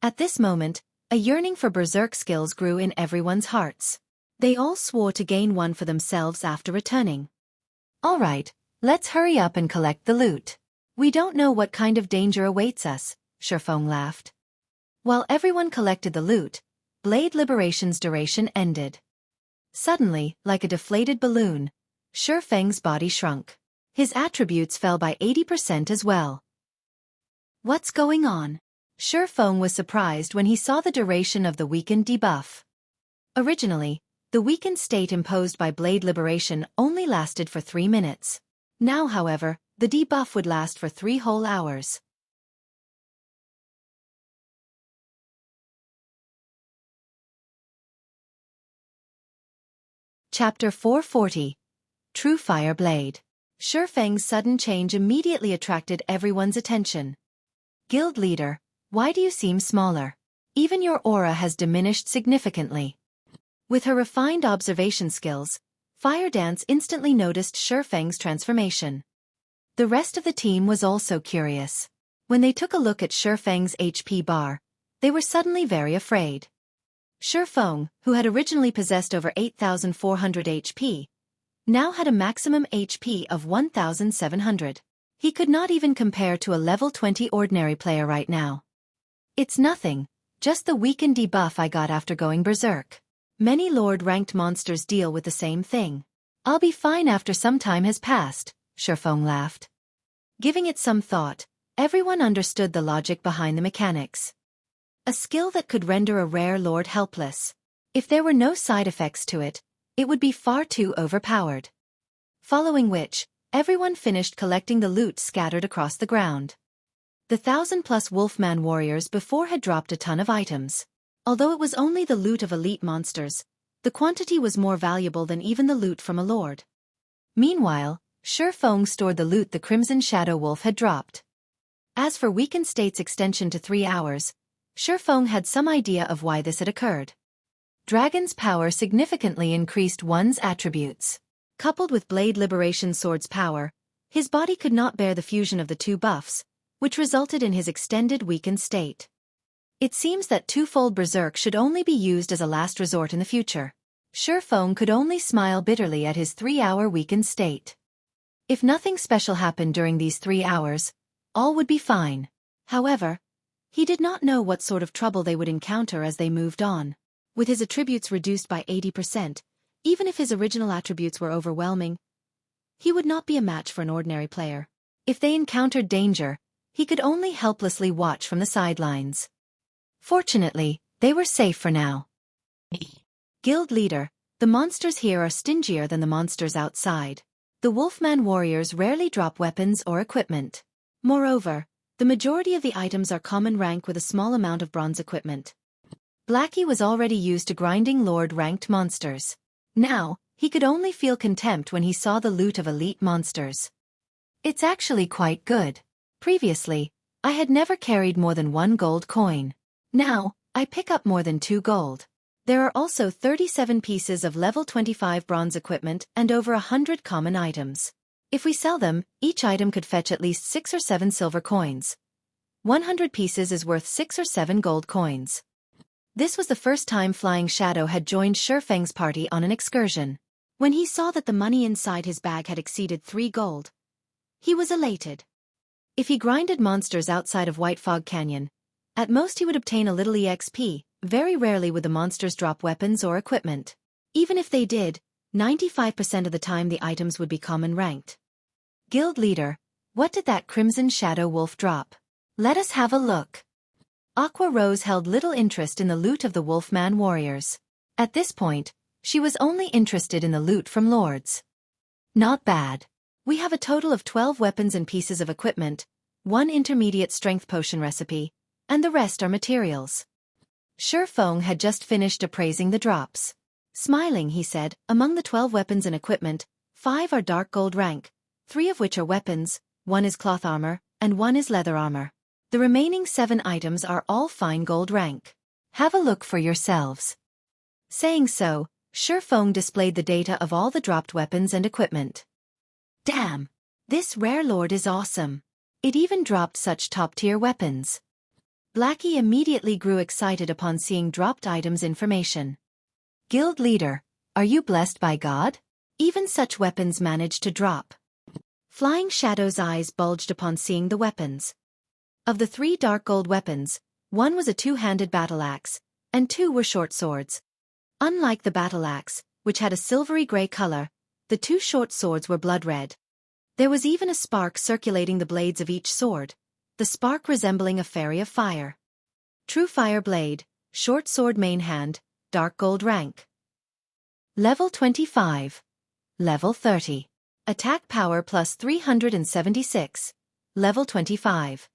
At this moment, a yearning for Berserk skills grew in everyone's hearts. They all swore to gain one for themselves after returning. All right, let's hurry up and collect the loot. We don't know what kind of danger awaits us, Xueqi laughed. While everyone collected the loot, Blade Liberation's duration ended. Suddenly, like a deflated balloon, Xueqi's body shrunk. His attributes fell by 80% as well. What's going on? Xueqi was surprised when he saw the duration of the weakened debuff. Originally, the weakened state imposed by Blade Liberation only lasted for 3 minutes. Now, however, the debuff would last for 3 whole hours. Chapter 440. Truefire Blade. Xueqi's sudden change immediately attracted everyone's attention. Guild Leader, why do you seem smaller? Even your aura has diminished significantly. With her refined observation skills, Fire Dance instantly noticed Xueqi's transformation. The rest of the team was also curious. When they took a look at Shifeng's HP bar, they were suddenly very afraid. Shifeng, who had originally possessed over 8,400 HP, now had a maximum HP of 1,700. He could not even compare to a level 20 ordinary player right now. It's nothing, just the weakened debuff I got after going berserk. Many Lord-ranked monsters deal with the same thing. I'll be fine after some time has passed, Shifeng laughed. Giving it some thought, everyone understood the logic behind the mechanics. A skill that could render a rare lord helpless. If there were no side effects to it, it would be far too overpowered. Following which, everyone finished collecting the loot scattered across the ground. The 1,000+ Wolfman warriors before had dropped a ton of items. Although it was only the loot of elite monsters, the quantity was more valuable than even the loot from a lord. Meanwhile, Shifeng stored the loot the Crimson Shadow Wolf had dropped. As for weakened state's extension to 3 hours, Shifeng had some idea of why this had occurred. Dragon's power significantly increased one's attributes. Coupled with Blade Liberation Sword's power, his body could not bear the fusion of the two buffs, which resulted in his extended weakened state. It seems that Twofold Berserk should only be used as a last resort in the future. Shifeng could only smile bitterly at his 3-hour weakened state. If nothing special happened during these 3 hours, all would be fine. However, he did not know what sort of trouble they would encounter as they moved on. With his attributes reduced by 80%, even if his original attributes were overwhelming, he would not be a match for an ordinary player. If they encountered danger, he could only helplessly watch from the sidelines. Fortunately, they were safe for now. Guild leader, the monsters here are stingier than the monsters outside. The Wolfman warriors rarely drop weapons or equipment. Moreover, the majority of the items are common rank with a small amount of bronze equipment. Blackie was already used to grinding Lord-ranked monsters. Now, he could only feel contempt when he saw the loot of elite monsters. It's actually quite good. Previously, I had never carried more than 1 gold coin. Now, I pick up more than 2 gold. There are also 37 pieces of level 25 bronze equipment and over 100 common items. If we sell them, each item could fetch at least 6 or 7 silver coins. 100 pieces is worth 6 or 7 gold coins. This was the first time Flying Shadow had joined Shifeng's party on an excursion. When he saw that the money inside his bag had exceeded 3 gold, he was elated. If he grinded monsters outside of White Fog Canyon, at most he would obtain a little EXP, very rarely would the monsters drop weapons or equipment. Even if they did, 95% of the time the items would be common ranked. Guild leader, what did that Crimson Shadow Wolf drop? Let us have a look. Aqua Rose held little interest in the loot of the Wolfman warriors. At this point, she was only interested in the loot from lords. Not bad. We have a total of 12 weapons and pieces of equipment, 1 intermediate strength potion recipe, and the rest are materials. Shifeng had just finished appraising the drops. Smiling, he said, among the 12 weapons and equipment, 5 are dark gold rank, 3 of which are weapons, 1 is cloth armor, and 1 is leather armor. The remaining 7 items are all fine gold rank. Have a look for yourselves. Saying so, Shifeng displayed the data of all the dropped weapons and equipment. Damn! This rare lord is awesome. It even dropped such top-tier weapons. Blackie immediately grew excited upon seeing dropped items information. Guild leader, are you blessed by God? Even such weapons managed to drop. Flying Shadow's eyes bulged upon seeing the weapons. Of the 3 dark gold weapons, 1 was a 2-handed battle axe, and 2 were short swords. Unlike the battle axe, which had a silvery gray color, the 2 short swords were blood red. There was even a spark circulating the blades of each sword, the spark resembling a fairy of fire. Truefire blade, short sword main hand, dark gold rank. Level 25. Level 30. Attack power plus 376. Level 25.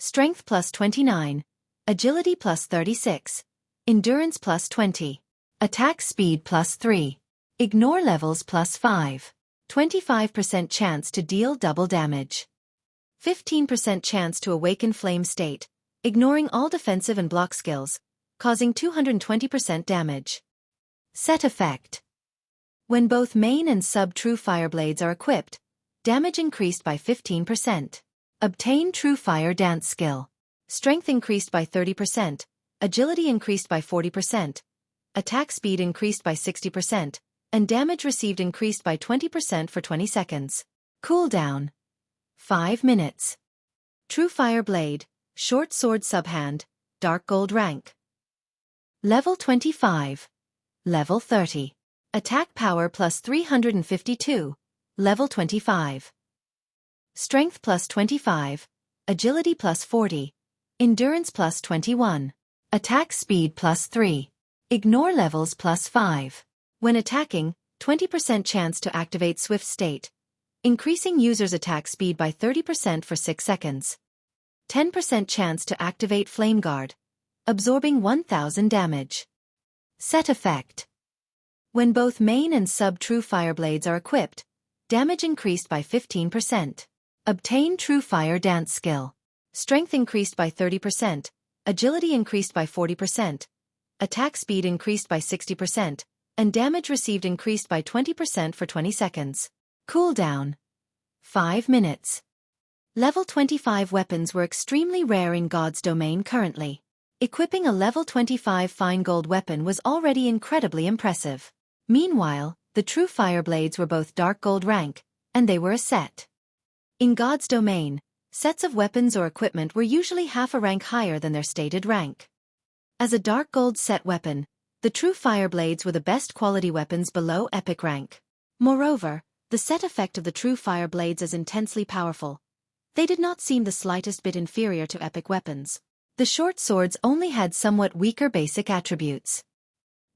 Strength plus 29, agility plus 36, endurance plus 20, attack speed plus 3, ignore levels plus 5, 25% chance to deal double damage, 15% chance to awaken flame state, ignoring all defensive and block skills, causing 220% damage. Set effect. When both main and sub Truefire blades are equipped, Damage increased by 15%. Obtain Truefire dance skill. Strength increased by 30%. Agility increased by 40%. Attack speed increased by 60%. And damage received increased by 20% for 20 seconds. Cooldown. 5 minutes. Truefire blade. Short sword subhand. Dark gold rank. Level 25. Level 30. Attack power plus 352. Level 25. Strength plus 25. Agility plus 40. Endurance plus 21. Attack speed plus 3. Ignore levels plus 5. When attacking, 20% chance to activate Swift State, increasing user's attack speed by 30% for 6 seconds. 10% chance to activate Flame Guard, absorbing 1000 damage. Set effect. When both main and sub Truefire blades are equipped, damage increased by 15%. Obtain Truefire dance skill. Strength increased by 30%, agility increased by 40%, attack speed increased by 60%, and damage received increased by 20% for 20 seconds. Cooldown. 5 minutes. Level 25 weapons were extremely rare in God's domain currently. Equipping a level 25 fine gold weapon was already incredibly impressive. Meanwhile, the Truefire blades were both dark gold rank, and they were a set. In God's domain, sets of weapons or equipment were usually half a rank higher than their stated rank. As a dark gold set weapon, the Truefire blades were the best quality weapons below epic rank. Moreover, the set effect of the Truefire blades is intensely powerful. They did not seem the slightest bit inferior to epic weapons. The short swords only had somewhat weaker basic attributes.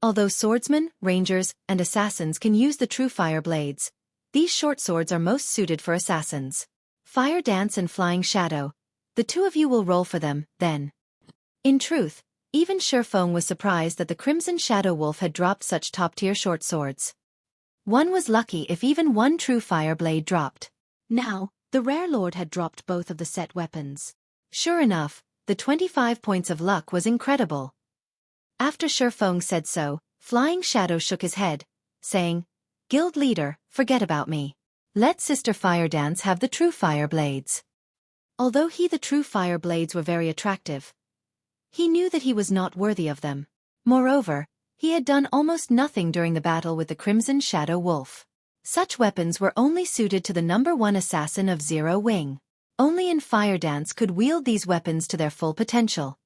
Although swordsmen, rangers, and assassins can use the Truefire blades, these short swords are most suited for assassins. Fire Dance and Flying Shadow. The two of you will roll for them, then. In truth, even Xueqi was surprised that the Crimson Shadow Wolf had dropped such top-tier short swords. One was lucky if even one Truefire blade dropped. Now, the Rare Lord had dropped both of the set weapons. Sure enough, the 25 points of luck was incredible. After Xueqi said so, Flying Shadow shook his head, saying, "Guild leader, forget about me. Let Sister Fire Dance have the Truefire blades." Although the Truefire blades were very attractive, he knew that he was not worthy of them. Moreover, he had done almost nothing during the battle with the Crimson Shadow Wolf. Such weapons were only suited to the #1 assassin of Zero Wing. Only in Fire Dance could wield these weapons to their full potential.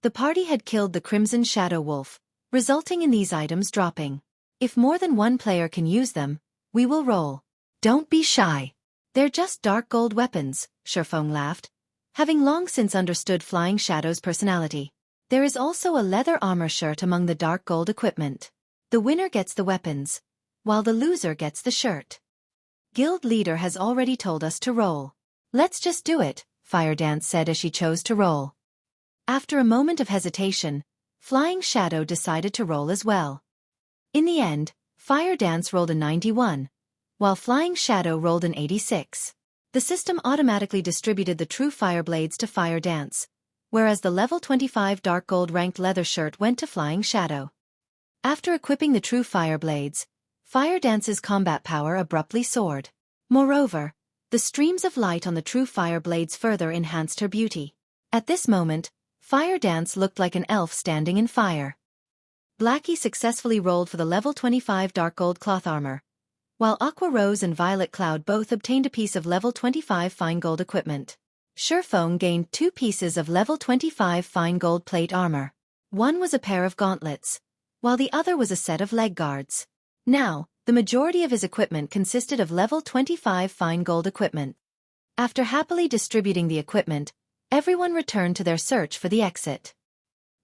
The party had killed the Crimson Shadow Wolf, resulting in these items dropping. If more than one player can use them, we will roll. Don't be shy. They're just dark gold weapons, Xueqi laughed, having long since understood Flying Shadow's personality. There is also a leather armor shirt among the dark gold equipment. The winner gets the weapons, while the loser gets the shirt. Guild leader has already told us to roll. Let's just do it, Fire Dance said as she chose to roll. After a moment of hesitation, Flying Shadow decided to roll as well. In the end, Fire Dance rolled a 91, while Flying Shadow rolled an 86. The system automatically distributed the Truefire blades to Fire Dance, whereas the level 25 dark gold ranked leather shirt went to Flying Shadow. After equipping the Truefire blades, Fire Dance's combat power abruptly soared. Moreover, the streams of light on the Truefire blades further enhanced her beauty. At this moment, Fire Dance looked like an elf standing in fire. Blackie successfully rolled for the level 25 dark gold cloth armor, while Aqua Rose and Violet Cloud both obtained a piece of level 25 fine gold equipment. Xueqi gained 2 pieces of level 25 fine gold plate armor. One was a pair of gauntlets, while the other was a set of leg guards. Now, the majority of his equipment consisted of level 25 fine gold equipment. After happily distributing the equipment, everyone returned to their search for the exit.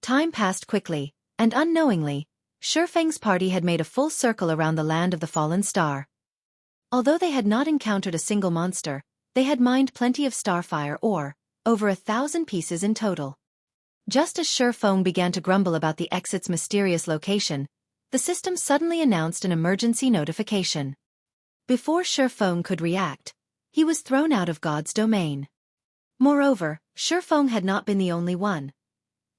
Time passed quickly, and unknowingly, Xueqi's party had made a full circle around the land of the fallen star. Although they had not encountered a single monster, they had mined plenty of starfire ore, over 1,000 pieces in total. Just as Xueqi began to grumble about the exit's mysterious location, the system suddenly announced an emergency notification. Before Xueqi could react, he was thrown out of God's domain. Moreover, Xueqi had not been the only one.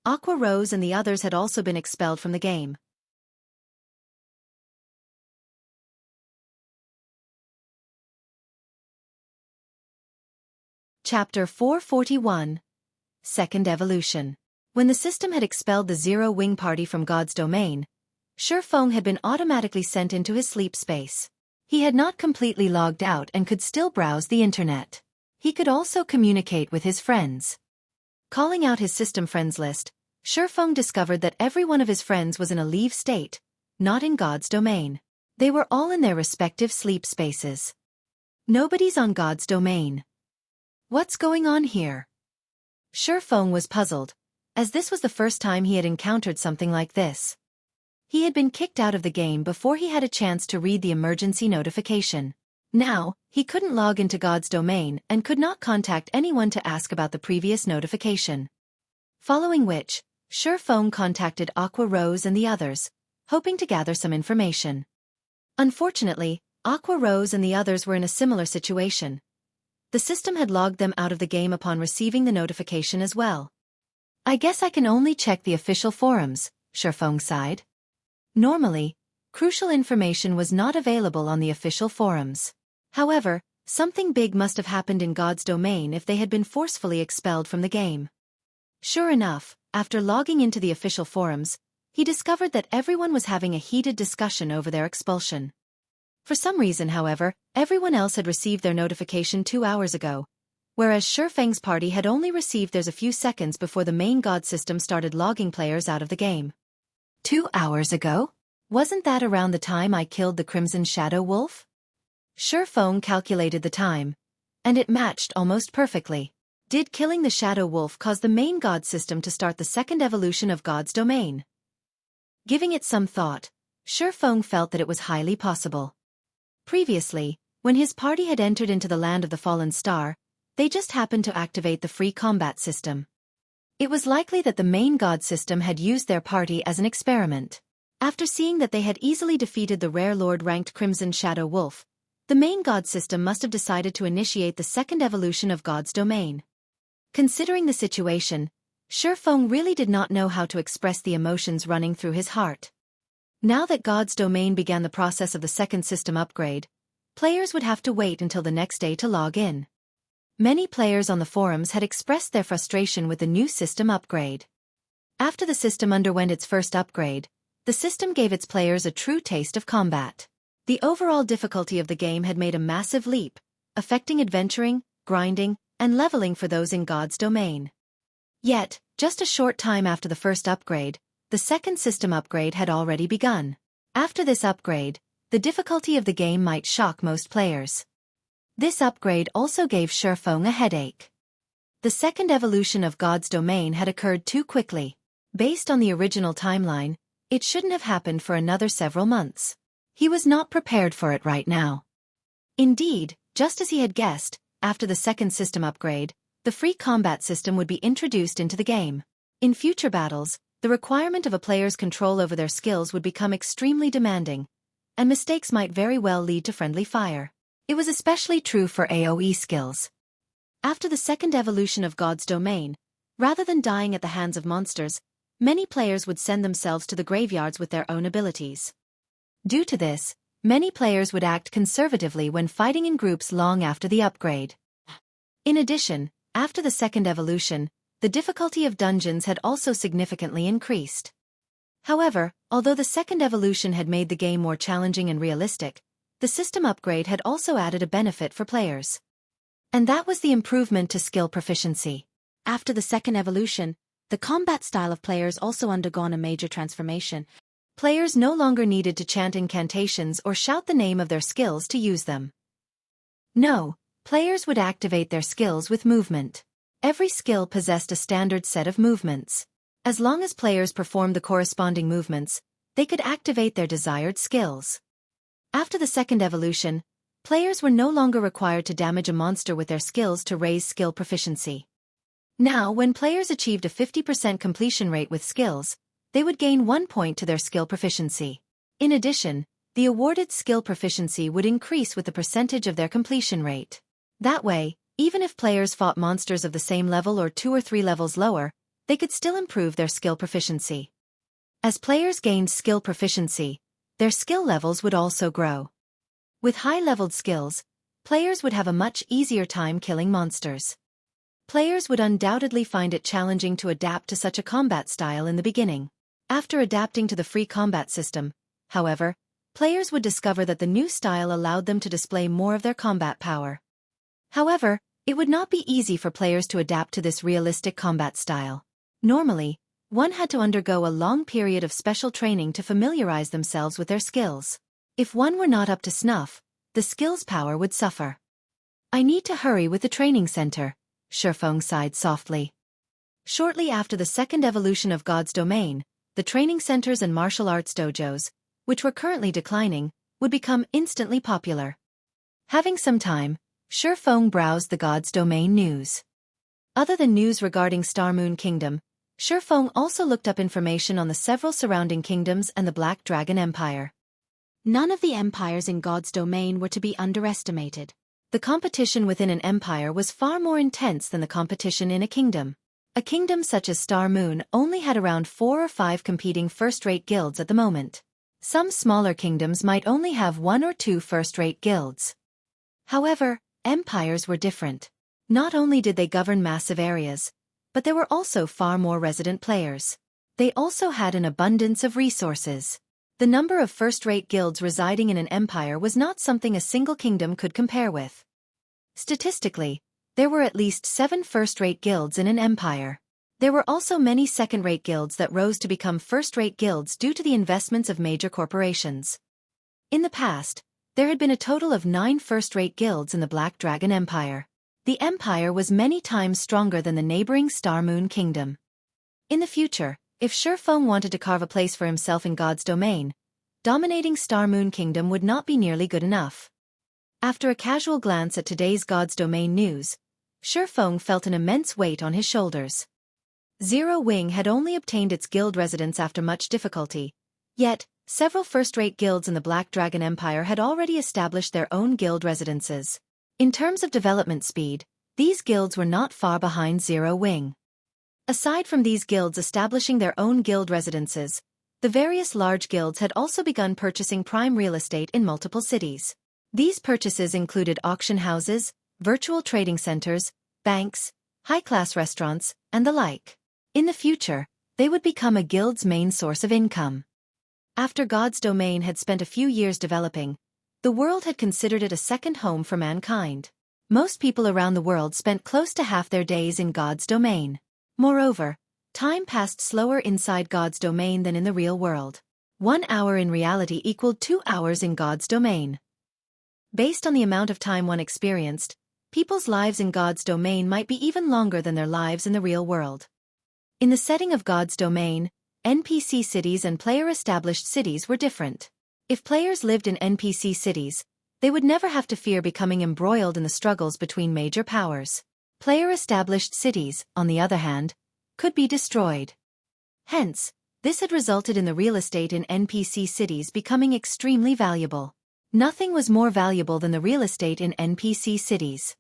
Aqua Rose and the others had also been expelled from the game. Chapter 441. Second Evolution. When the system had expelled the Zero-Wing party from God's domain, Xueqi had been automatically sent into his sleep space. He had not completely logged out and could still browse the internet. He could also communicate with his friends. Calling out his system friends list, Xueqi discovered that every one of his friends was in a leave state, not in God's domain. They were all in their respective sleep spaces. Nobody's on God's domain. What's going on here? Xueqi was puzzled, as this was the first time he had encountered something like this. He had been kicked out of the game before he had a chance to read the emergency notification. Now, he couldn't log into God's domain and could not contact anyone to ask about the previous notification. Following which, Xueqi contacted Aqua Rose and the others, hoping to gather some information. Unfortunately, Aqua Rose and the others were in a similar situation. The system had logged them out of the game upon receiving the notification as well. I guess I can only check the official forums, Xueqi sighed. Normally, crucial information was not available on the official forums. However, something big must have happened in God's domain if they had been forcefully expelled from the game. Sure enough, after logging into the official forums, he discovered that everyone was having a heated discussion over their expulsion. For some reason, however, everyone else had received their notification 2 hours ago, whereas Xueqi's party had only received theirs a few seconds before the main God system started logging players out of the game. 2 hours ago? Wasn't that around the time I killed the Crimson Shadow Wolf? Xueqi calculated the time, and it matched almost perfectly. Did killing the Shadow Wolf cause the main God system to start the second evolution of God's domain? Giving it some thought, Xueqi felt that it was highly possible. Previously, when his party had entered into the land of the fallen star, they just happened to activate the free combat system. It was likely that the main God system had used their party as an experiment. After seeing that they had easily defeated the rare Lord-ranked Crimson Shadow Wolf, the main God system must have decided to initiate the second evolution of God's domain. Considering the situation, Xueqi really did not know how to express the emotions running through his heart. Now that God's domain began the process of the second system upgrade, players would have to wait until the next day to log in. Many players on the forums had expressed their frustration with the new system upgrade. After the system underwent its first upgrade, the system gave its players a true taste of combat. The overall difficulty of the game had made a massive leap, affecting adventuring, grinding, and leveling for those in God's domain. Yet, just a short time after the first upgrade, the second system upgrade had already begun. After this upgrade, the difficulty of the game might shock most players. This upgrade also gave Xueqi a headache. The second evolution of God's domain had occurred too quickly. Based on the original timeline, it shouldn't have happened for another several months. He was not prepared for it right now. Indeed, just as he had guessed, after the second system upgrade, the free combat system would be introduced into the game. In future battles, the requirement of a player's control over their skills would become extremely demanding, and mistakes might very well lead to friendly fire. It was especially true for AoE skills. After the second evolution of God's domain, rather than dying at the hands of monsters, many players would send themselves to the graveyards with their own abilities. Due to this, many players would act conservatively when fighting in groups long after the upgrade. In addition, after the second evolution, the difficulty of dungeons had also significantly increased. However, although the second evolution had made the game more challenging and realistic, the system upgrade had also added a benefit for players. And that was the improvement to skill proficiency. After the second evolution, the combat style of players also undergone a major transformation. Players no longer needed to chant incantations or shout the name of their skills to use them. No, players would activate their skills with movement. Every skill possessed a standard set of movements. As long as players performed the corresponding movements, they could activate their desired skills. After the second evolution, players were no longer required to damage a monster with their skills to raise skill proficiency. Now, when players achieved a 50% completion rate with skills, they would gain 1 point to their skill proficiency. In addition, the awarded skill proficiency would increase with the percentage of their completion rate. That way, even if players fought monsters of the same level or 2 or 3 levels lower, they could still improve their skill proficiency. As players gained skill proficiency, their skill levels would also grow. With high-leveled skills, players would have a much easier time killing monsters. Players would undoubtedly find it challenging to adapt to such a combat style in the beginning. After adapting to the free combat system, however, players would discover that the new style allowed them to display more of their combat power. However, it would not be easy for players to adapt to this realistic combat style. Normally, one had to undergo a long period of special training to familiarize themselves with their skills. If one were not up to snuff, the skill's power would suffer. I need to hurry with the training center, Xueqi sighed softly. Shortly after the second evolution of God's domain, the training centers and martial arts dojos, which were currently declining, would become instantly popular. Having some time, Xueqi browsed the God's domain news. Other than news regarding Star Moon Kingdom, Xueqi also looked up information on the several surrounding kingdoms and the Black Dragon Empire. None of the empires in God's domain were to be underestimated. The competition within an empire was far more intense than the competition in a kingdom. A kingdom such as Star Moon only had around 4 or 5 competing first-rate guilds at the moment. Some smaller kingdoms might only have 1 or 2 first-rate guilds. However, empires were different. Not only did they govern massive areas, but there were also far more resident players. They also had an abundance of resources. The number of first-rate guilds residing in an empire was not something a single kingdom could compare with. Statistically, there were at least 7 first-rate guilds in an empire. There were also many second-rate guilds that rose to become first-rate guilds due to the investments of major corporations. In the past, there had been a total of 9 first-rate guilds in the Black Dragon Empire. The empire was many times stronger than the neighboring Star Moon Kingdom. In the future, if Xueqi wanted to carve a place for himself in God's domain, dominating Star Moon Kingdom would not be nearly good enough. After a casual glance at today's God's domain news, Xueqi felt an immense weight on his shoulders. Zero Wing had only obtained its guild residence after much difficulty, yet, several first-rate guilds in the Black Dragon Empire had already established their own guild residences. In terms of development speed, these guilds were not far behind Zero Wing. Aside from these guilds establishing their own guild residences, the various large guilds had also begun purchasing prime real estate in multiple cities. These purchases included auction houses, virtual trading centers, banks, high-class restaurants, and the like. In the future, they would become a guild's main source of income. After God's domain had spent a few years developing, the world had considered it a second home for mankind. Most people around the world spent close to half their days in God's domain. Moreover, time passed slower inside God's domain than in the real world. 1 hour in reality equaled 2 hours in God's domain. Based on the amount of time one experienced, people's lives in God's domain might be even longer than their lives in the real world. In the setting of God's domain, NPC cities and player-established cities were different. If players lived in NPC cities, they would never have to fear becoming embroiled in the struggles between major powers. Player-established cities, on the other hand, could be destroyed. Hence, this had resulted in the real estate in NPC cities becoming extremely valuable. Nothing was more valuable than the real estate in NPC cities.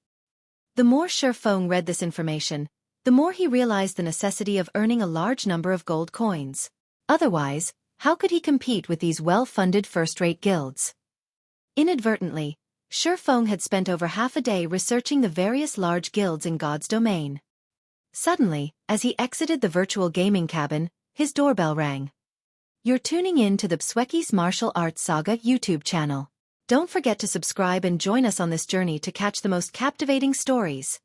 The more Xueqi read this information, the more he realized the necessity of earning a large number of gold coins. Otherwise, how could he compete with these well-funded first-rate guilds? Inadvertently, Xueqi had spent over half a day researching the various large guilds in God's domain. Suddenly, as he exited the virtual gaming cabin, his doorbell rang. You're tuning in to the Xueqi's Martial Arts Saga YouTube channel. Don't forget to subscribe and join us on this journey to catch the most captivating stories.